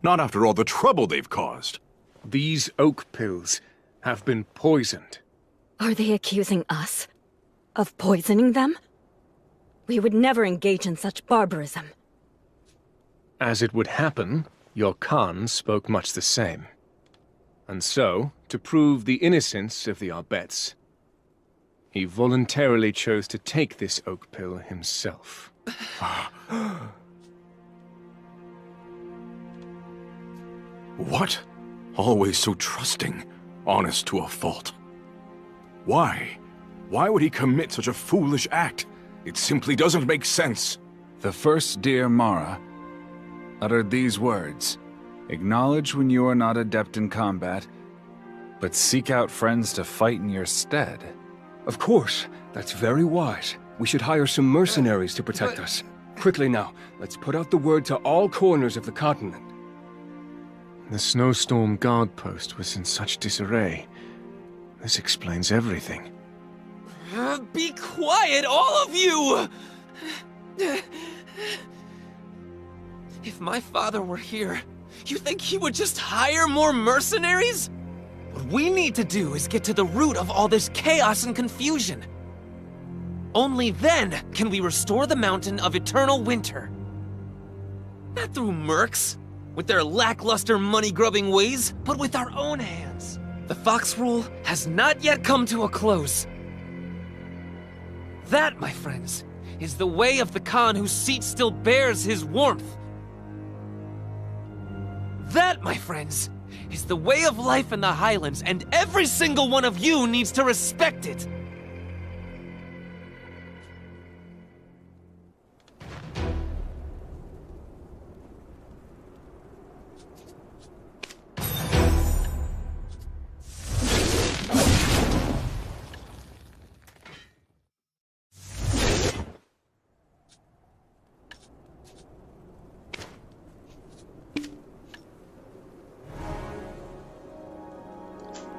Not after all the trouble they've caused. These oak pills have been poisoned. Are they accusing us of poisoning them? We would never engage in such barbarism. As it would happen, your Khan spoke much the same. And so, to prove the innocence of the Arbets, he voluntarily chose to take this oak pill himself. What? Always so trusting, honest to a fault. Why? Why would he commit such a foolish act? It simply doesn't make sense. The first Dear Mara uttered these words. Acknowledge when you are not adept in combat, but seek out friends to fight in your stead. Of course, that's very wise. We should hire some mercenaries to protect us. Quickly now, let's put out the word to all corners of the continent. The Snowstorm Guard Post was in such disarray. This explains everything. Be quiet, all of you! If my father were here, you think he would just hire more mercenaries? What we need to do is get to the root of all this chaos and confusion. Only then can we restore the Mountain of Eternal Winter. Not through mercs, with their lackluster money-grubbing ways, but with our own hands. The Fox Rule has not yet come to a close. That, my friends, is the way of the Khan whose seat still bears his warmth. That, my friends, is the way of life in the Highlands, and every single one of you needs to respect it.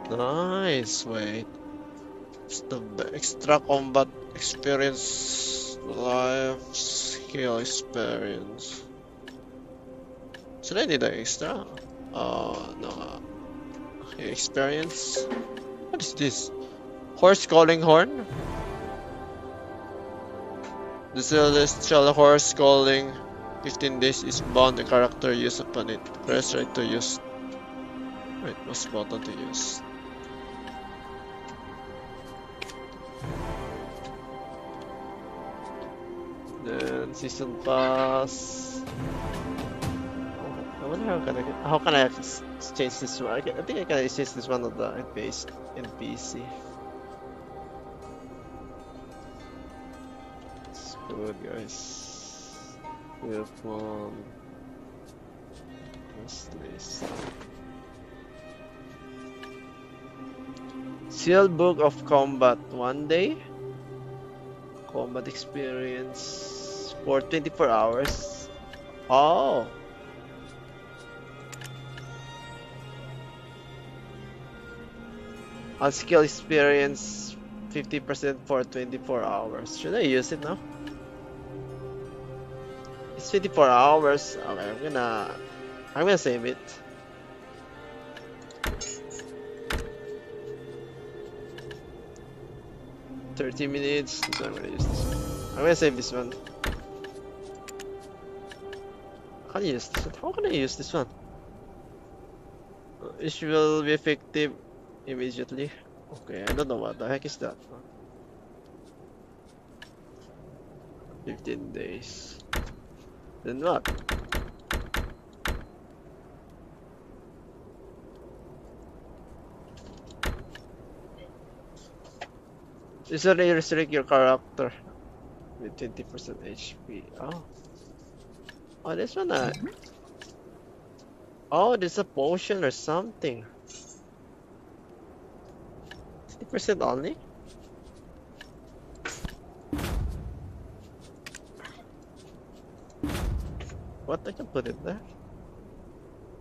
Nice, wait. It's the extra combat experience, life skill experience. Should I need the extra? No. Okay, experience. What is this? Horse calling horn? The celestial horse calling 15 days is bound the character use upon it. Press right to use. Right, mouse button to use. Then season pass. I wonder how can I change this one? I think I can change this one on the NPC. It's good, guys. We have fun. What's this? Sealed Book of Combat 1 day. Combat experience for 24 hours. Oh. On skill experience 50% for 24 hours. Should I use it now? It's 24 hours. Okay, I'm gonna save it. $30 minutes. So I'm gonna use this one. I'm gonna save this one. How can I use this one? How can I use this one? It will be effective immediately. Okay, I don't know what the heck is that. 15 days. Then what? This will restrict your character with 20% HP. Oh. Oh, this one. Oh, there's a potion or something. 50% only? What? I can put it there.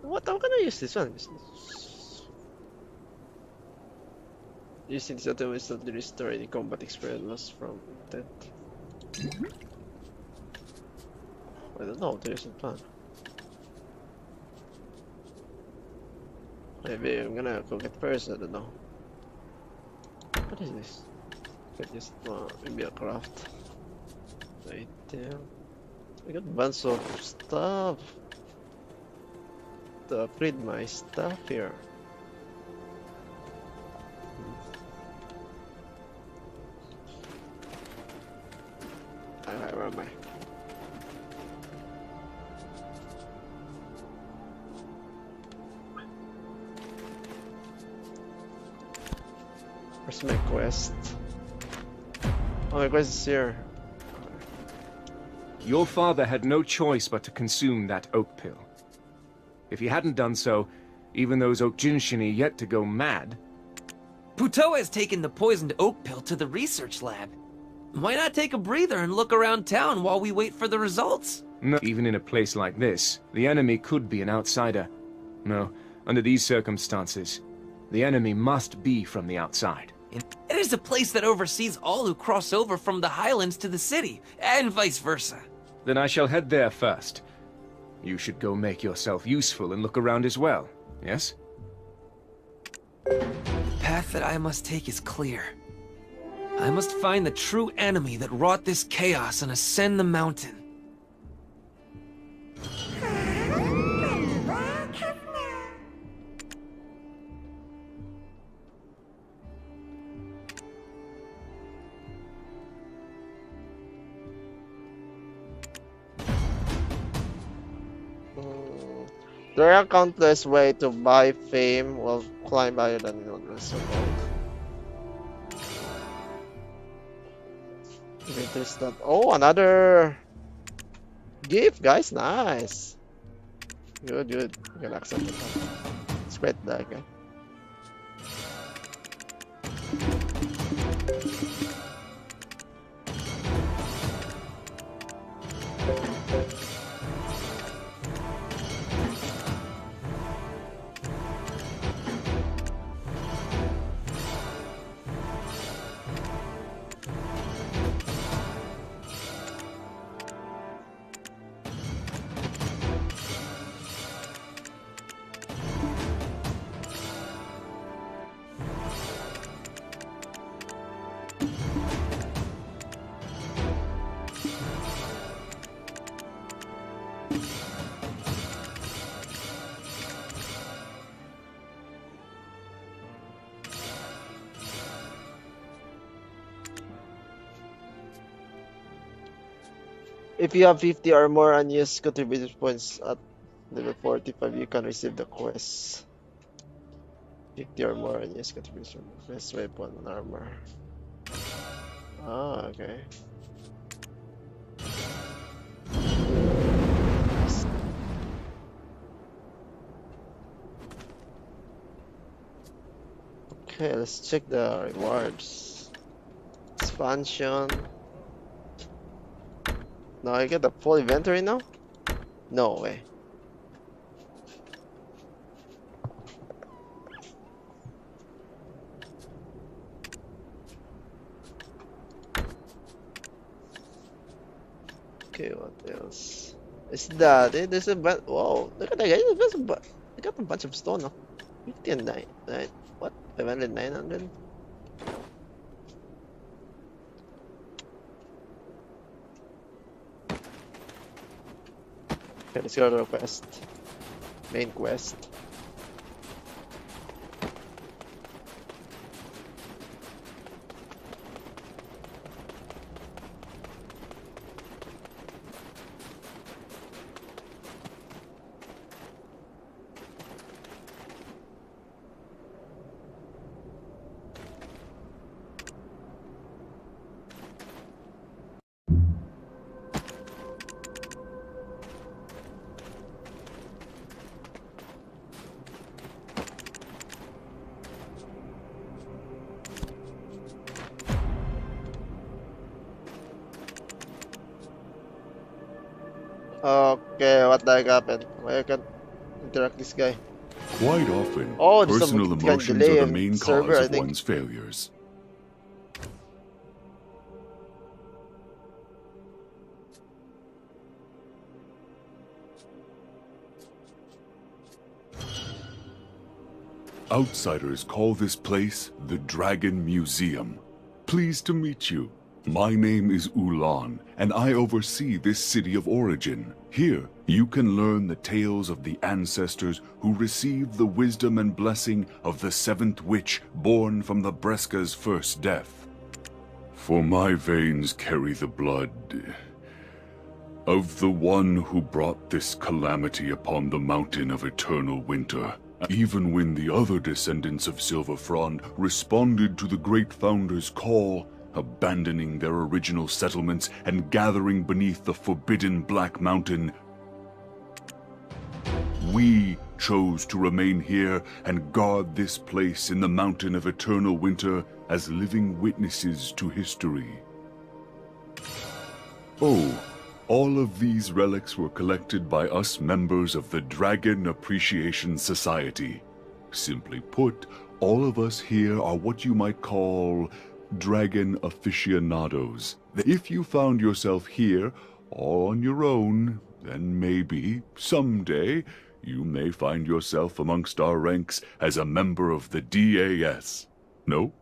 What? How can I use this one? Using this item will instantly restore any combat experience lost from intent. I don't know how to use the plan. Maybe I'm gonna cook it first, I don't know. What is this? Could just maybe a craft item. I got a bunch of stuff to upgrade my stuff here. Alright, where am I? Where's my quest? Oh, my quest is here. Your father had no choice but to consume that oak pill. If he hadn't done so, even those Okjinshini yet to go mad... Puto has taken the poisoned oak pill to the research lab. Why not take a breather and look around town while we wait for the results? No, even in a place like this, the enemy could be an outsider. No, under these circumstances, the enemy must be from the outside. It is a place that oversees all who cross over from the highlands to the city, and vice versa. Then I shall head there first. You should go make yourself useful and look around as well, yes? The path that I must take is clear. I must find the true enemy that wrought this chaos and ascend the mountain. There are countless ways to buy fame while climb higher than the rest of the world. There's that. Oh, another gift, guys. Nice. Good, good. You can accept it. It's great, that guy. If you have 50 or more unused contribution points at level 45, you can receive the quest. 50 or more unused contribution. Best weapon and armor. Ah, okay. Okay, let's check the rewards. Expansion. Now I get the full inventory now? No way. Okay, what else? Is that it? There's a bunch. Whoa, look at that guy. I got a bunch of stone, no? 50 and 9. What? 500, 900? Okay, let's go to the quest. Main quest. Okay, what the heck happened? Why I can't interact this guy? Quite often, Oh, there's personal some emotions delay are the in main server, cause I of think. one's failures. Outsiders call this place the Dragon Museum. Pleased to meet you. My name is Ulan, and I oversee this city of origin. Here, you can learn the tales of the ancestors who received the wisdom and blessing of the seventh witch born from Lebreska's first death. For my veins carry the blood of the one who brought this calamity upon the mountain of eternal winter. Even when the other descendants of Silverfrond responded to the Great Founder's call, abandoning their original settlements and gathering beneath the forbidden Black Mountain, we chose to remain here and guard this place in the Mountain of Eternal Winter as living witnesses to history. Oh, all of these relics were collected by us members of the Dragon Appreciation Society. Simply put, all of us here are what you might call dragon aficionados. If you found yourself here, all on your own, then maybe, someday, you may find yourself amongst our ranks as a member of the DAS. No?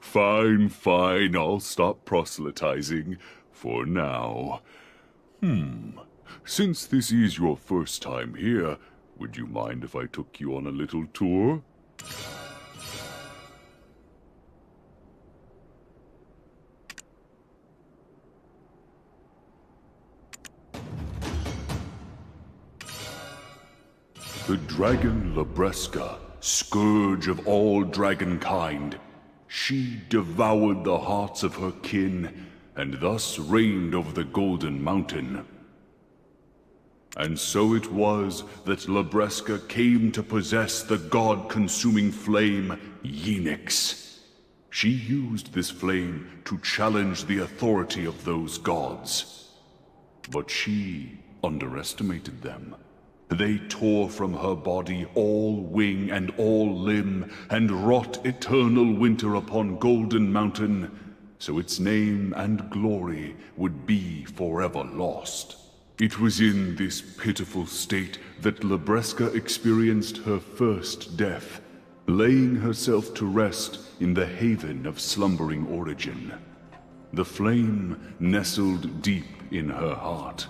Fine, fine, I'll stop proselytizing for now. Since this is your first time here, would you mind if I took you on a little tour? The dragon Lebreska, scourge of all dragonkind, she devoured the hearts of her kin, and thus reigned over the Golden Mountain. And so it was that Lebreska came to possess the god-consuming flame, Yinix. She used this flame to challenge the authority of those gods. But she underestimated them. They tore from her body all wing and all limb, and wrought eternal winter upon Golden Mountain, so its name and glory would be forever lost. It was in this pitiful state that Lebreska experienced her first death, laying herself to rest in the haven of slumbering origin. The flame nestled deep in her heart.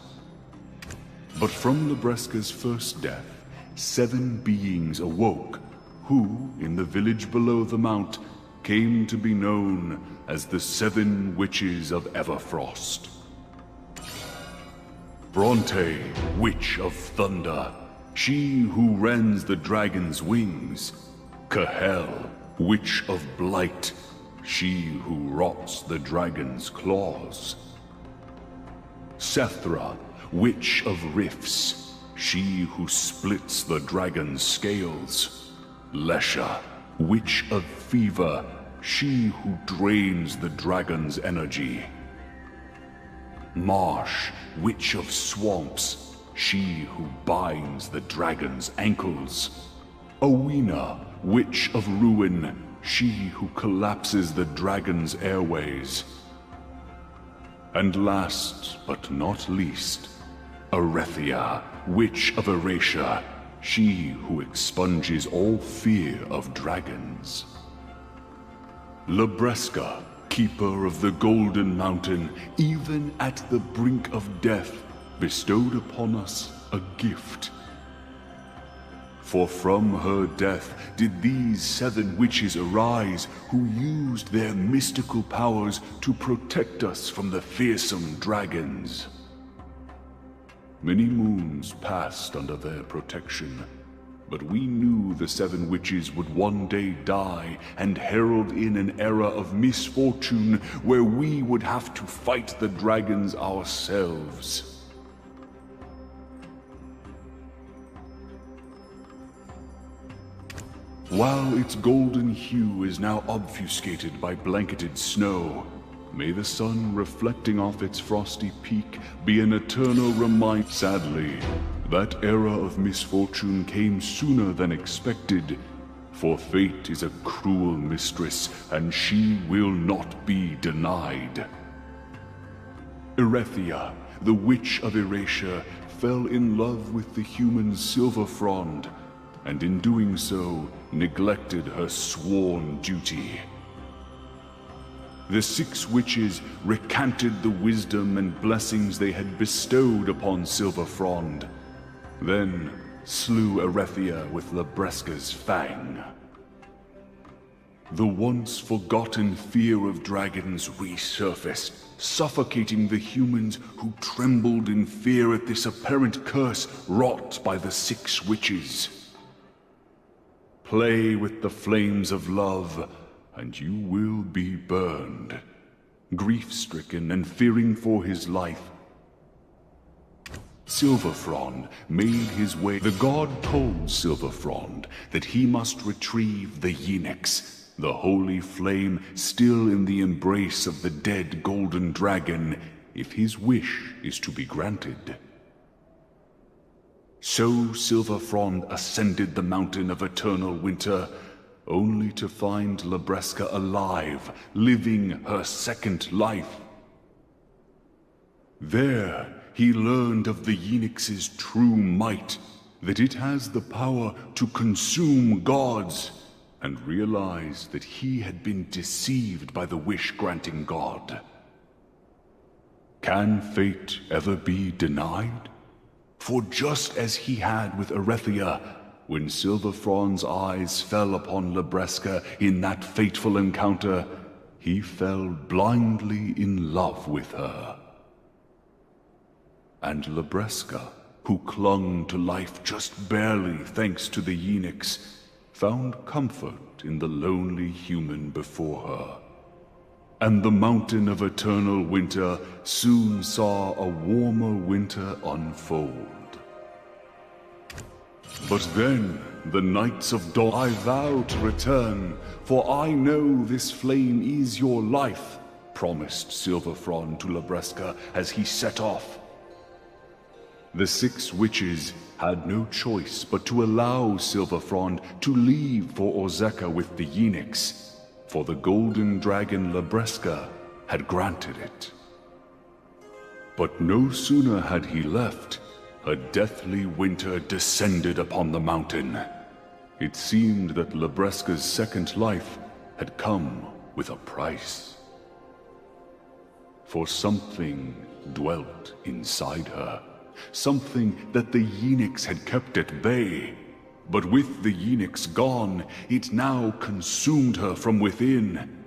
But from Lebreska's first death, 7 beings awoke, who, in the village below the mount, came to be known as the 7 Witches of Everfrost. Bronte, Witch of Thunder, she who rends the dragon's wings. Cahel, Witch of Blight, she who rots the dragon's claws. Sethra, Witch of Rifts, she who splits the dragon's scales. Lesha, Witch of Fever, she who drains the dragon's energy. Marsh, Witch of Swamps, she who binds the dragon's ankles. Owena, Witch of Ruin, she who collapses the dragon's airways. And last but not least, Arethia, Witch of Erasure, she who expunges all fear of dragons. Lebreska, Keeper of the Golden Mountain, even at the brink of death, bestowed upon us a gift. For from her death did these 7 witches arise, who used their mystical powers to protect us from the fearsome dragons. Many moons passed under their protection, but we knew the 7 witches would one day die and herald in an era of misfortune where we would have to fight the dragons ourselves. While its golden hue is now obfuscated by blanketed snow, May the sun reflecting off its frosty peak be an eternal reminder. Sadly, that era of misfortune came sooner than expected, for fate is a cruel mistress, and she will not be denied. Erethia, the Witch of Erasure, fell in love with the human Silverfrond, and in doing so, neglected her sworn duty. The 6 witches recanted the wisdom and blessings they had bestowed upon Silverfrond, then slew Erethia with Labreska's fang. The once forgotten fear of dragons resurfaced, suffocating the humans who trembled in fear at this apparent curse wrought by the 6 witches. Play with the flames of love, and you will be burned. Grief-stricken and fearing for his life, Silverfrond made his way. The god told Silverfrond that he must retrieve the Yinix, the holy flame still in the embrace of the dead golden dragon, if his wish is to be granted. So Silverfrond ascended the mountain of eternal winter, only to find Labreska alive, living her second life. There, he learned of the Yinix's true might, that it has the power to consume gods, and realized that he had been deceived by the wish-granting god. Can fate ever be denied? For just as he had with Erethia, when Silverfrond's eyes fell upon Labreska in that fateful encounter, he fell blindly in love with her. And Labreska, who clung to life just barely thanks to the Yinix, found comfort in the lonely human before her. And the mountain of eternal winter soon saw a warmer winter unfold. But then, the nights of dawn, I vow to return, for I know this flame is your life, promised Silverfrond to Labreska as he set off. The 6 witches had no choice but to allow Silverfrond to leave for Orzeka with the Yinix, for the golden dragon Labreska had granted it. But no sooner had he left, a deathly winter descended upon the mountain. It seemed that Labreska's second life had come with a price. For something dwelt inside her, something that the Yinix had kept at bay. But with the Yinix gone, it now consumed her from within.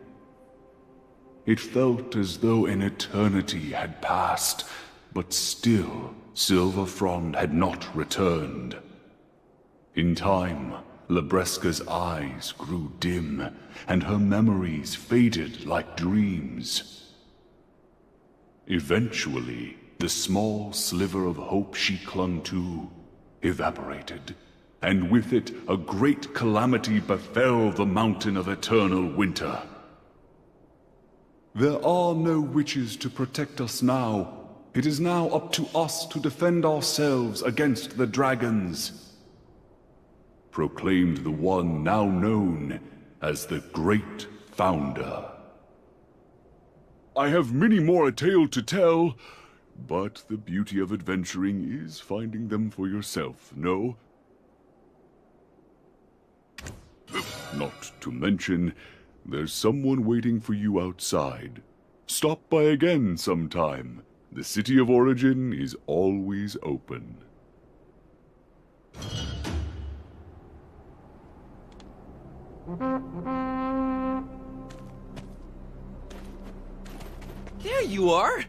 It felt as though an eternity had passed, but still Silverfrond had not returned. In time, Labreska's eyes grew dim, and her memories faded like dreams. Eventually, the small sliver of hope she clung to evaporated, and with it a great calamity befell the mountain of eternal winter. There are no witches to protect us now. It is now up to us to defend ourselves against the dragons, proclaimed the one now known as the Great Founder. I have many more a tale to tell, but the beauty of adventuring is finding them for yourself, no? Not to mention, there's someone waiting for you outside. Stop by again sometime. The City of Origin is always open. There you are!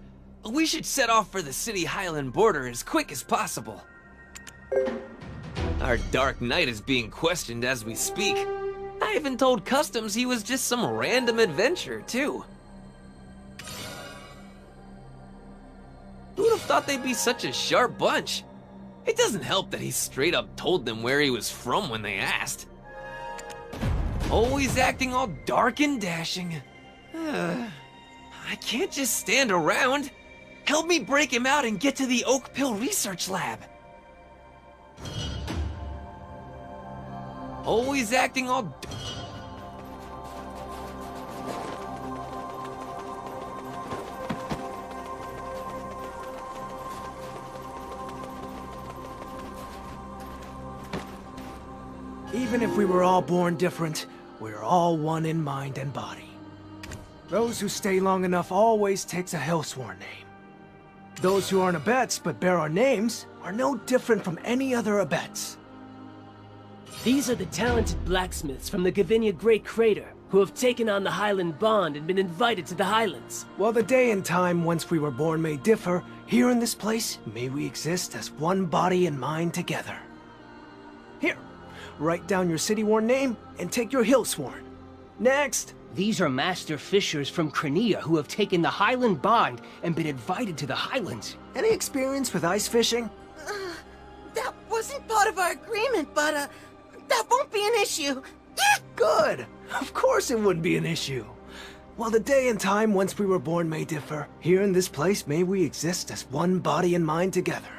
We should set off for the city Highland border as quick as possible. Our Dark Knight is being questioned as we speak. I even told Customs he was just some random adventurer, too. Who'd have thought they'd be such a sharp bunch? It doesn't help that he straight up told them where he was from when they asked. Always acting all dark and dashing. I can't just stand around. Help me break him out and get to the Oak Pill Research Lab. Always acting all... Even if we were all born different, we're all one in mind and body. Those who stay long enough always takes a Hellsworn name. Those who aren't Abets but bear our names are no different from any other Abets. These are the talented blacksmiths from the Gavinia Great Crater who have taken on the Highland Bond and been invited to the Highlands. While the day and time whence we were born may differ, here in this place, may we exist as one body and mind together. Here, write down your city-worn name and take your Hillsworn. Next! These are master fishers from Cranea who have taken the Highland Bond and been invited to the Highlands. Any experience with ice fishing? That wasn't part of our agreement, but, that won't be an issue. Good! Of course it wouldn't be an issue. While the day and time whence we were born may differ, here in this place may we exist as one body and mind together.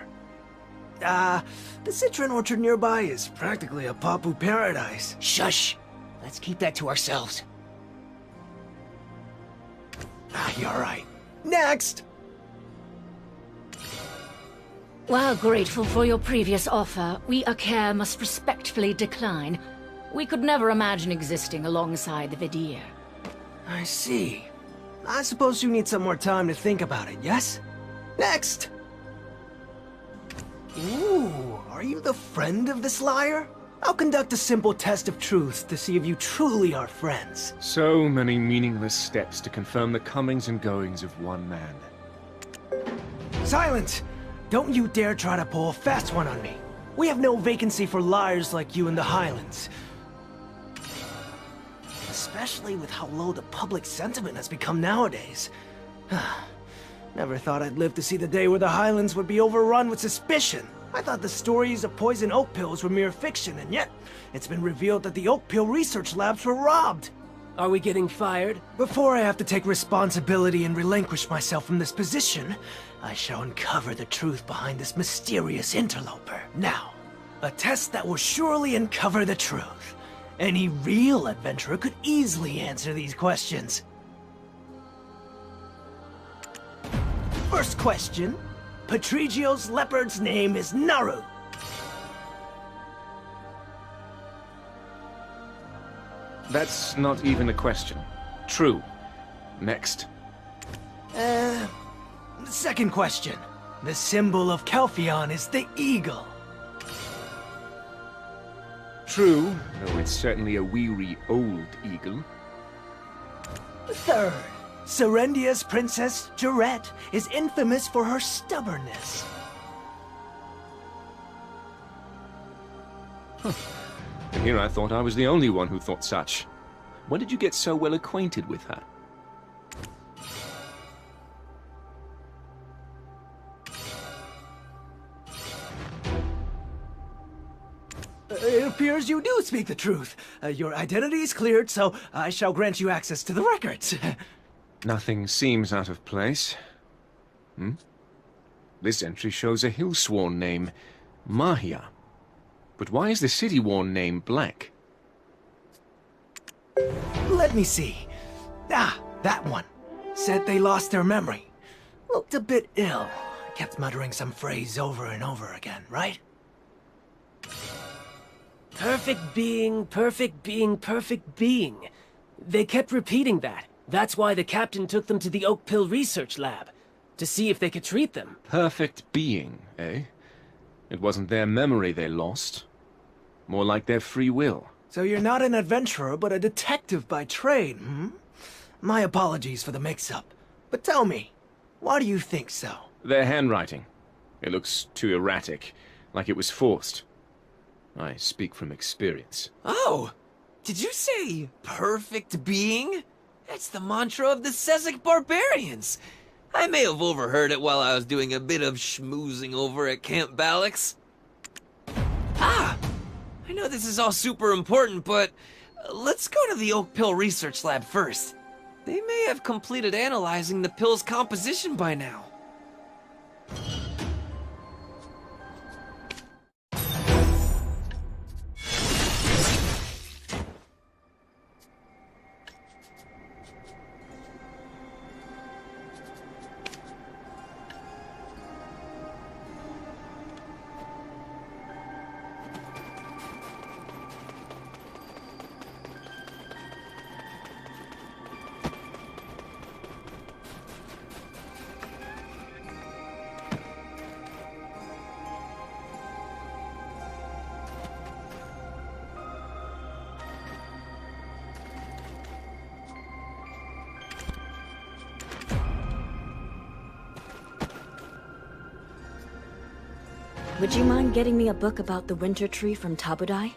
The citron orchard nearby is practically a Papu paradise. Shush! Let's keep that to ourselves. You're right. Next! While grateful for your previous offer, we Aker must respectfully decline. We could never imagine existing alongside the Vidir. I see. I suppose you need some more time to think about it, yes? Next! Ooh, are you the friend of this liar? I'll conduct a simple test of truth to see if you truly are friends. So many meaningless steps to confirm the comings and goings of one man. Silence! Don't you dare try to pull a fast one on me. We have no vacancy for liars like you in the Highlands. Especially with how low the public sentiment has become nowadays. Never thought I'd live to see the day where the Highlands would be overrun with suspicion. I thought the stories of poison oak pills were mere fiction, and yet it's been revealed that the oak pill research labs were robbed. Are we getting fired? Before I have to take responsibility and relinquish myself from this position, I shall uncover the truth behind this mysterious interloper. Now, a test that will surely uncover the truth. Any real adventurer could easily answer these questions. First question. Patrigio's leopard's name is Naru. That's not even a question. True. Next. Second question. The symbol of Kelphion is the eagle. True, though it's certainly a weary old eagle. Third. Serendia's princess, Jarette, is infamous for her stubbornness. And here I thought I was the only one who thought such. When did you get so well acquainted with her? It appears you do speak the truth. Your identity is cleared, so I shall grant you access to the records. Nothing seems out of place. This entry shows a Hillsworn name, Mahia. But why is the city-worn name Black? Let me see. That one. Said they lost their memory. Looked a bit ill. Kept muttering some phrase over and over again, right? Perfect being, perfect being, perfect being. They kept repeating that. That's why the captain took them to the Oak Pill Research Lab, to see if they could treat them. Perfect being, eh? It wasn't their memory they lost. More like their free will. So you're not an adventurer, but a detective by trade, My apologies for the mix-up. But tell me, why do you think so? Their handwriting. It looks too erratic, like it was forced. I speak from experience. Oh! Did you say perfect being? That's the mantra of the Sezek barbarians. I may have overheard it while I was doing a bit of schmoozing over at Camp Balix. I know this is all super important, but let's go to the Oak Pill Research Lab first. They may have completed analyzing the pill's composition by now. Would you mind getting me a book about the winter tree from Tabudai?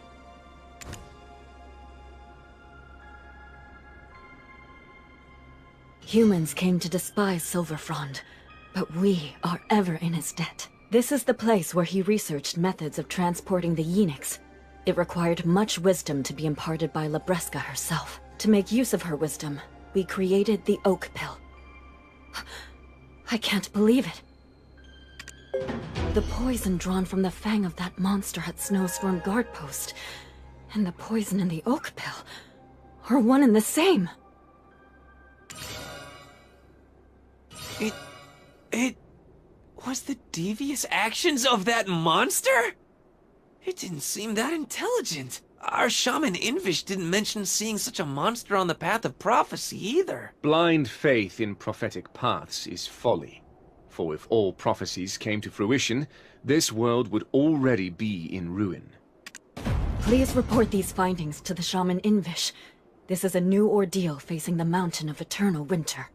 Humans came to despise Silverfrond, but we are ever in his debt. This is the place where he researched methods of transporting the Yinix. It required much wisdom to be imparted by Labreska herself. To make use of her wisdom, we created the Oak Pill. I can't believe it. The poison drawn from the fang of that monster at Snowstorm Guard Post and the poison in the Oak Pill are one and the same. It was the devious actions of that monster? It didn't seem that intelligent. Our shaman Invish didn't mention seeing such a monster on the path of prophecy either. Blind faith in prophetic paths is folly. For if all prophecies came to fruition, this world would already be in ruin. Please report these findings to the shaman Invish. This is a new ordeal facing the mountain of eternal winter.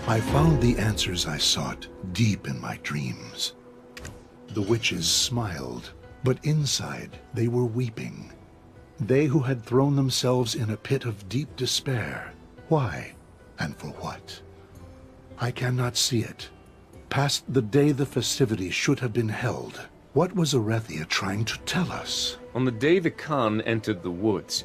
I found the answers I sought deep in my dreams. The witches smiled, but inside they were weeping. They who had thrown themselves in a pit of deep despair. Why, and for what? I cannot see it. Past the day the festivities should have been held, what was Arethia trying to tell us? On the day the Khan entered the woods,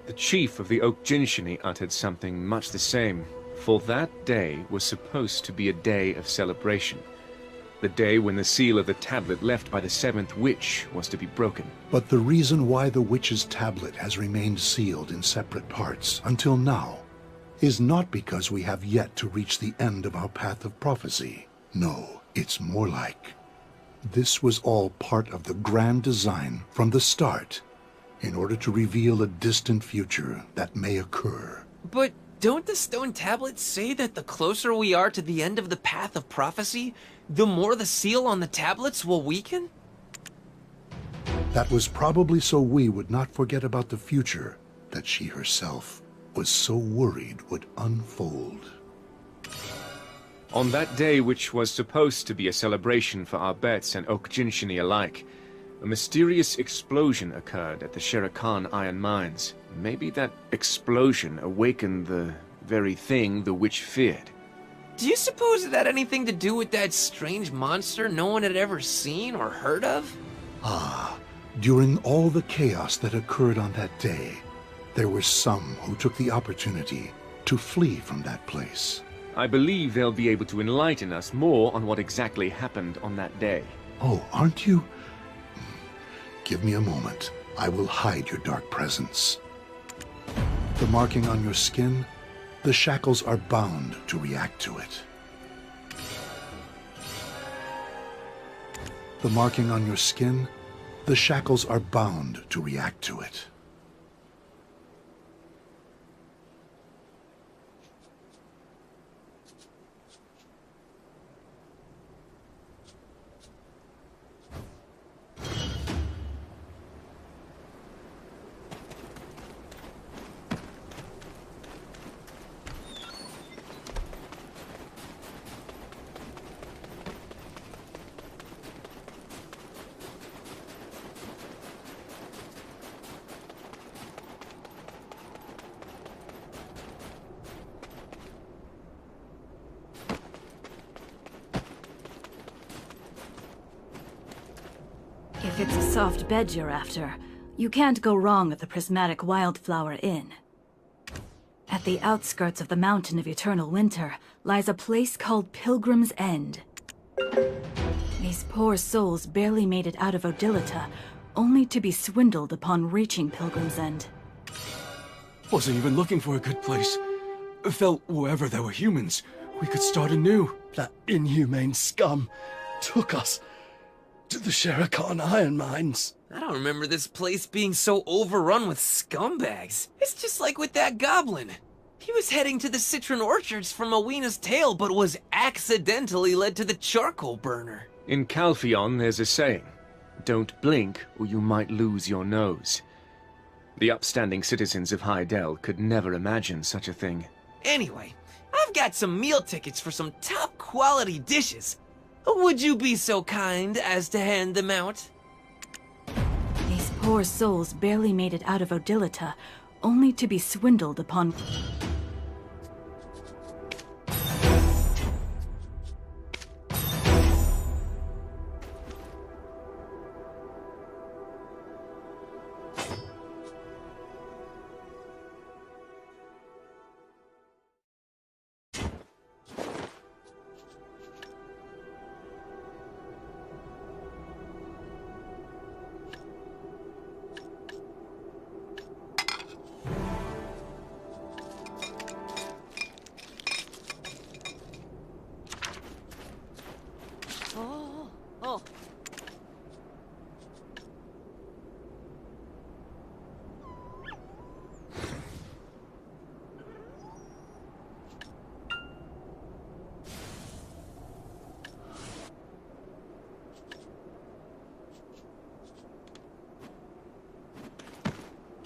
the chief of the Oak Jinshini uttered something much the same. For that day was supposed to be a day of celebration. The day when the seal of the tablet left by the seventh witch was to be broken. But the reason why the witch's tablet has remained sealed in separate parts until now is not because we have yet to reach the end of our path of prophecy. No, it's more like this was all part of the grand design from the start in order to reveal a distant future that may occur. But don't the stone tablets say that the closer we are to the end of the path of prophecy, the more the seal on the tablets will weaken? That was probably so we would not forget about the future that she herself was so worried would unfold. On that day, which was supposed to be a celebration for our bets and Oak Jinshini alike, a mysterious explosion occurred at the Shere Khan iron mines. Maybe that explosion awakened the very thing the witch feared. Do you suppose it had anything to do with that strange monster no one had ever seen or heard of? Ah, during all the chaos that occurred on that day, there were some who took the opportunity to flee from that place. I believe they'll be able to enlighten us more on what exactly happened on that day. Oh, aren't you? Give me a moment. I will hide your dark presence. The marking on your skin, the shackles are bound to react to it. The marking on your skin? The shackles are bound to react to it. If it's a soft bed you're after, you can't go wrong at the Prismatic Wildflower Inn. At the outskirts of the Mountain of Eternal Winter lies a place called Pilgrim's End. These poor souls barely made it out of Odilita, only to be swindled upon reaching Pilgrim's End. Wasn't even looking for a good place. Felt wherever there were humans, we could start anew. That inhumane scum took us to the Sharakan iron mines. I don't remember this place being so overrun with scumbags. It's just like with that goblin. He was heading to the citron orchards from Awena's Tale, but was accidentally led to the charcoal burner. In Calpheon, there's a saying, "Don't blink or you might lose your nose." The upstanding citizens of Hydael could never imagine such a thing. Anyway, I've got some meal tickets for some top-quality dishes. Would you be so kind as to hand them out? These poor souls barely made it out of Odilita, only to be swindled upon...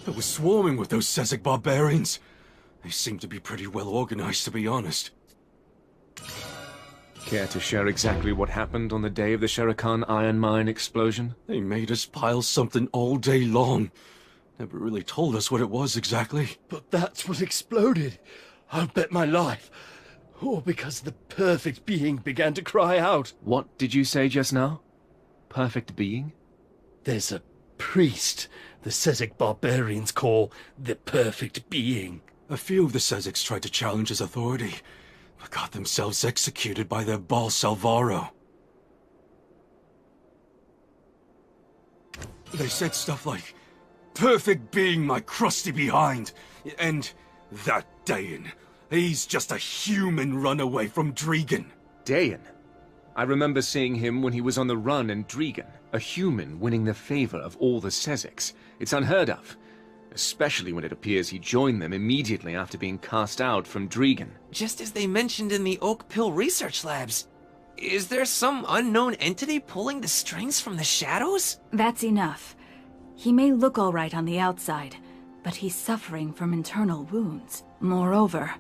It was swarming with those Sezek barbarians. They seem to be pretty well organized, to be honest. Care to share exactly what happened on the day of the Sharakan iron mine explosion? They made us pile something all day long. Never really told us what it was exactly. But that's what exploded. I'll bet my life. All because the perfect being began to cry out. What did you say just now? Perfect being? There's a priest the Sezek barbarians call the perfect being. A few of the Sezeks tried to challenge his authority, but got themselves executed by their Baal Salvaro. They said stuff like, "Perfect being, my crusty behind," and that Dayan, he's just a human runaway from Dregan. Dayan? I remember seeing him when he was on the run in Dregan, a human winning the favor of all the Sezeks. It's unheard of, especially when it appears he joined them immediately after being cast out from Dregan. Just as they mentioned in the Oak Pill research labs. Is there some unknown entity pulling the strings from the shadows? That's enough. He may look all right on the outside, but he's suffering from internal wounds. Moreover,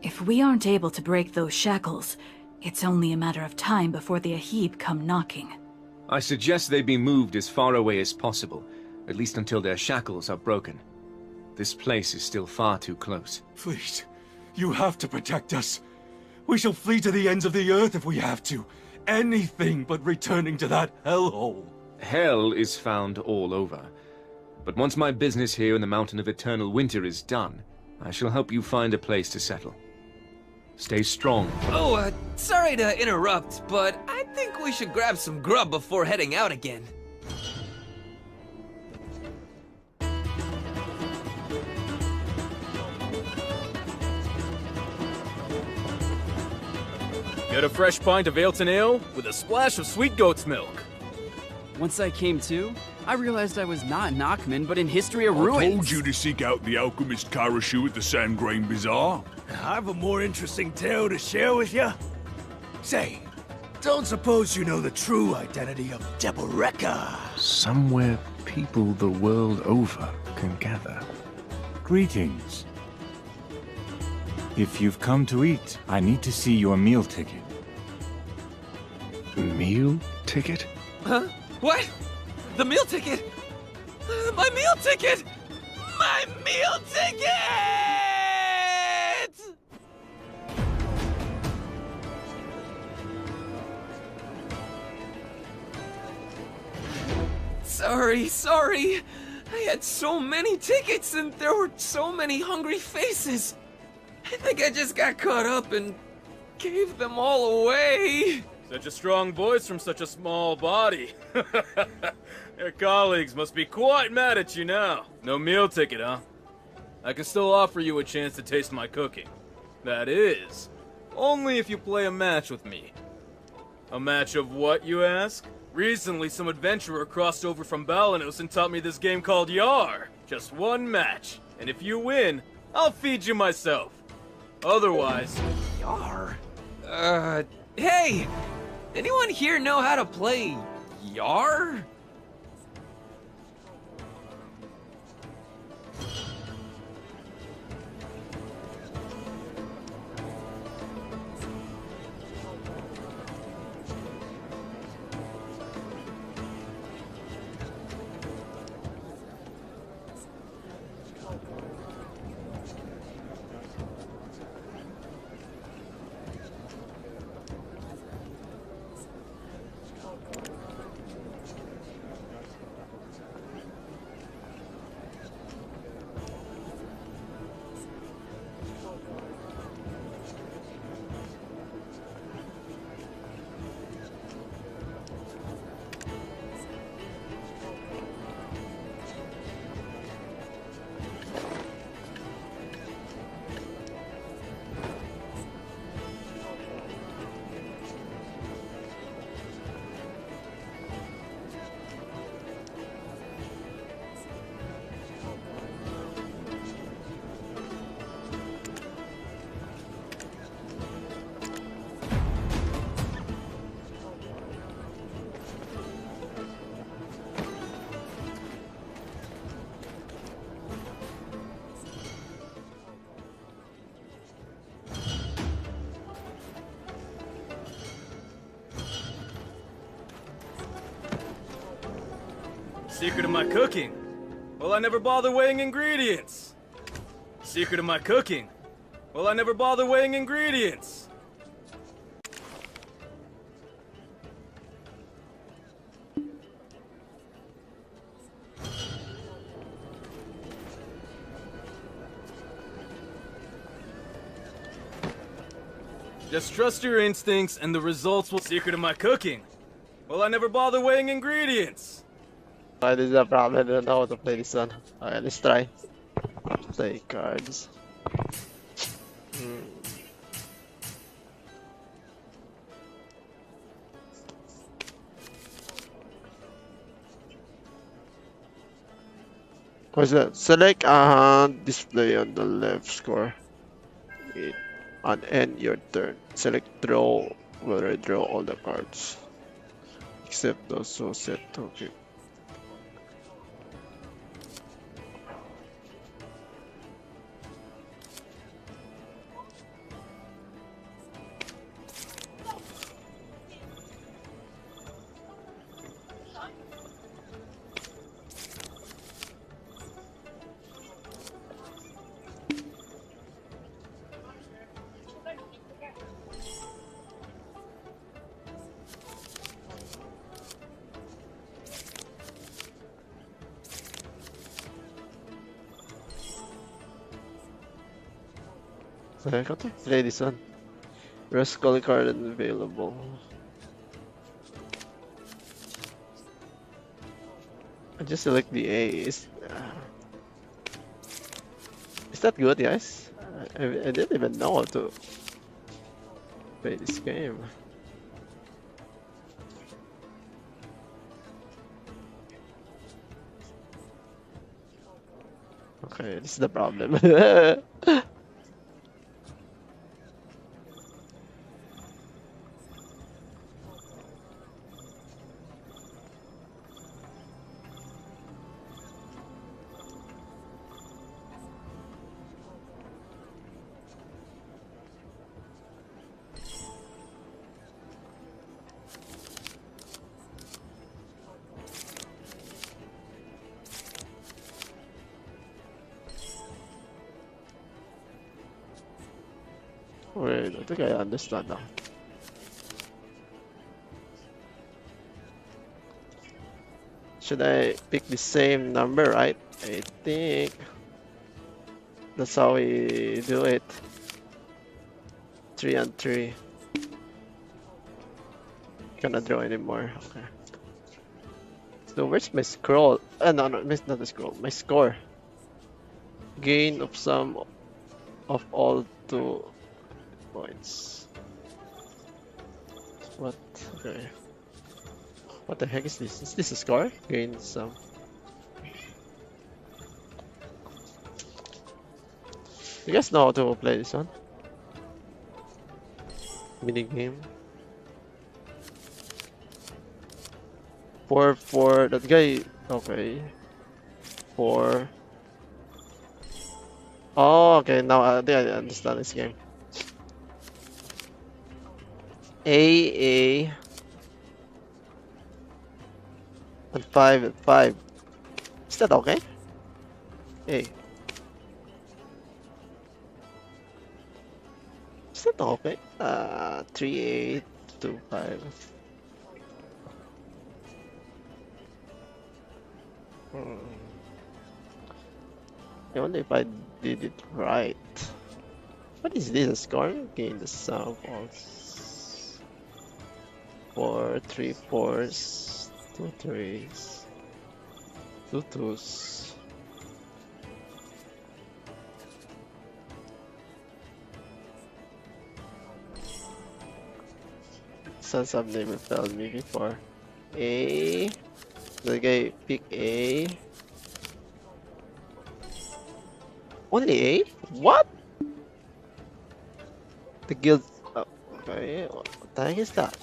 if we aren't able to break those shackles, it's only a matter of time before the Ahib come knocking. I suggest they be moved as far away as possible, at least until their shackles are broken. This place is still far too close. Please, you have to protect us. We shall flee to the ends of the earth if we have to. Anything but returning to that hellhole. Hell is found all over. But once my business here in the Mountain of Eternal Winter is done, I shall help you find a place to settle. Stay strong. Oh, sorry to interrupt, but I think we should grab some grub before heading out again. Get a fresh pint of Ailton Ale with a splash of sweet goat's milk. Once I came to, I realized I was not in Achman, but in History of I Ruins. told you to seek out the alchemist Karashu at the Sandgrain Bazaar. I have a more interesting tale to share with you. Say, don't suppose you know the true identity of Deboreka? Somewhere people the world over can gather. Greetings. If you've come to eat, I need to see your meal ticket. Meal ticket? Huh? What? The meal ticket? My meal ticket! My meal ticket! Sorry. I had so many tickets and there were so many hungry faces. I think I just got caught up and gave them all away. Such a strong voice from such a small body. Your colleagues must be quite mad at you now. No meal ticket, huh? I can still offer you a chance to taste my cooking. That is, only if you play a match with me. A match of what, you ask? Recently, some adventurer crossed over from Balanos and taught me this game called Yar. Just one match, and if you win, I'll feed you myself. Otherwise... Yar? Hey! Anyone here know how to play Yar? Secret of my cooking? Well, I never bother weighing ingredients. Secret of my cooking? Well, I never bother weighing ingredients. Just trust your instincts and the results will... Secret of my cooking? Well, I never bother weighing ingredients. This is a problem. I don't know how to play this one. Alright, let's try. Play cards. What's that? Select a hand, display on the left score. And end your turn. Select draw, whether I draw all the cards. Except those so set token. So I got to play this one. Rest call card available. I just select the A. Is that good, guys? I didn't even know how to play this game. Okay, this is the problem. Wait, I think I understand now. Should I pick the same number, right? I think that's how we do it. 3 and 3. Cannot draw anymore. Okay. So where's my scroll? No, not the scroll. My score. Gain of sum of all 2 points. What? Okay. What the heck is this? Is this a score? Gain sum. You guys know how to play this one? Mini game. 4 that guy. Okay. 4. Oh, okay. Now I think I understand this game. A and 5 and 5. Is that okay? A. Is that okay? 3 8 2 5. I wonder if I did it right. What is this? A score? Gain the sum of all 4 3 4s, 2 3s, 2 2s. Since I've never failed me before. A. The guy pick A. Only A? What? The guild. Oh, okay. What the heck is that?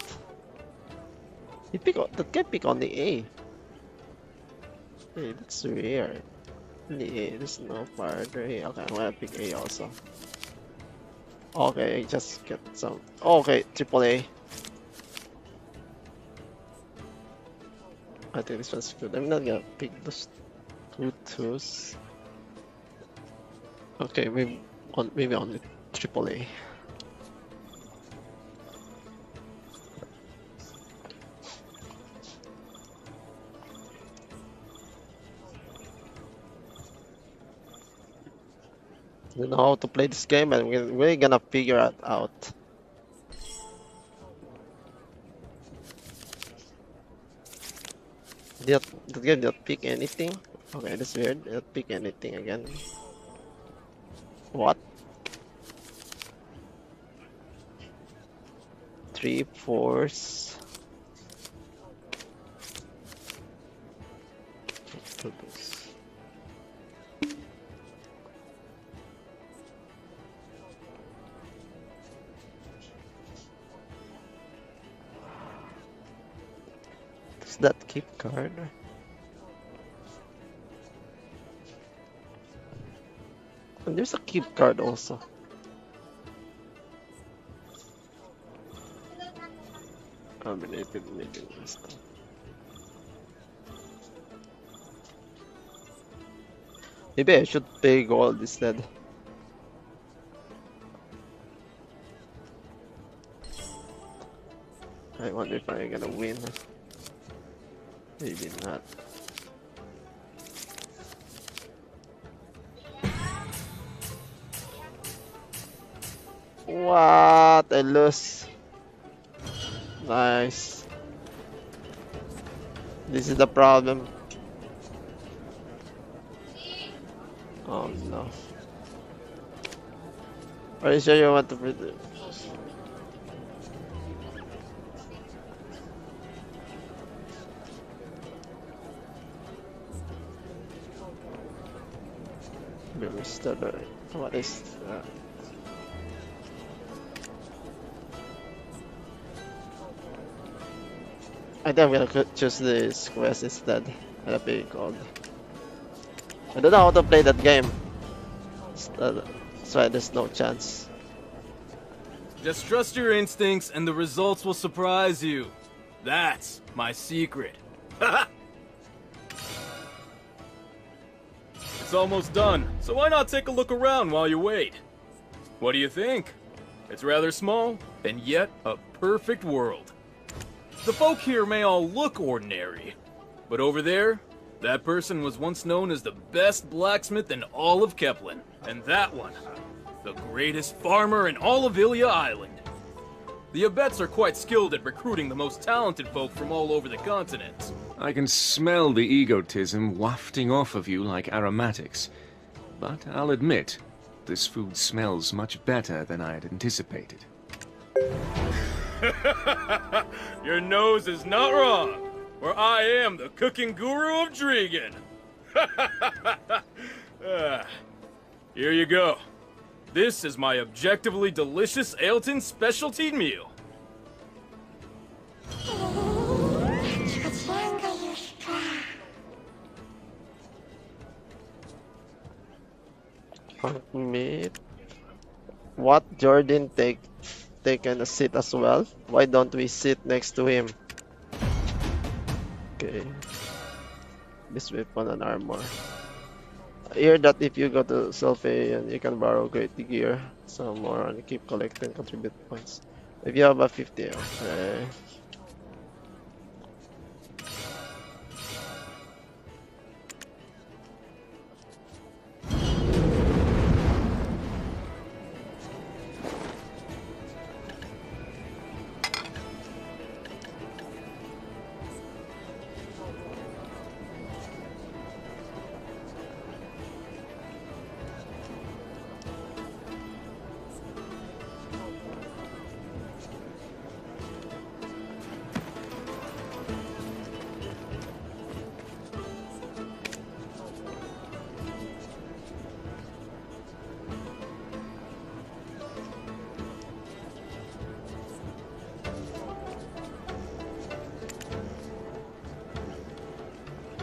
He pick. That guy pick only A. Hey, that's weird. Only A. There's no farther A. Okay, I'm gonna pick A also. Okay, just get some. Oh, okay, triple A. I think this one's good. I'm not gonna pick those 2 2s. Okay, maybe only triple A. You know how to play this game, and we're gonna figure it out. Did the game not pick anything? Okay, that's weird. Did not pick anything again. What? 3 4s. Is that keep card? And there's a keep card also. Combinated living stuff. Maybe I should pay gold instead. I wonder if I'm gonna win. Maybe not. What? I lose. Nice. This is the problem. Oh no. Are you sure you want to predict? What is I think I'm gonna choose this quest instead. That'll be called. I don't know how to play that game. That's why there's no chance. Just trust your instincts and the results will surprise you. That's my secret. It's almost done, so why not take a look around while you wait? What do you think? It's rather small, and yet a perfect world. The folk here may all look ordinary, but over there, that person was once known as the best blacksmith in all of Keplen. And that one, the greatest farmer in all of Ilya Island. The Abets are quite skilled at recruiting the most talented folk from all over the continent. I can smell the egotism wafting off of you like aromatics. But I'll admit, this food smells much better than I had anticipated. Your nose is not wrong, for I am the cooking guru of Dregan. Here you go. This is my objectively delicious Ailton specialty meal. Meat. What? Jordan taken a seat as well? Why don't we sit next to him? Okay. This weapon and armor. I hear that if you go to Selfie, you can borrow great gear, some more, and keep collecting contribute points. If you have a 50, okay.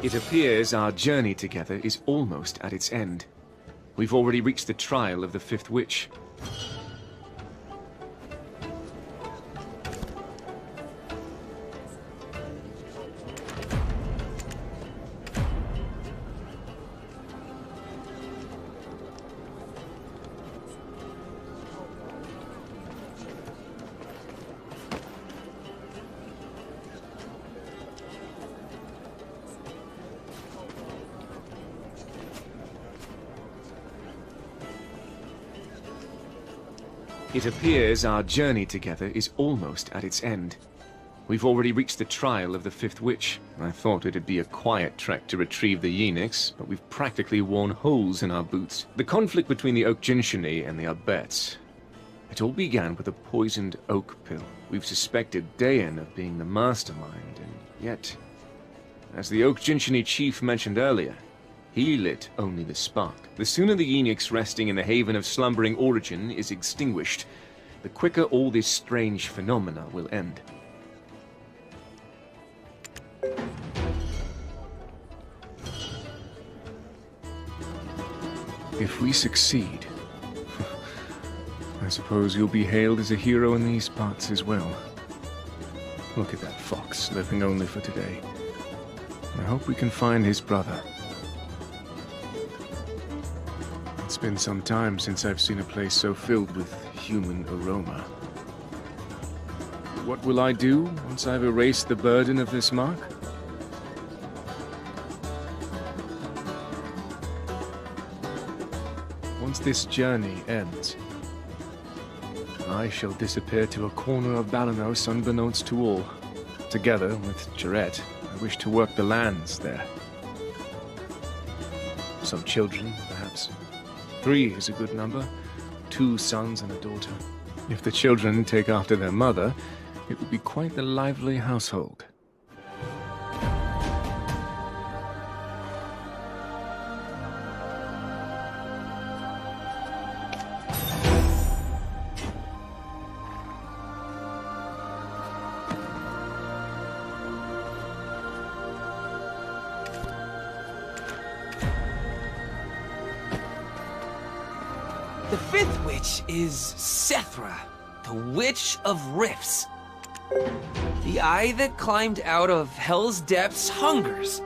It appears our journey together is almost at its end. We've already reached the trial of the Fifth Witch. It appears our journey together is almost at its end. We've already reached the trial of the Fifth Witch. I thought it'd be a quiet trek to retrieve the Yenix, but we've practically worn holes in our boots. The conflict between the Oak Jinshini and the Abets. It all began with a poisoned oak pill. We've suspected Dayan of being the mastermind, and yet, as the Oak Jinshini chief mentioned earlier, he lit only the spark. The sooner the Yenix resting in the haven of slumbering origin is extinguished, the quicker all this strange phenomena will end. If we succeed, I suppose you'll be hailed as a hero in these parts as well. Look at that fox, living only for today. I hope we can find his brother. It's been some time since I've seen a place so filled with human aroma. What will I do once I've erased the burden of this mark? Once this journey ends, I shall disappear to a corner of Balanos unbeknownst to all. Together with Jarrett, I wish to work the lands there. Some children, perhaps. 3 is a good number. 2 sons and a daughter. If the children take after their mother, it would be quite the lively household. The fifth witch is Sethra, the Witch of Rifts. The eye that climbed out of hell's depths hungers.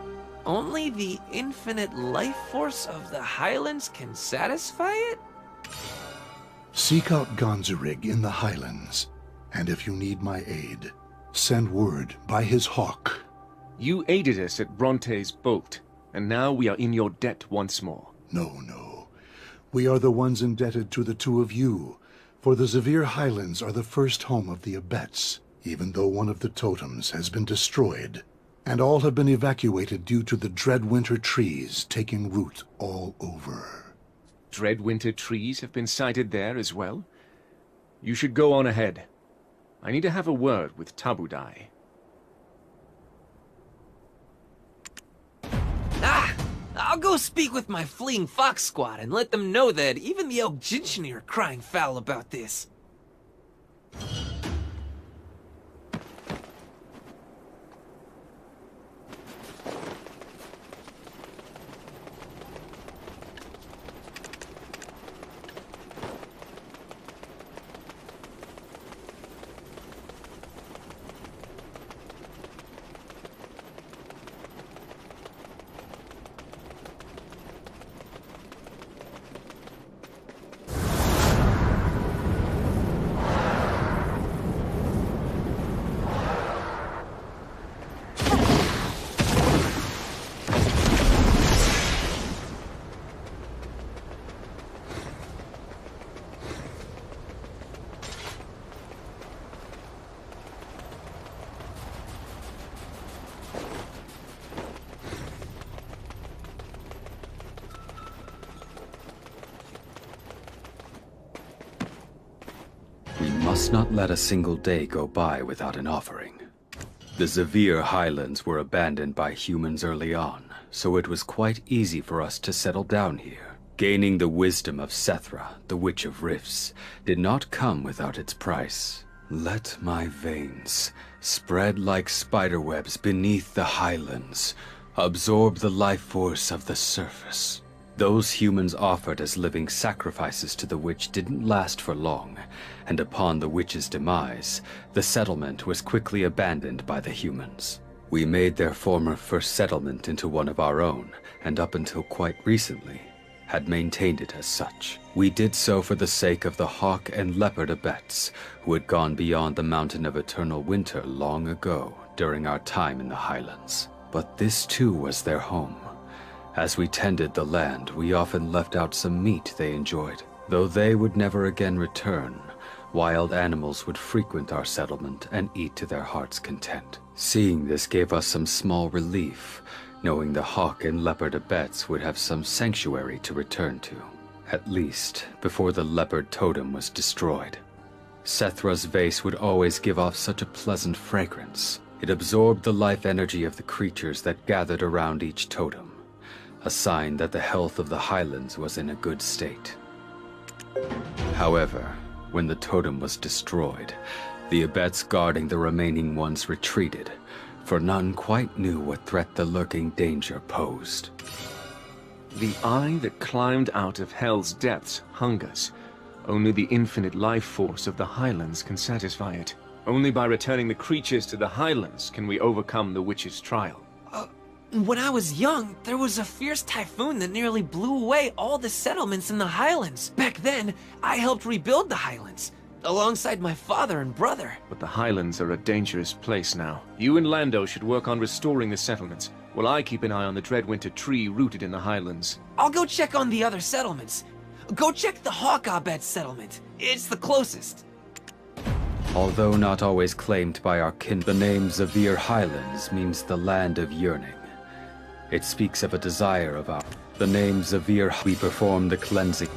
Only the infinite life force of the Highlands can satisfy it? Seek out Gonzarig in the Highlands, and if you need my aid, send word by his hawk. You aided us at Bronte's boat, and now we are in your debt once more. No. We are the ones indebted to the two of you, for the Zevir Highlands are the first home of the Abets, even though one of the totems has been destroyed, and all have been evacuated due to the Dreadwinter trees taking root all over. Dreadwinter trees have been sighted there as well? You should go on ahead. I need to have a word with Tabudai. I'll go speak with my fleeing fox squad and let them know that even the Elk Jinchini are crying foul about this. Must not let a single day go by without an offering. The Zevir Highlands were abandoned by humans early on, so it was quite easy for us to settle down here. Gaining the wisdom of Sethra, the Witch of Rifts, did not come without its price. Let my veins, spread like spiderwebs beneath the highlands, absorb the life force of the surface. Those humans offered as living sacrifices to the witch didn't last for long, and upon the witch's demise, the settlement was quickly abandoned by the humans. We made their former first settlement into one of our own, and up until quite recently, had maintained it as such. We did so for the sake of the hawk and leopard Abets, who had gone beyond the Mountain of Eternal Winter long ago during our time in the Highlands. But this too was their home. As we tended the land, we often left out some meat they enjoyed. Though they would never again return, wild animals would frequent our settlement and eat to their heart's content. Seeing this gave us some small relief, knowing the hawk and leopard Abets would have some sanctuary to return to. At least, before the leopard totem was destroyed. Sethra's vase would always give off such a pleasant fragrance. It absorbed the life energy of the creatures that gathered around each totem, a sign that the health of the Highlands was in a good state. However, when the totem was destroyed, the Abets guarding the remaining ones retreated, for none quite knew what threat the lurking danger posed. The eye that climbed out of hell's depths hungers. Only the infinite life force of the Highlands can satisfy it. Only by returning the creatures to the Highlands can we overcome the witch's trial. When I was young, there was a fierce typhoon that nearly blew away all the settlements in the Highlands. Back then, I helped rebuild the Highlands, alongside my father and brother. But the Highlands are a dangerous place now. You and Lando should work on restoring the settlements, while I keep an eye on the Dreadwinter tree rooted in the Highlands. I'll go check on the other settlements. Go check the Hawkabet settlement. It's the closest. Although not always claimed by our kin, the name Zevir Highlands means the land of yearning. It speaks of a desire of our. The name Zevir, we perform the cleansing.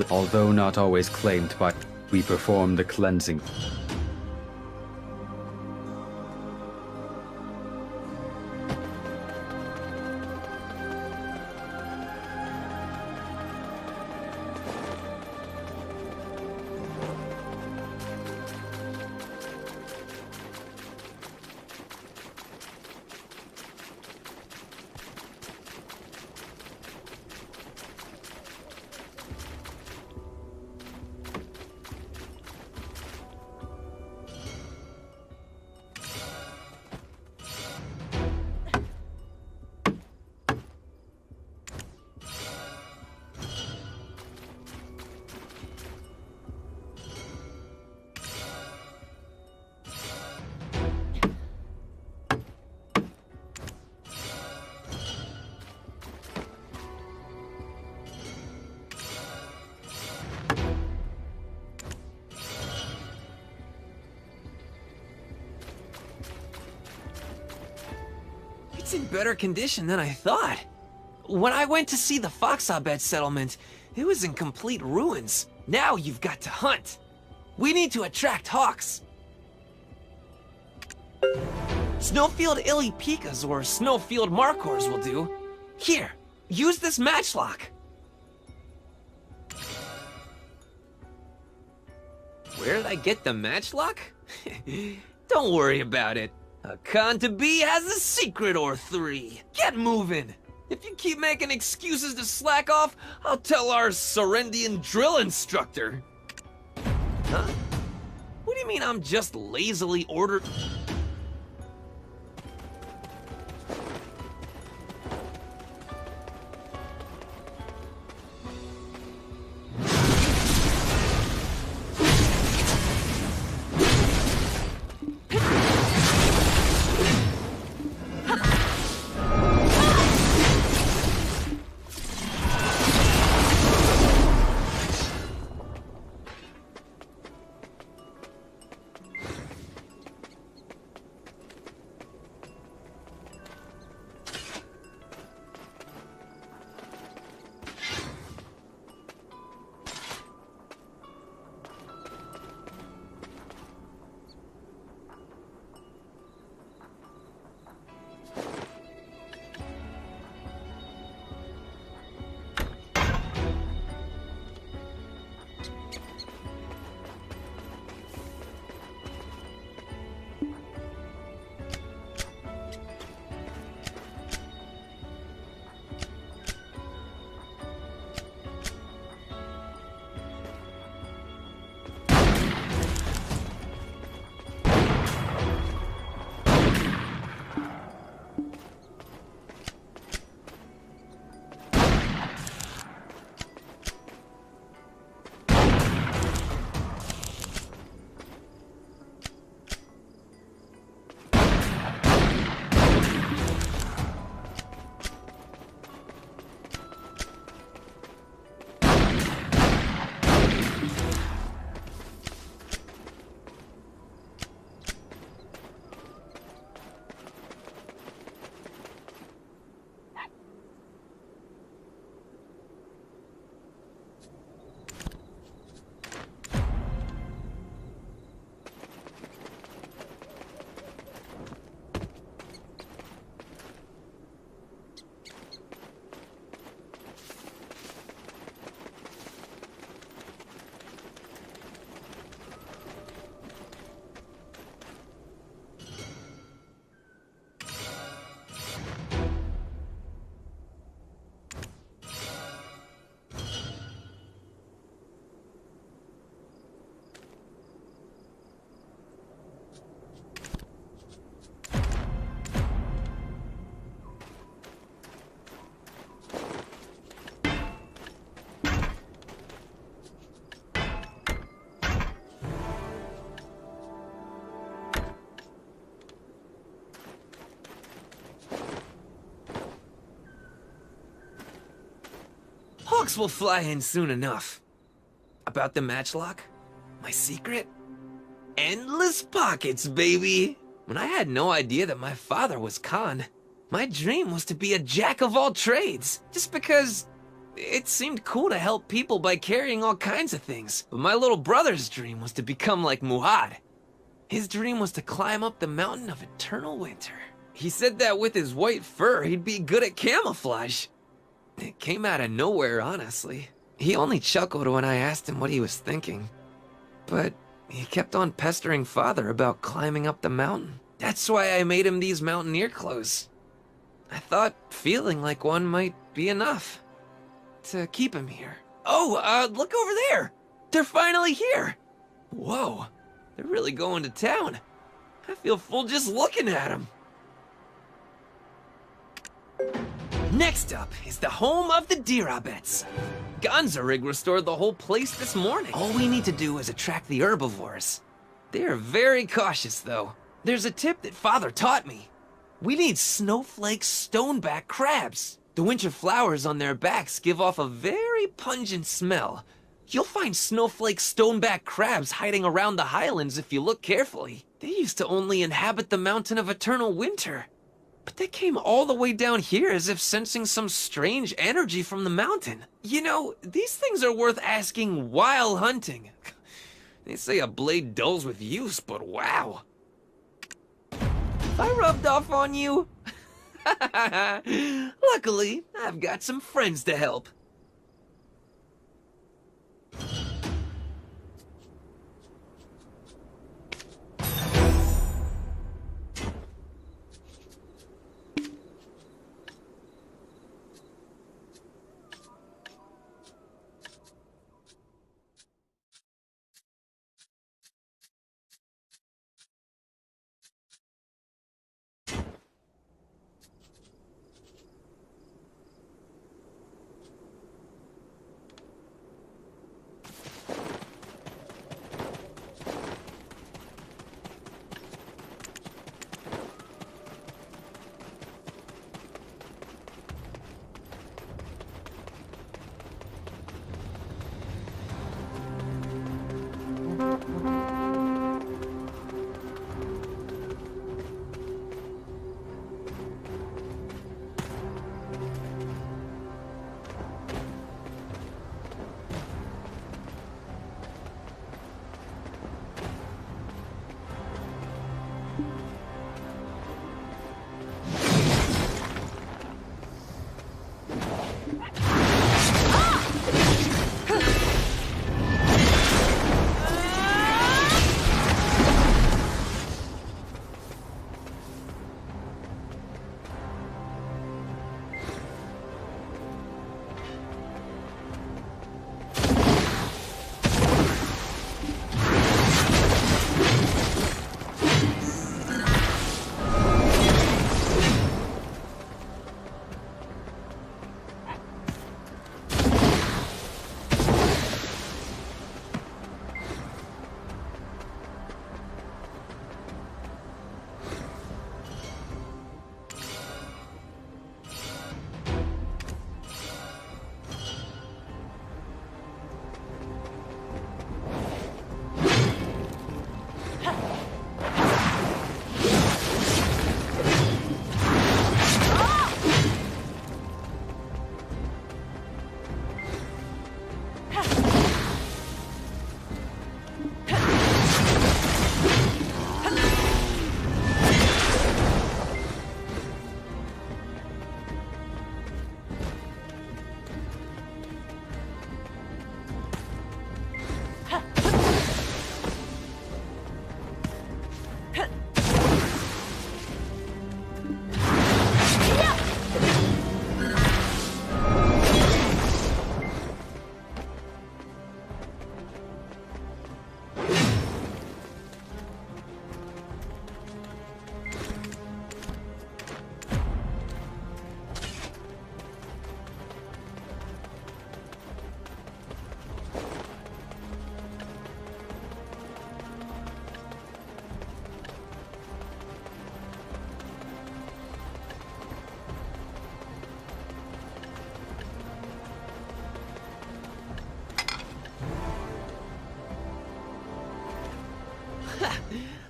Although not always claimed by, we perform the cleansing. in better condition than I thought. When I went to see the Foxabet settlement, it was in complete ruins. Now you've got to hunt. We need to attract hawks. Snowfield Illipikas or Snowfield Markors will do. Here, use this matchlock. Where did I get the matchlock? Don't worry about it. A con-to-be has a secret or three. Get moving. If you keep making excuses to slack off, I'll tell our Sorendian drill instructor. Huh? What do you mean I'm just lazily ordered? Hawks will fly in soon enough. About the matchlock? My secret? Endless pockets, baby! When I had no idea that my father was Khan, my dream was to be a jack of all trades. Just because it seemed cool to help people by carrying all kinds of things. But my little brother's dream was to become like Muhad. His dream was to climb up the mountain of eternal winter. He said that with his white fur, he'd be good at camouflage. It came out of nowhere, honestly. He only chuckled when I asked him what he was thinking. But he kept on pestering Father about climbing up the mountain. That's why I made him these mountaineer clothes. I thought feeling like one might be enough to keep him here. Oh, look over there! They're finally here! Whoa, they're really going to town. I feel full just looking at them. Next up is the home of the Dirabets. Gonzarig restored the whole place this morning. All we need to do is attract the herbivores. They're very cautious, though. There's a tip that Father taught me. We need snowflake stoneback crabs. The winter flowers on their backs give off a very pungent smell. You'll find snowflake stoneback crabs hiding around the highlands if you look carefully. They used to only inhabit the mountain of eternal winter. But they came all the way down here as if sensing some strange energy from the mountain. You know, these things are worth asking while hunting. They say a blade dulls with use, but wow. I rubbed off on you? Luckily, I've got some friends to help.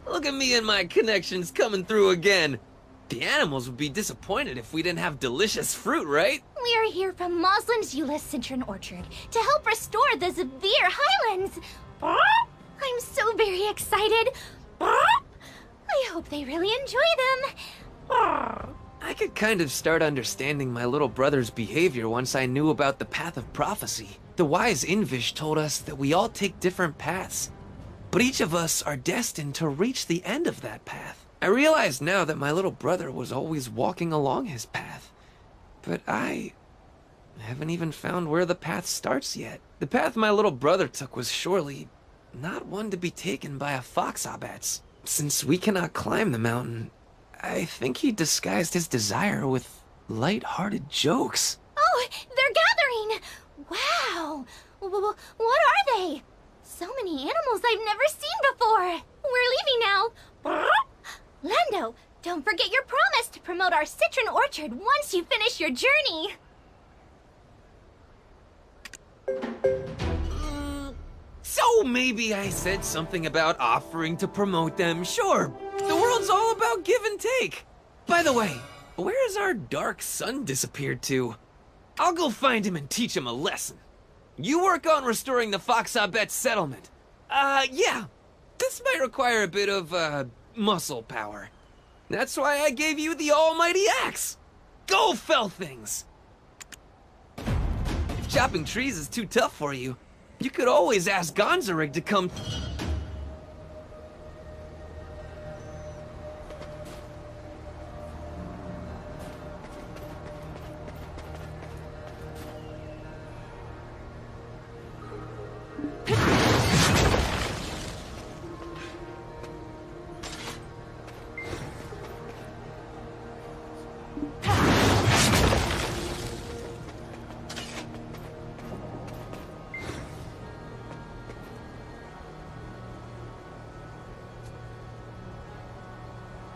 Look at me and my connections coming through again. The animals would be disappointed if we didn't have delicious fruit, right? We are here from Moslin's Eula Citron Orchard to help restore the Zavir Highlands. I'm so very excited. I hope they really enjoy them. I could kind of start understanding my little brother's behavior once I knew about the Path of Prophecy. The wise Invish told us that we all take different paths, but each of us are destined to reach the end of that path. I realize now that my little brother was always walking along his path, but I haven't even found where the path starts yet. The path my little brother took was surely not one to be taken by a fox-abats. Since we cannot climb the mountain, I think he disguised his desire with light-hearted jokes. Oh, they're gathering! Wow! What are they? So many animals I've never seen before! We're leaving now! Lando, don't forget your promise to promote our citron orchard once you finish your journey! So maybe I said something about offering to promote them. Sure, the world's all about give and take. By the way, Where has our dark son disappeared to? I'll go find him and teach him a lesson. You work on restoring the Foxabet settlement. Yeah. This might require a bit of, muscle power. That's why I gave you the almighty axe. Go fell things! If chopping trees is too tough for you, you could always ask Gonzarig to come...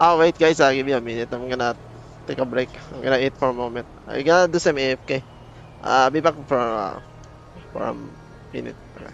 Oh, wait, guys. Give me a minute. I'm gonna take a break. I'm gonna eat for a moment. I'm gonna do some AFK. I'll be back for a minute. Okay.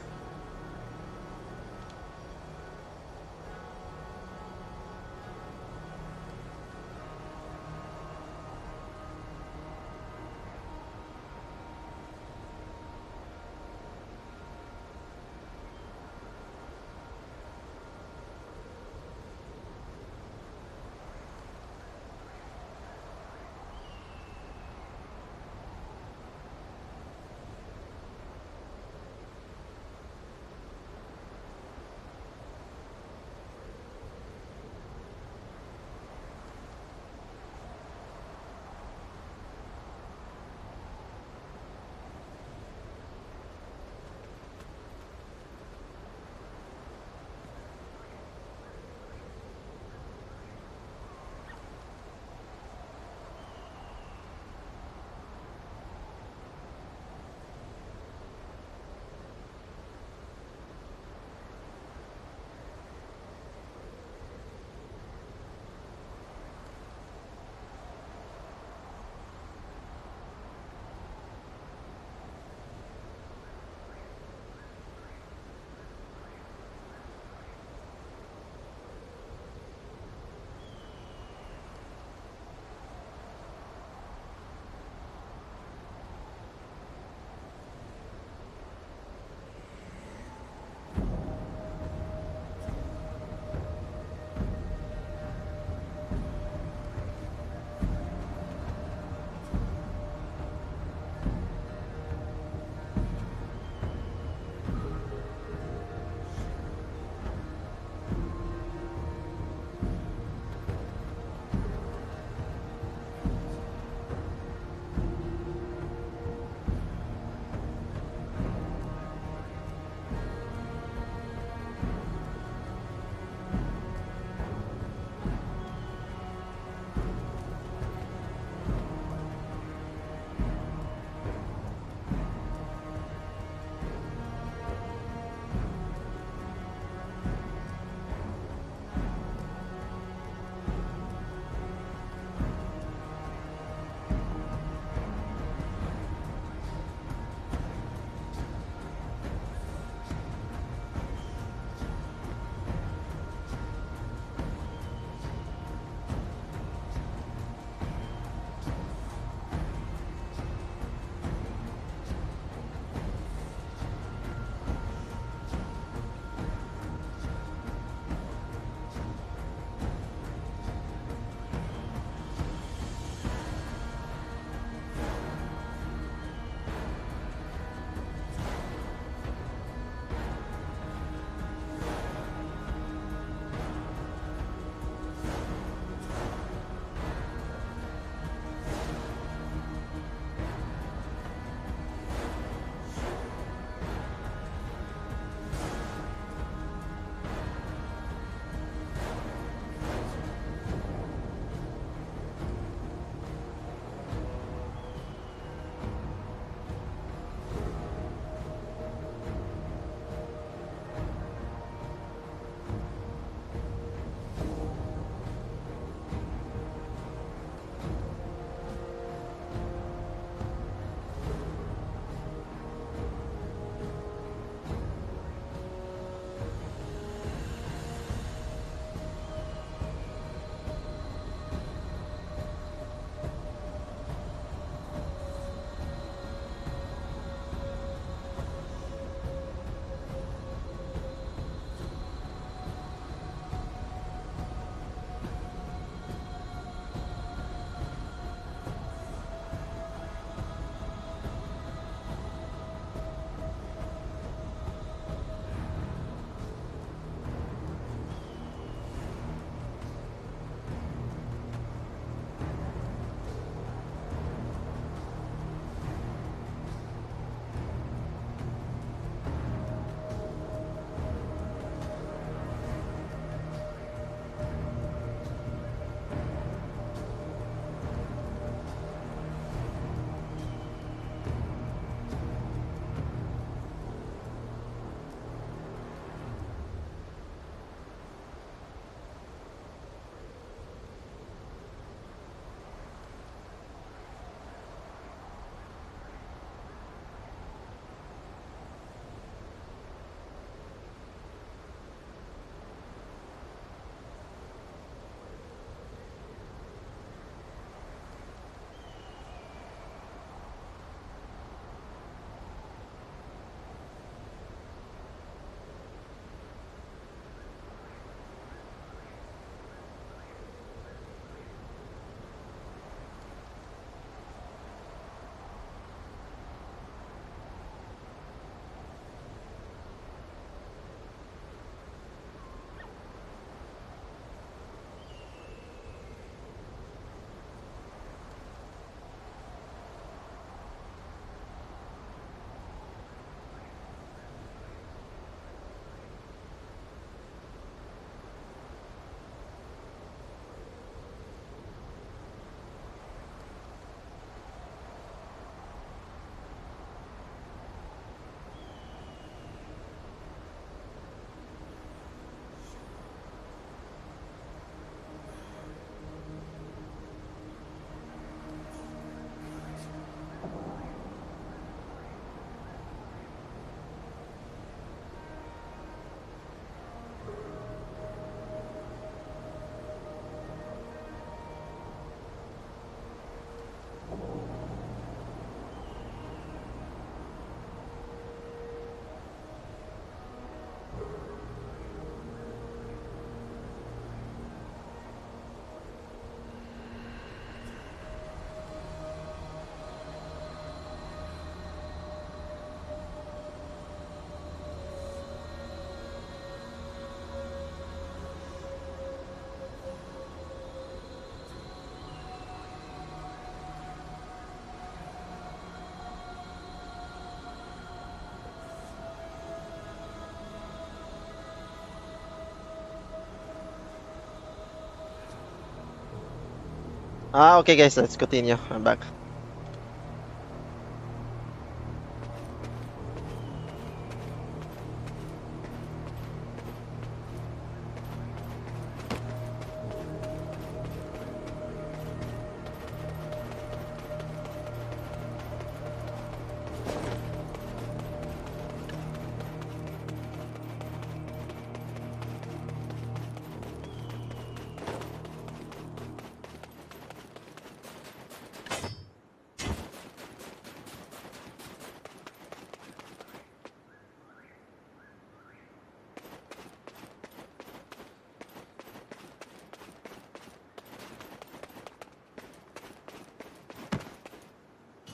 Okay guys, let's continue. I'm back.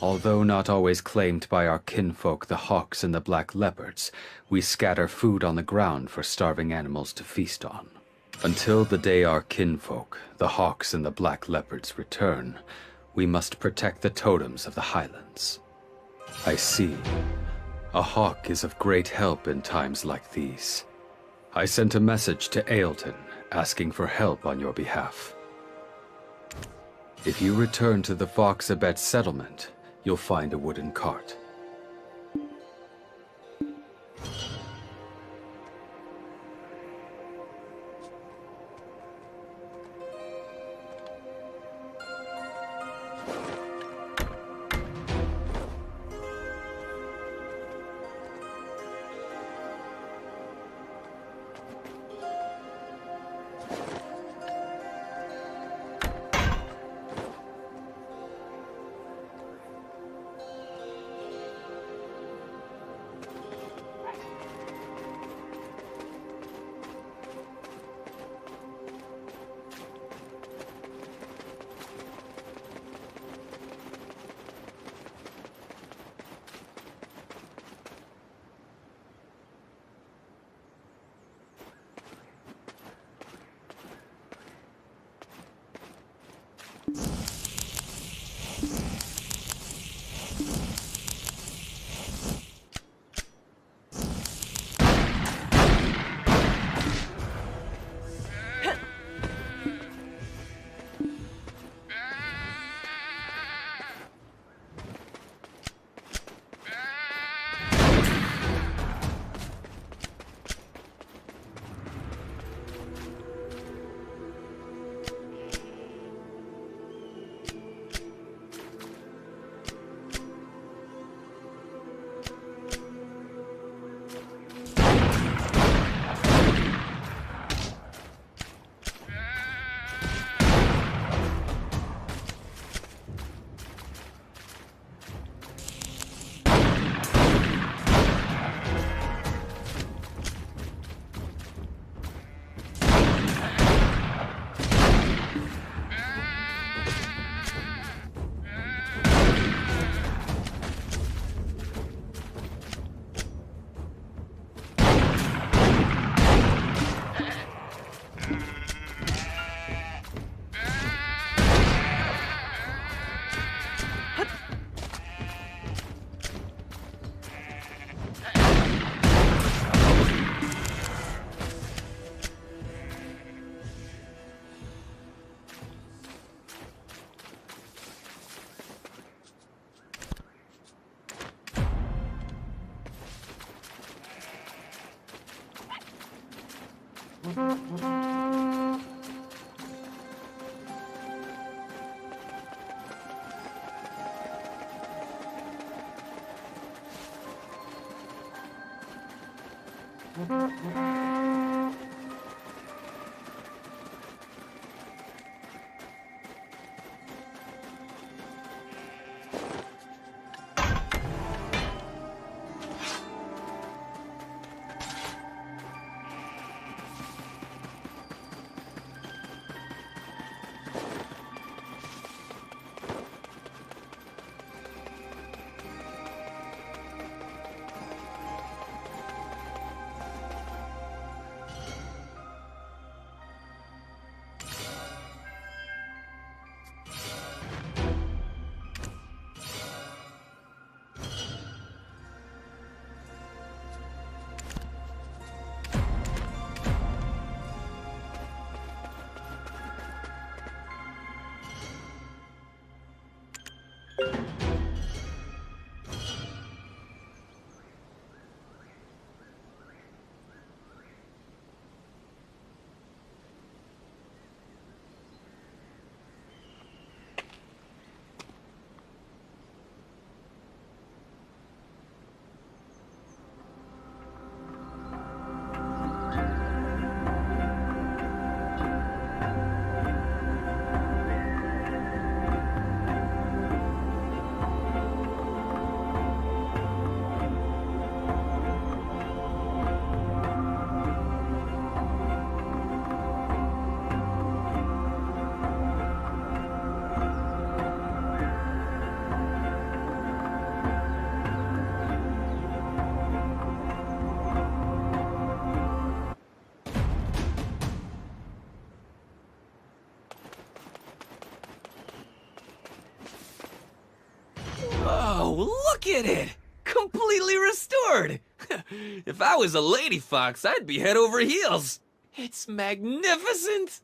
Although not always claimed by our kinfolk, the hawks and the black leopards, we scatter food on the ground for starving animals to feast on. Until the day our kinfolk, the hawks and the black leopards, return, we must protect the totems of the highlands. I see. A hawk is of great help in times like these. I sent a message to Ailton, asking for help on your behalf. If you return to the Foxabet settlement, you'll find a wooden cart. look at it! Completely restored! If I was a lady fox, I'd be head over heels. It's magnificent!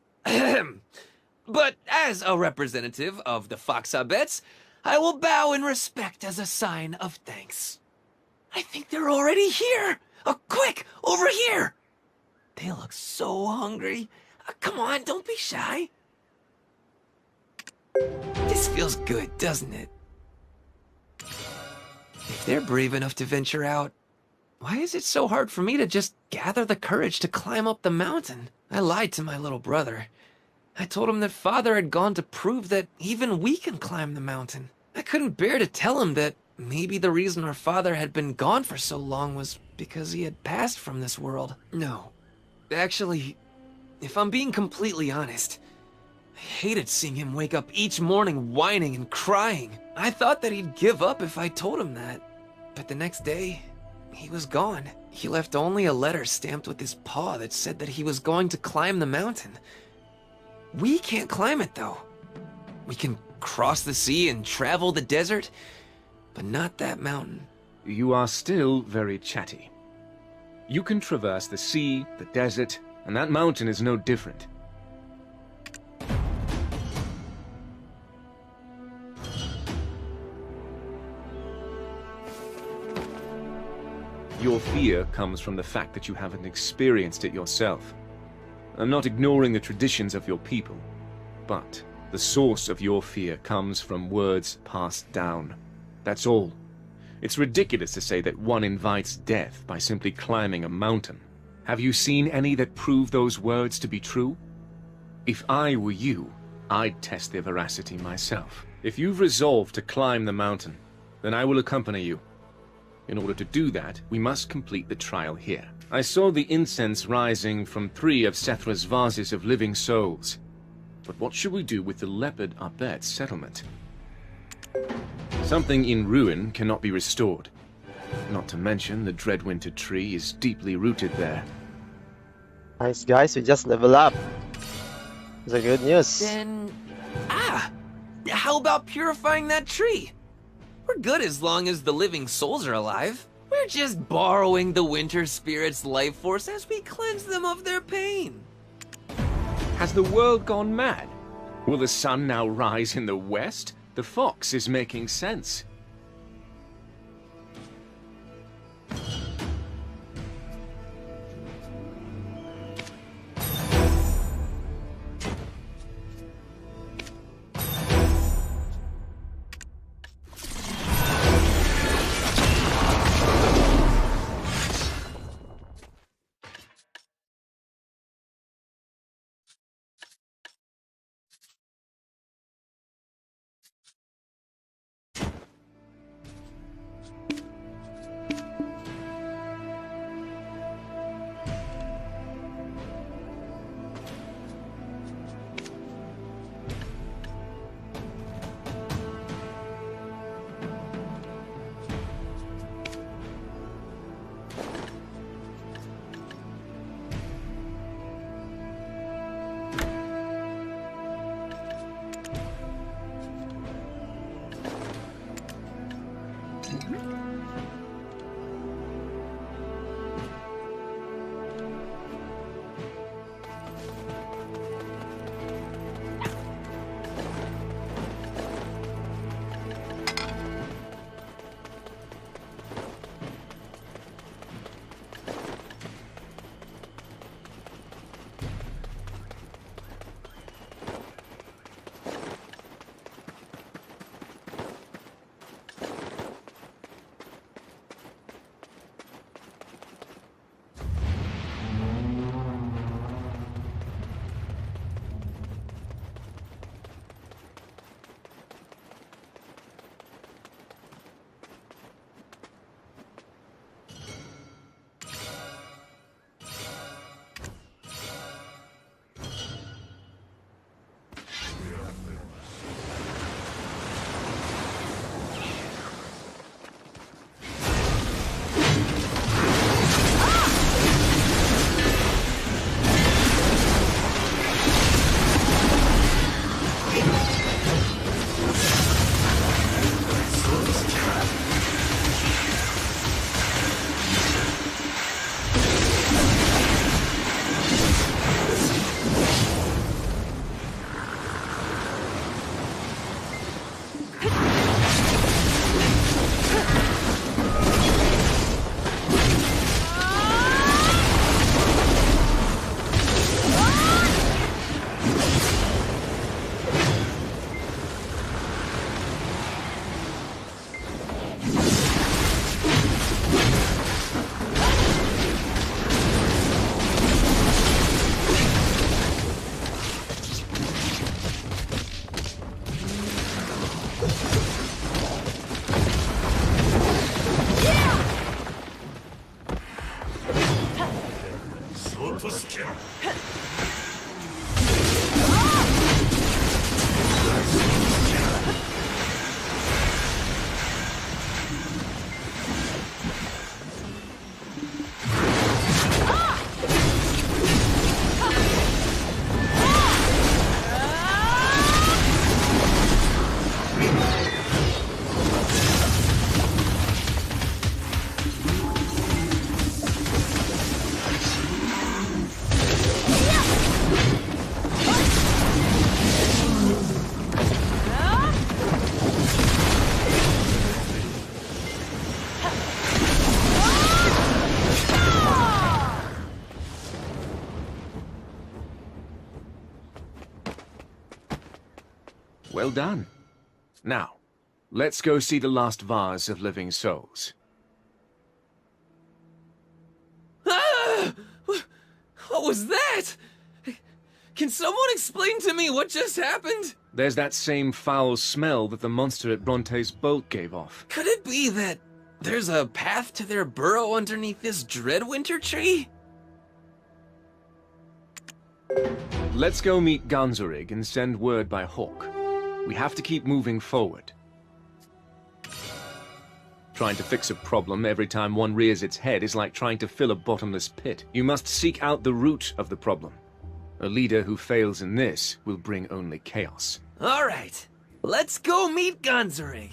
But as a representative of the Foxabettes, I will bow in respect as a sign of thanks. I think they're already here! Quick, over here! They look so hungry. Come on, don't be shy. This feels good, doesn't it? If they're brave enough to venture out, why is it so hard for me to just gather the courage to climb up the mountain? I lied to my little brother. I told him that Father had gone to prove that even we can climb the mountain. I couldn't bear to tell him that maybe the reason our father had been gone for so long was because he had passed from this world. No. Actually, if I'm being completely honest, I hated seeing him wake up each morning whining and crying. I thought that he'd give up if I told him that. But the next day, he was gone. He left only a letter stamped with his paw that said that he was going to climb the mountain. We can't climb it, though. We can cross the sea and travel the desert, but not that mountain. You are still very chatty. You can traverse the sea, the desert, and that mountain is no different. Your fear comes from the fact that you haven't experienced it yourself. I'm not ignoring the traditions of your people, but the source of your fear comes from words passed down. That's all. It's ridiculous to say that one invites death by simply climbing a mountain. Have you seen any that prove those words to be true? If I were you, I'd test their veracity myself. If you've resolved to climb the mountain, then I will accompany you. In order to do that, we must complete the trial here. I saw the incense rising from 3 of Sethra's vases of living souls. But what should we do with the leopard Abet settlement? Something in ruin cannot be restored. Not to mention, the Dreadwinter tree is deeply rooted there. Nice, guys, we just level up. It's a good news. Then... how about purifying that tree? We're good as long as the living souls are alive. We're just borrowing the winter spirit's life force as we cleanse them of their pain. Has the world gone mad? Will the sun now rise in the west? The fox is making sense. worthless kill. Well done. Now, let's go see the last vase of living souls. Ah! What was that? Can someone explain to me what just happened? There's that same foul smell that the monster at Bronte's bolt gave off. Could it be that there's a path to their burrow underneath this Dreadwinter tree? Let's go meet Ganzorig and send word by Hawk. We have to keep moving forward. Trying to fix a problem every time one rears its head is like trying to fill a bottomless pit. You must seek out the root of the problem. A leader who fails in this will bring only chaos. All right, let's go meet Ganzorig.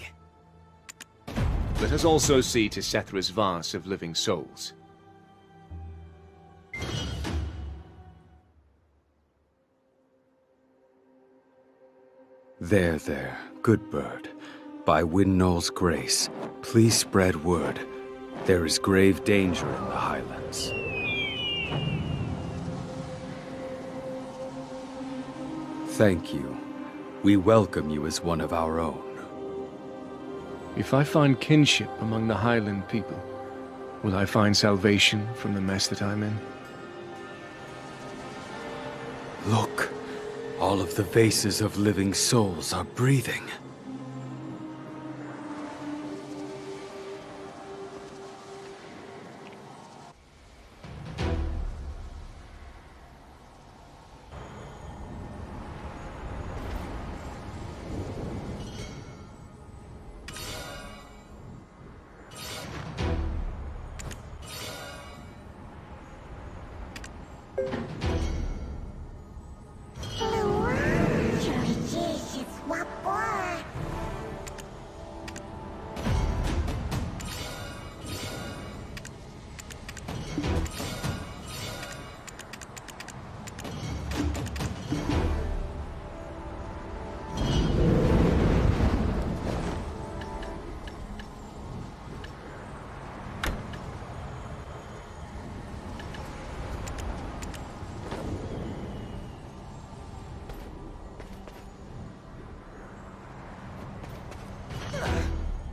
Let us also see to Sethra's vase of living souls. There, good bird. By Windknoll's grace, please spread word. There is grave danger in the Highlands. Thank you. We welcome you as one of our own. If I find kinship among the Highland people, will I find salvation from the mess that I'm in? Look, all of the vases of living souls are breathing.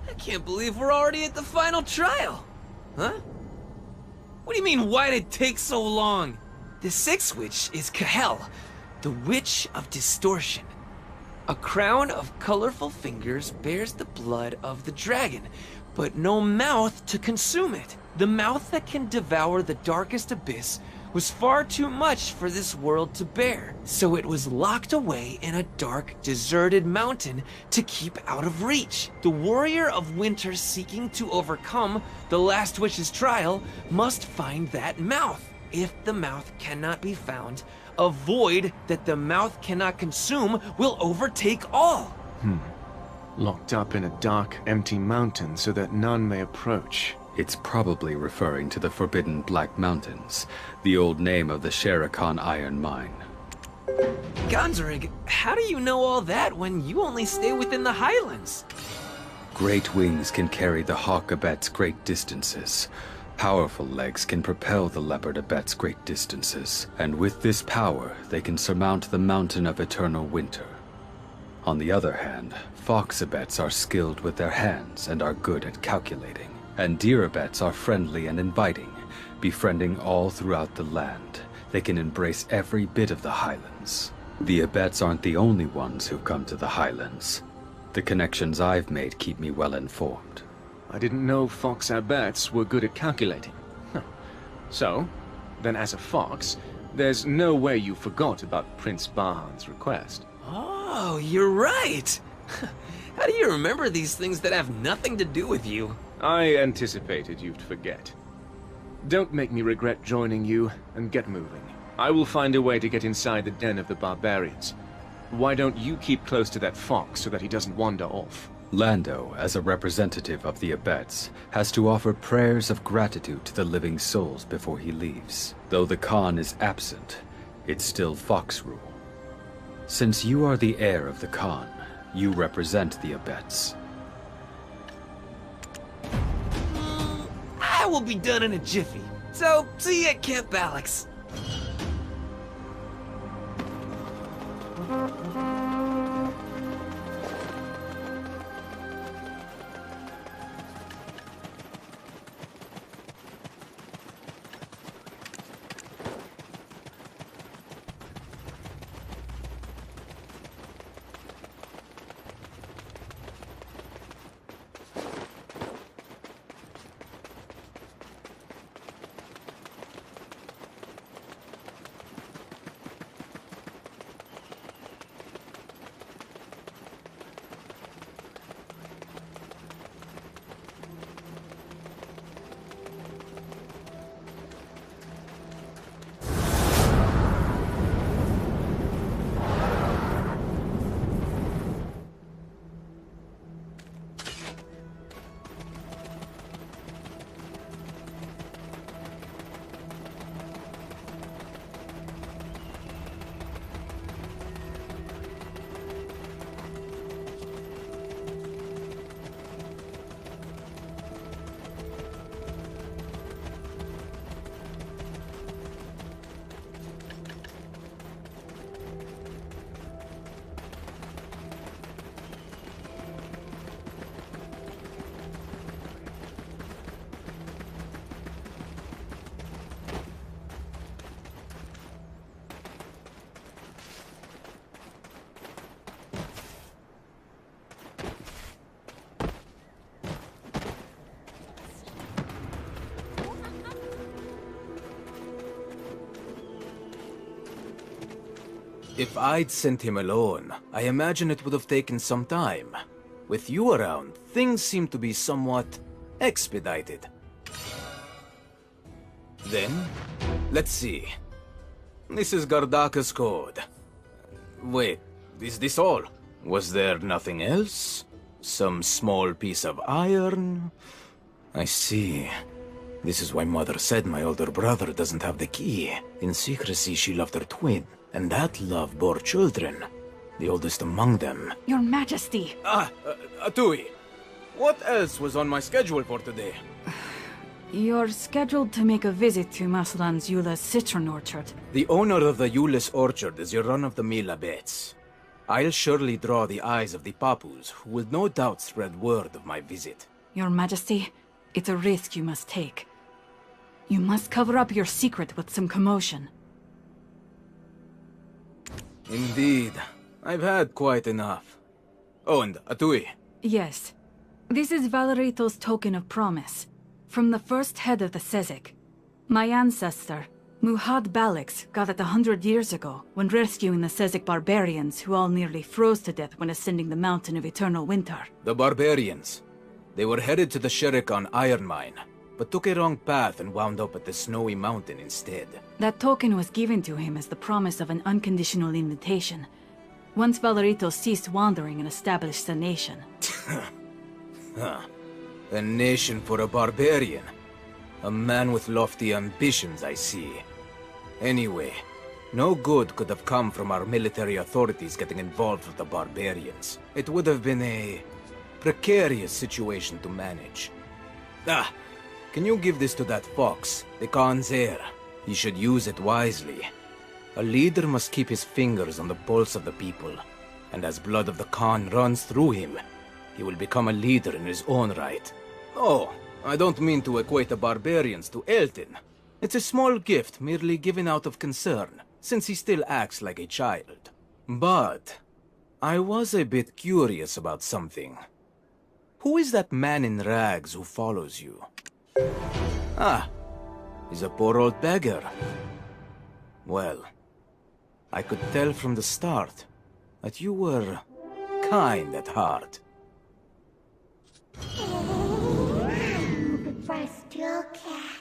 I can't believe we're already at the final trial. Huh? What do you mean, why'd it take so long? The sixth witch is Kahel, the Witch of Distortion. A crown of colorful fingers bears the blood of the dragon, but no mouth to consume it. The mouth that can devour the darkest abyss was far too much for this world to bear, so it was locked away in a dark, deserted mountain to keep out of reach. The warrior of winter seeking to overcome the last witch's trial must find that mouth. If the mouth cannot be found, a void that the mouth cannot consume will overtake all. Locked up in a dark, empty mountain so that none may approach. It's probably referring to the Forbidden Black Mountains, the old name of the Sherakan iron mine. Ganzorig, how do you know all that when you only stay within the Highlands? Great wings can carry the hawk abets great distances. Powerful legs can propel the leopard abets great distances. And with this power, they can surmount the mountain of eternal winter. On the other hand, fox abets are skilled with their hands and are good at calculating. And deer abets are friendly and inviting, befriending all throughout the land. They can embrace every bit of the Highlands. The abets aren't the only ones who've come to the Highlands. The connections I've made keep me well informed. I didn't know fox abets were good at calculating. So, then as a fox, there's no way you forgot about Prince Bahan's request. Oh, you're right! How do you remember these things that have nothing to do with you? I anticipated you'd forget. Don't make me regret joining you, and get moving. I will find a way to get inside the den of the barbarians. Why don't you keep close to that fox so that he doesn't wander off? Lando, as a representative of the Abets, has to offer prayers of gratitude to the living souls before he leaves. Though the Khan is absent, it's still Fox rule. Since you are the heir of the Khan, you represent the Abets. I will be done in a jiffy. So, see you at Camp Alex. If I'd sent him alone, I imagine it would have taken some time. With you around, things seem to be somewhat expedited. Then, let's see. This is Gardaka's code. Wait, is this all? Was there nothing else? Some small piece of iron? I see. This is why Mother said my older brother doesn't have the key. In secrecy, she loved her twin, and that love bore children. The oldest among them. Your Majesty! Atui! What else was on my schedule for today? You're scheduled to make a visit to Maslan's Eula's citron orchard. The owner of the Euless orchard is your run-of-the-mill Abets. I'll surely draw the eyes of the Papus, who will no doubt spread word of my visit. Your Majesty, it's a risk you must take. You must cover up your secret with some commotion. Indeed. I've had quite enough. Oh, and Atui. Yes. This is Valerito's token of promise. From the first head of the Sezek. My ancestor, Muhad Balix, got it 100 years ago, when rescuing the Sezek barbarians who all nearly froze to death when ascending the Mountain of Eternal Winter. The barbarians. They were headed to the Sherikon iron mine, but took a wrong path and wound up at the Snowy Mountain instead. That token was given to him as the promise of an unconditional invitation. Once Valerito ceased wandering and established a nation. Huh. A nation for a barbarian. A man with lofty ambitions, I see. Anyway, no good could have come from our military authorities getting involved with the barbarians. It would have been a precarious situation to manage. Can you give this to that fox, the Khan's heir? He should use it wisely. A leader must keep his fingers on the pulse of the people, and as blood of the Khan runs through him, he will become a leader in his own right. Oh, I don't mean to equate the barbarians to Elton. It's a small gift merely given out of concern, since he still acts like a child. But I was a bit curious about something. Who is that man in rags who follows you? is a poor old beggar. Well, I could tell from the start that you were kind at heart. First your cat.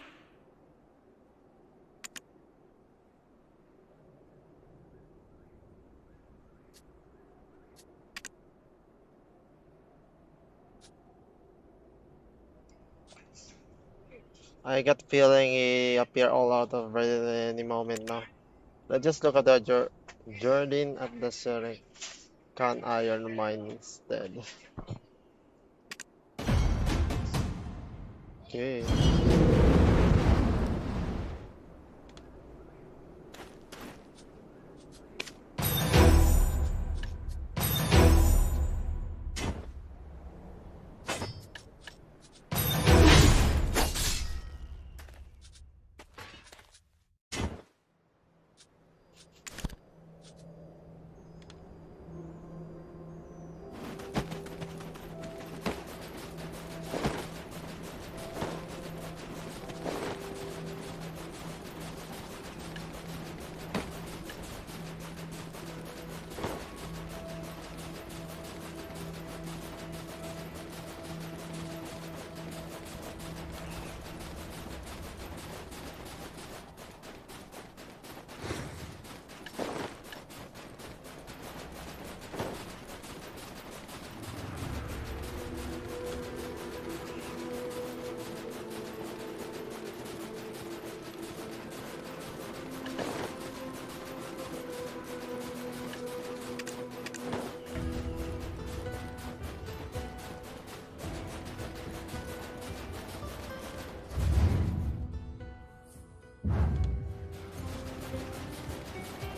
I got the feeling he appear all out of breath at any moment now. Let's just look at the Jordan at the Serican iron mine instead. Okay.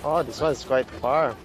Oh, this one's quite far.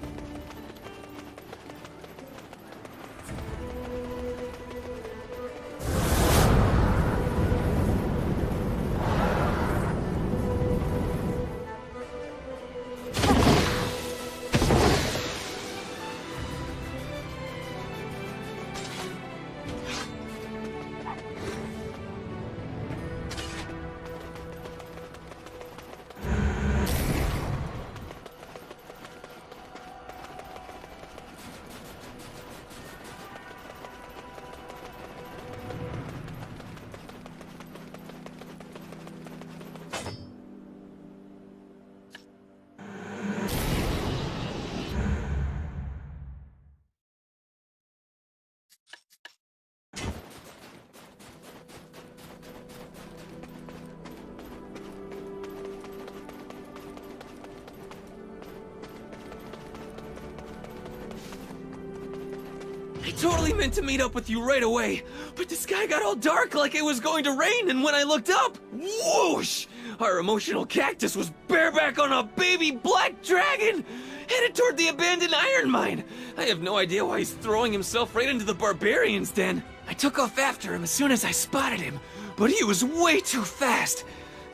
I totally meant to meet up with you right away, but the sky got all dark like it was going to rain, and when I looked up, whoosh! Our emotional cactus was bareback on a baby black dragon, headed toward the abandoned iron mine. I have no idea why he's throwing himself right into the barbarian's den. I took off after him as soon as I spotted him, but he was way too fast.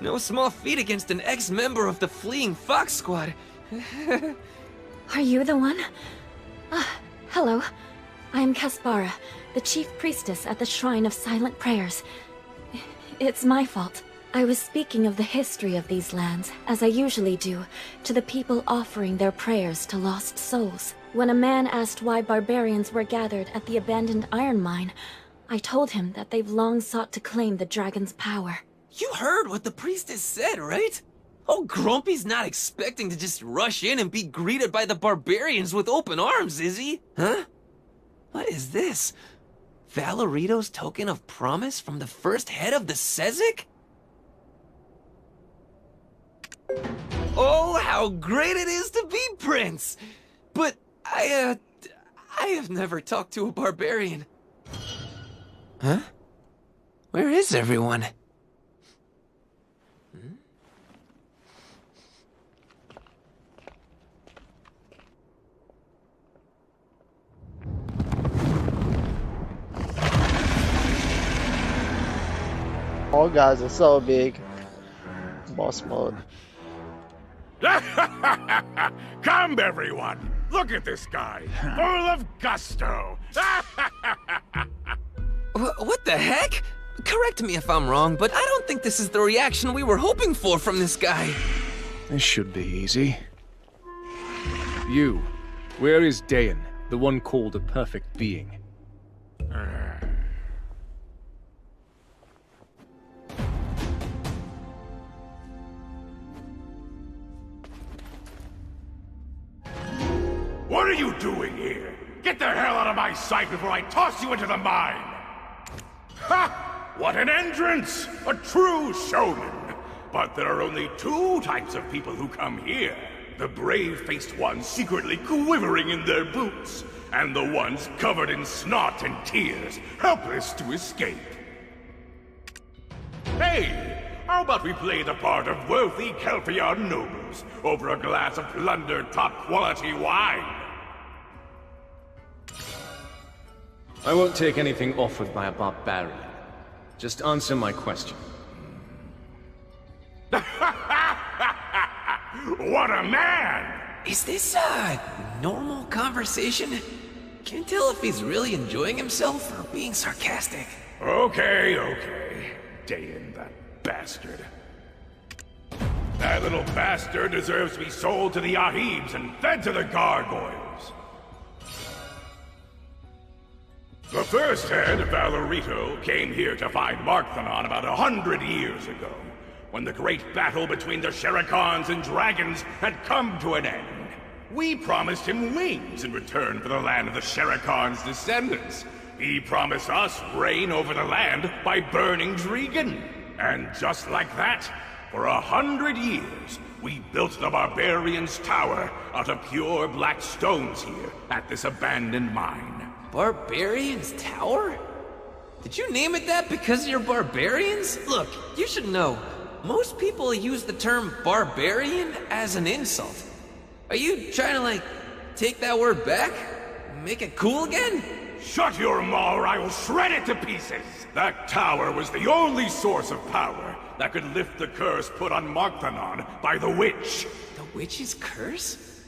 No small feat against an ex-member of the fleeing Fox Squad. Are you the one? Hello. I'm Kaspara, the chief priestess at the Shrine of Silent Prayers. It's my fault. I was speaking of the history of these lands, as I usually do, to the people offering their prayers to lost souls. When a man asked why barbarians were gathered at the abandoned iron mine, I told him that they've long sought to claim the dragon's power. You heard what the priestess said, right? Oh, Grumpy's not expecting to just rush in and be greeted by the barbarians with open arms, is he? Huh? What is this? Valerito's token of promise from the first head of the Sezek? Oh, how great it is to be Prince! But I have never talked to a barbarian. Huh? Where is everyone? Oh guys, it's so big. Boss mode. Come, everyone! Look at this guy, full of gusto! What the heck? Correct me if I'm wrong, but I don't think this is the reaction we were hoping for from this guy. This should be easy. You, where is Dayan, the one called a perfect being? What are you doing here? Get the hell out of my sight before I toss you into the mine! Ha! What an entrance! A true showman! But there are only two types of people who come here. The brave-faced ones secretly quivering in their boots, and the ones covered in snot and tears, helpless to escape. Hey! How about we play the part of wealthy Kelpion nobles over a glass of plundered top-quality wine? I won't take anything offered by a barbarian. Just answer my question. What a man! Is this a normal conversation? Can't tell if he's really enjoying himself or being sarcastic. Okay. Dayan, that bastard. That little bastard deserves to be sold to the Ahibs and fed to the gargoyles. The first head, Valerito, came here to find Markthanon about 100 years ago, when the great battle between the Sherikans and dragons had come to an end. We promised him wings in return for the land of the Sherikans' descendants. He promised us reign over the land by burning Dregan. And just like that, for 100 years, we built the Barbarian's Tower out of pure black stones here at this abandoned mine. Barbarian's Tower? Did you name it that because you're barbarians? Look, you should know, most people use the term barbarian as an insult. Are you trying to, like, take that word back? Make it cool again? Shut your maw or I will shred it to pieces! That tower was the only source of power that could lift the curse put on Markthanon by the witch. The witch's curse?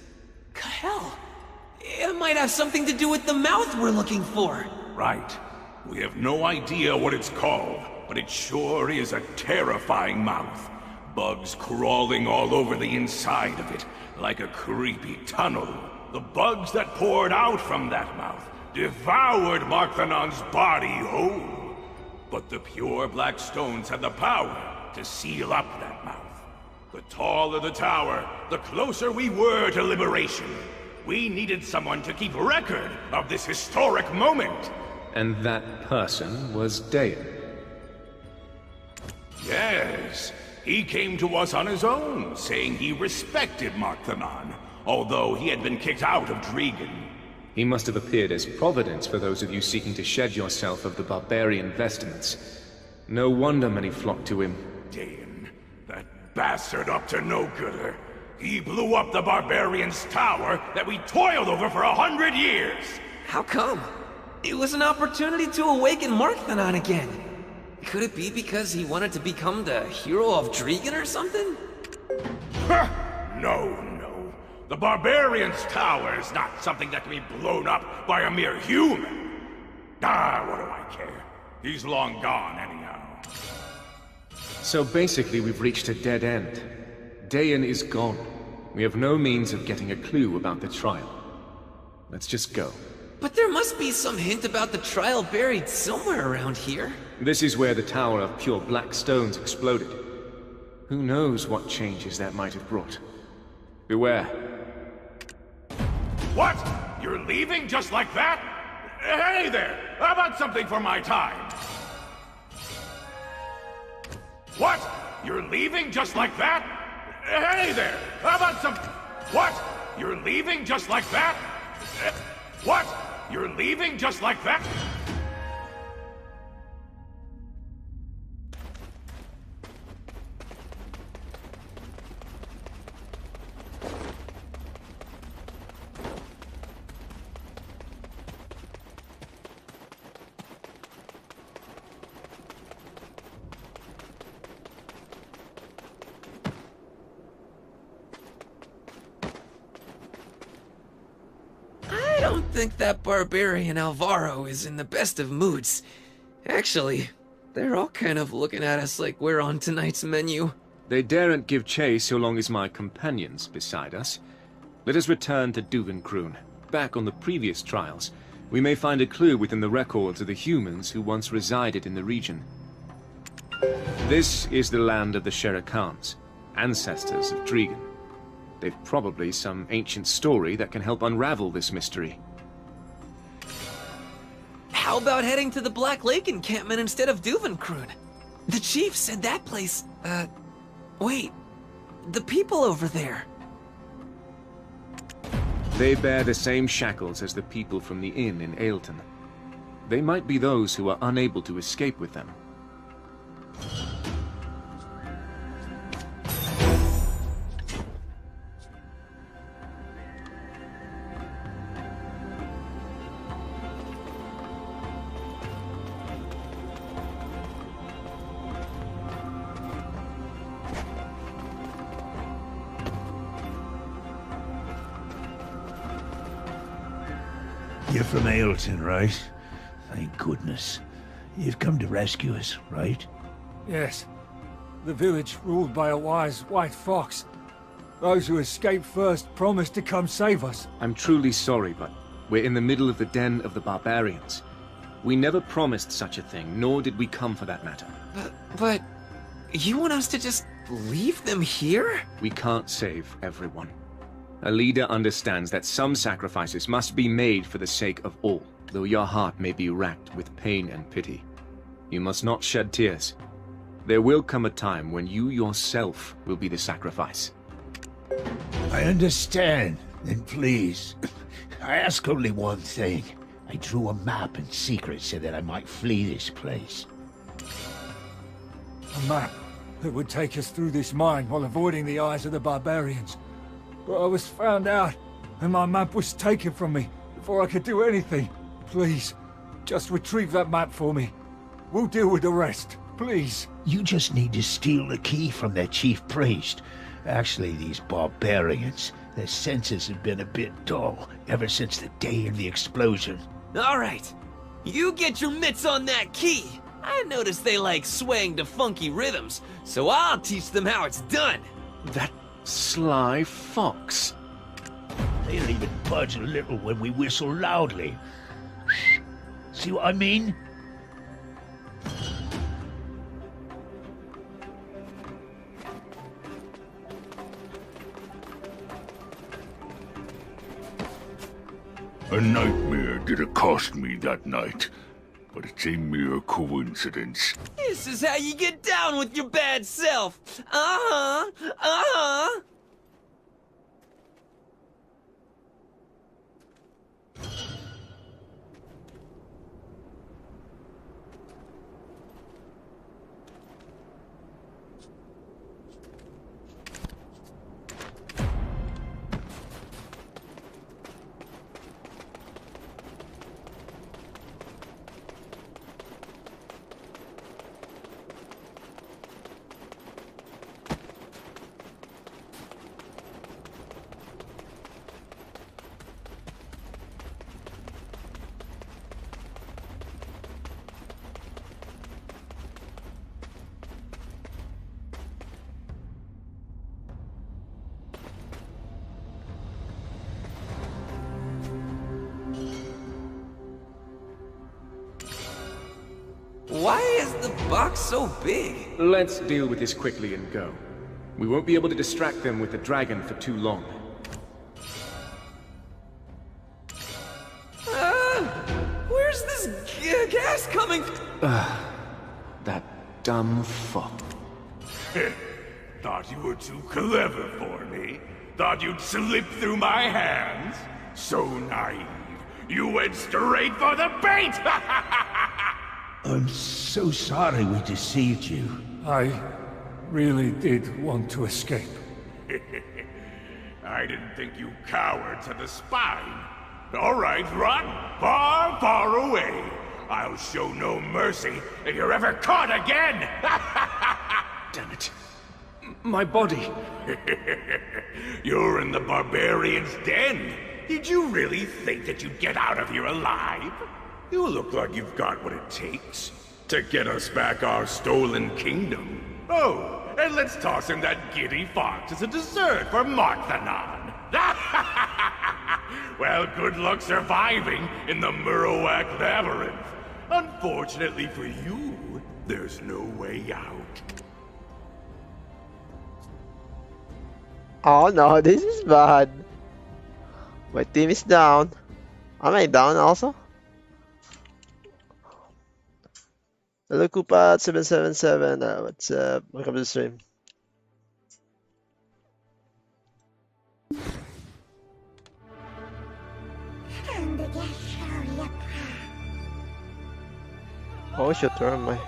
Hell, it might have something to do with the mouth we're looking for. Right. We have no idea what it's called, but it sure is a terrifying mouth. Bugs crawling all over the inside of it, like a creepy tunnel. The bugs that poured out from that mouth devoured Markthanon's body whole. But the pure black stones had the power to seal up that mouth. The taller the tower, the closer we were to liberation. We needed someone to keep record of this historic moment. And that person was Dayan. Yes, he came to us on his own, saying he respected Markthanon, although he had been kicked out of Dregan. He must have appeared as providence for those of you seeking to shed yourself of the barbarian vestments. No wonder many flocked to him. Dayan, that bastard up to no gooder. He blew up the barbarian's tower that we toiled over for 100 years! How come? It was an opportunity to awaken Markthanon again. Could it be because he wanted to become the hero of Dregan or something? No. The barbarian's tower is not something that can be blown up by a mere human. What do I care? He's long gone anyhow. So basically we've reached a dead end. Dayan is gone. We have no means of getting a clue about the trial. Let's just go. But there must be some hint about the trial buried somewhere around here. This is where the tower of pure black stones exploded. Who knows what changes that might have brought. Beware. What? You're leaving just like that? Hey there! How about something for my time? What? You're leaving just like that? Hey there! How about some... What? You're leaving just like that? What? You're leaving just like that? I don't think that barbarian Alvaro is in the best of moods. Actually, They're all kind of looking at us like we're on tonight's menu. They daren't give chase so long as my companion's beside us. Let us return to Duvenkroon. Back on the previous trials, we may find a clue within the records of the humans who once resided in the region. This is the land of the Sherakans, ancestors of Dregan. They've probably some ancient story that can help unravel this mystery. How about heading to the Black Lake encampment instead of Duvenkroon? The chief said that place, wait, the people over there. They bear the same shackles as the people from the inn in Ailton. They might be those who are unable to escape with them. You're from Ailton, right? Thank goodness. You've come to rescue us, right? Yes. The village ruled by a wise white fox. Those who escaped first promised to come save us. I'm truly sorry, but we're in the middle of the den of the barbarians. We never promised such a thing, nor did we come for that matter. But you want us to just leave them here? We can't save everyone. A leader understands that some sacrifices must be made for the sake of all, though your heart may be racked with pain and pity. You must not shed tears. There will come a time when you yourself will be the sacrifice. I understand. Then please, I ask only one thing. I drew a map in secret so that I might flee this place. A map that would take us through this mine while avoiding the eyes of the barbarians. But I was found out, and my map was taken from me before I could do anything. Please, just retrieve that map for me. We'll deal with the rest, please. You just need to steal the key from their chief priest. Actually, these barbarians, their senses have been a bit dull ever since the day of the explosion. All right, you get your mitts on that key. I noticed they like swaying to funky rhythms, so I'll teach them how it's done. That sly fox. They'll even budge a little when we whistle loudly. See what I mean? A nightmare did accost me that night, but it's a mere coincidence. This is how you get down with your bad self. Uh-huh, uh-huh. Why is the box so big? Let's deal with this quickly and go. We won't be able to distract them with the dragon for too long. Where's this gas coming from? That dumb fuck. Thought you were too clever for me? Thought you'd slip through my hands? So naive. You went straight for the bait! I'm so sorry we deceived you. I really did want to escape. I didn't think you cowered to the spine. All right, run far, far away. I'll show no mercy if you're ever caught again! Damn it. My body. You're in the barbarian's den. Did you really think that you'd get out of here alive? You look like you've got what it takes. To get us back our stolen kingdom. Oh, and let's toss him that giddy fox as a dessert for Marthanon. Well, good luck surviving in the Murowak Labyrinth. Unfortunately for you, there's no way out. Oh no, this is bad. My team is down. Am I down also? Hello Koopat777, what's up? Welcome to the stream. Oh shit, where am I?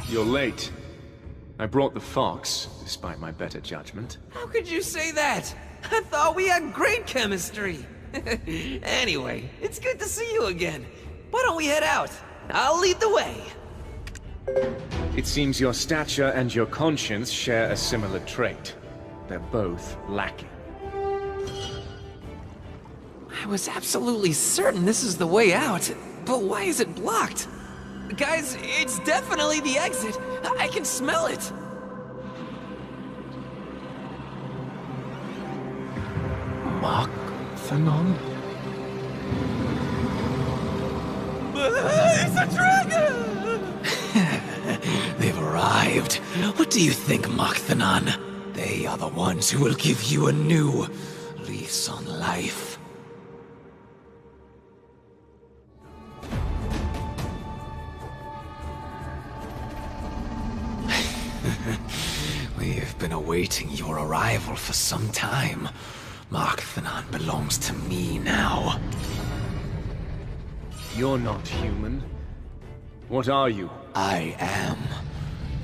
You're late. I brought the fox, despite my better judgment. How could you say that? I thought we had great chemistry. Anyway, it's good to see you again. Why don't we head out? I'll lead the way. It seems your stature and your conscience share a similar trait. They're both lacking. I was absolutely certain this is the way out, but why is it blocked? Guys, it's definitely the exit. I can smell it. Thanon? It's a dragon! They've arrived. What do you think, Mok'Thanon? They are the ones who will give you a new lease on life. We've been awaiting your arrival for some time. Mok'Thanon belongs to me now. You're not human. What are you? I am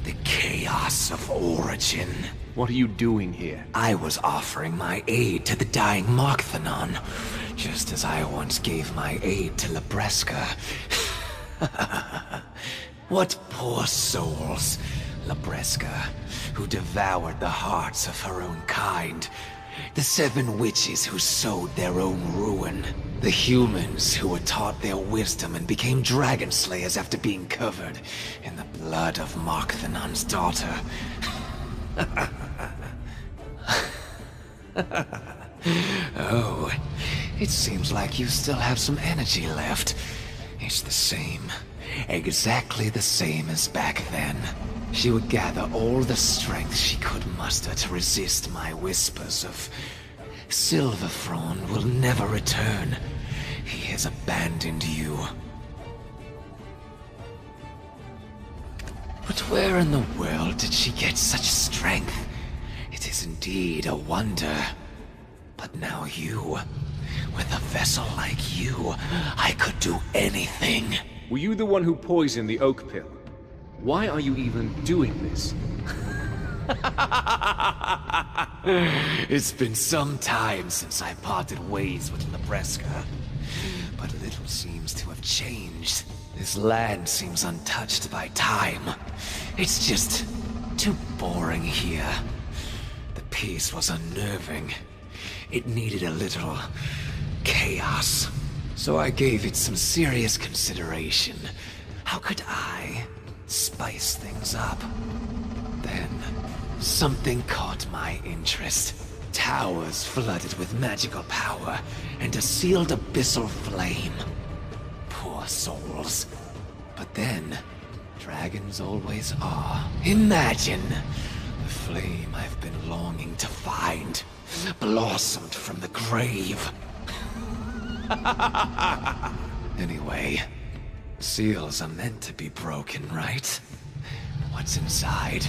the Chaos of Origin. What are you doing here? I was offering my aid to the dying Mok'Thanon, just as I once gave my aid to Labreska. What poor souls. Labreska, who devoured the hearts of her own kind. The 7 witches who sowed their own ruin. The humans who were taught their wisdom and became dragon slayers after being covered in the blood of Mok'Thanon's daughter. Oh, it seems like you still have some energy left. It's the same. Exactly the same as back then. She would gather all the strength she could muster to resist my whispers of Silverfrond will never return. He has abandoned you. But where in the world did she get such strength? It is indeed a wonder. But now you, with a vessel like you, I could do anything. Were you the one who poisoned the oak pill? Why are you even doing this? It's been some time since I parted ways with Labreska, but little seems to have changed. This land seems untouched by time. It's just too boring here. The peace was unnerving. It needed a little chaos. So I gave it some serious consideration. How could I spice things up? Then, something caught my interest. Towers flooded with magical power, and a sealed abyssal flame. Poor souls. But then, dragons always are. Imagine! The flame I've been longing to find, blossomed from the grave. Anyway, seals are meant to be broken, right? What's inside?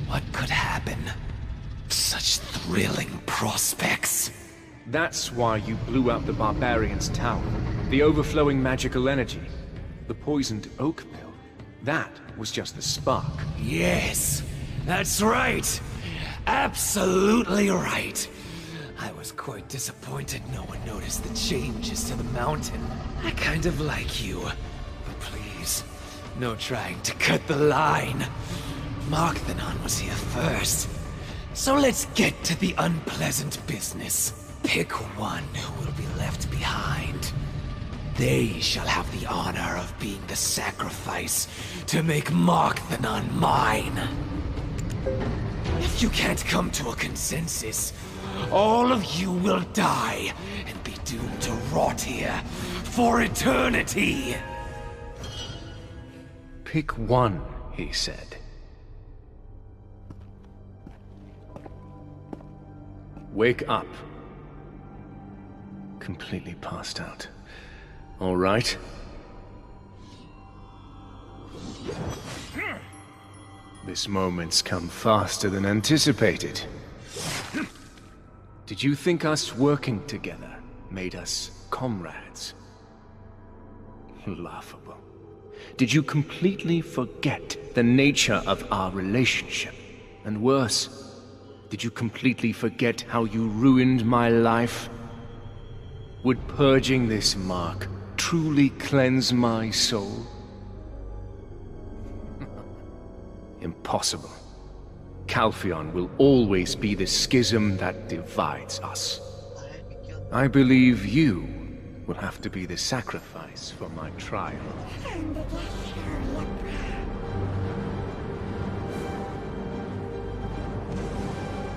What could happen? Such thrilling prospects. That's why you blew up the barbarian's tower. The overflowing magical energy. The poisoned oak pill. That was just the spark. Yes, that's right. Absolutely right. I was quite disappointed no one noticed the changes to the mountain. I kind of like you. But please, no trying to cut the line. Mok'Thanon was here first. So let's get to the unpleasant business. Pick one who will be left behind. They shall have the honor of being the sacrifice to make Mok'Thanon mine. If you can't come to a consensus, all of you will die and be doomed to rot here for eternity. Pick one, he said. Wake up. Completely passed out. All right. This moment's come faster than anticipated. Did you think us working together made us comrades? Laughable. Did you completely forget the nature of our relationship? And worse, did you completely forget how you ruined my life? Would purging this mark truly cleanse my soul? Impossible. Calpheon will always be the schism that divides us. I believe you will have to be the sacrifice for my trial.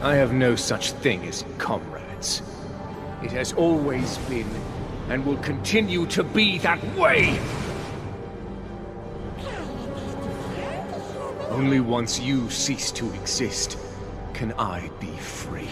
I have no such thing as comrades. It has always been, and will continue to be that way! Only once you cease to exist, can I be free.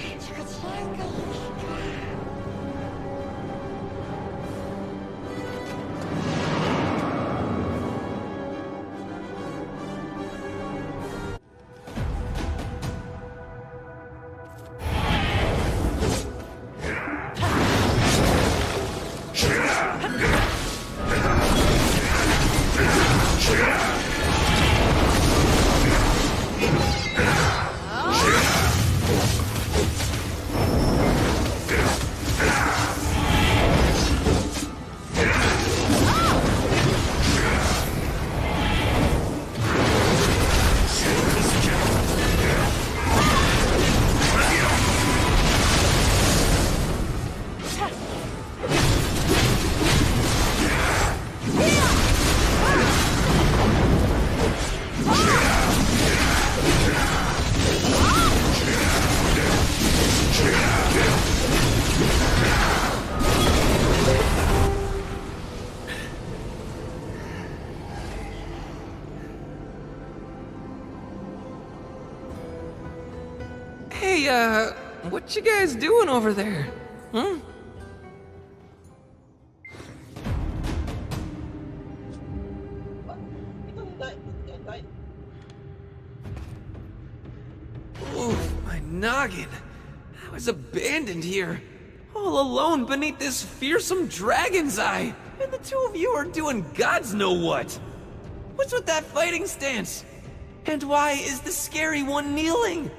Hey, what you guys doing over there? Hmm? Oof, my noggin. I was abandoned here, all alone beneath this fearsome dragon's eye. And the two of you are doing gods know what. What's with that fighting stance? And why is the scary one kneeling?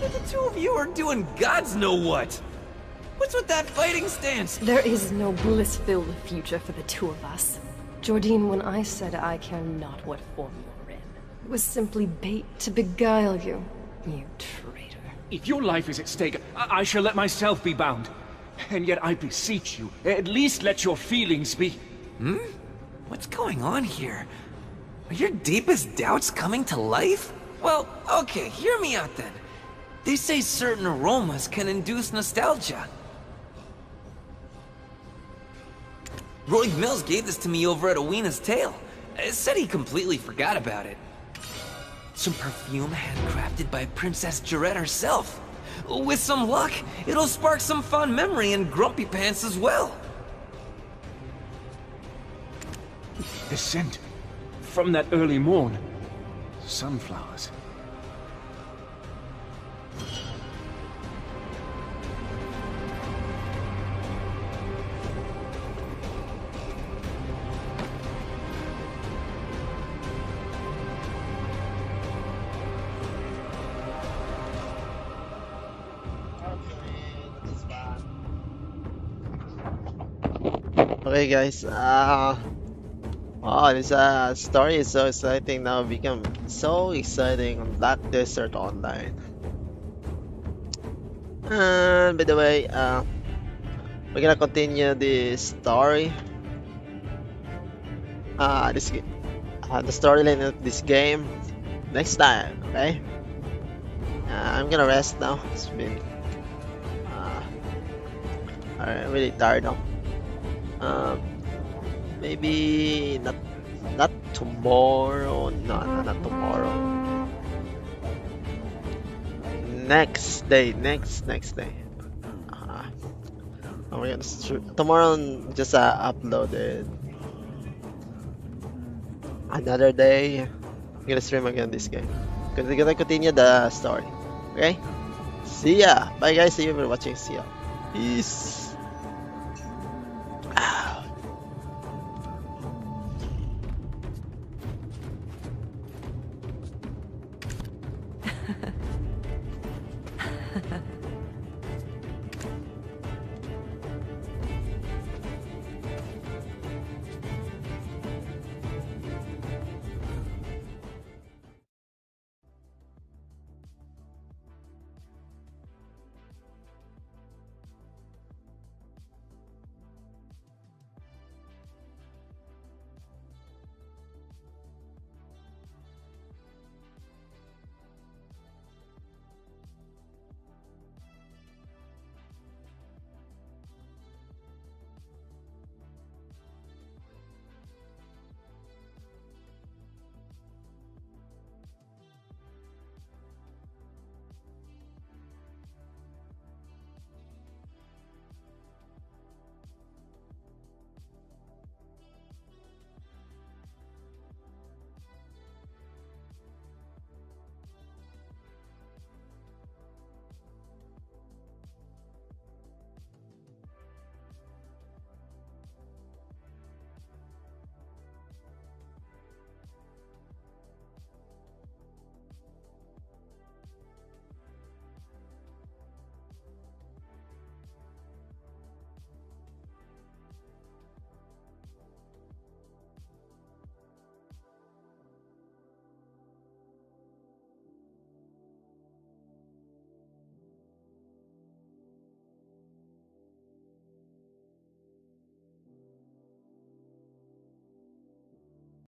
The two of you are doing gods know what. What's with that fighting stance? There is no bliss-filled future for the two of us. Jordine, when I said I care not what form you're in, it was simply bait to beguile you, you traitor. If your life is at stake, I shall let myself be bound. And yet I beseech you, at least let your feelings be... Hmm? What's going on here? Are your deepest doubts coming to life? Well, okay, hear me out then. They say certain aromas can induce nostalgia. Roy Mills gave this to me over at Awena's Tale. It said he completely forgot about it. Some perfume handcrafted by Princess Jarette herself. With some luck, it'll spark some fond memory in Grumpy Pants as well. The scent from that early morn. Sunflowers. Okay, guys. Wow, this story is so exciting now. Become so exciting on Black Desert Online. And by the way, we're gonna continue the story. The storyline of this game next time. Okay. I'm gonna rest now. It's been I'm really tired now. Maybe not tomorrow. No, not tomorrow. Next day. Oh my god, tomorrow just uploaded. Another day, I'm gonna stream again this game. Because we're gonna continue the story. Okay? See ya! Bye guys, see you for watching. See ya. Peace!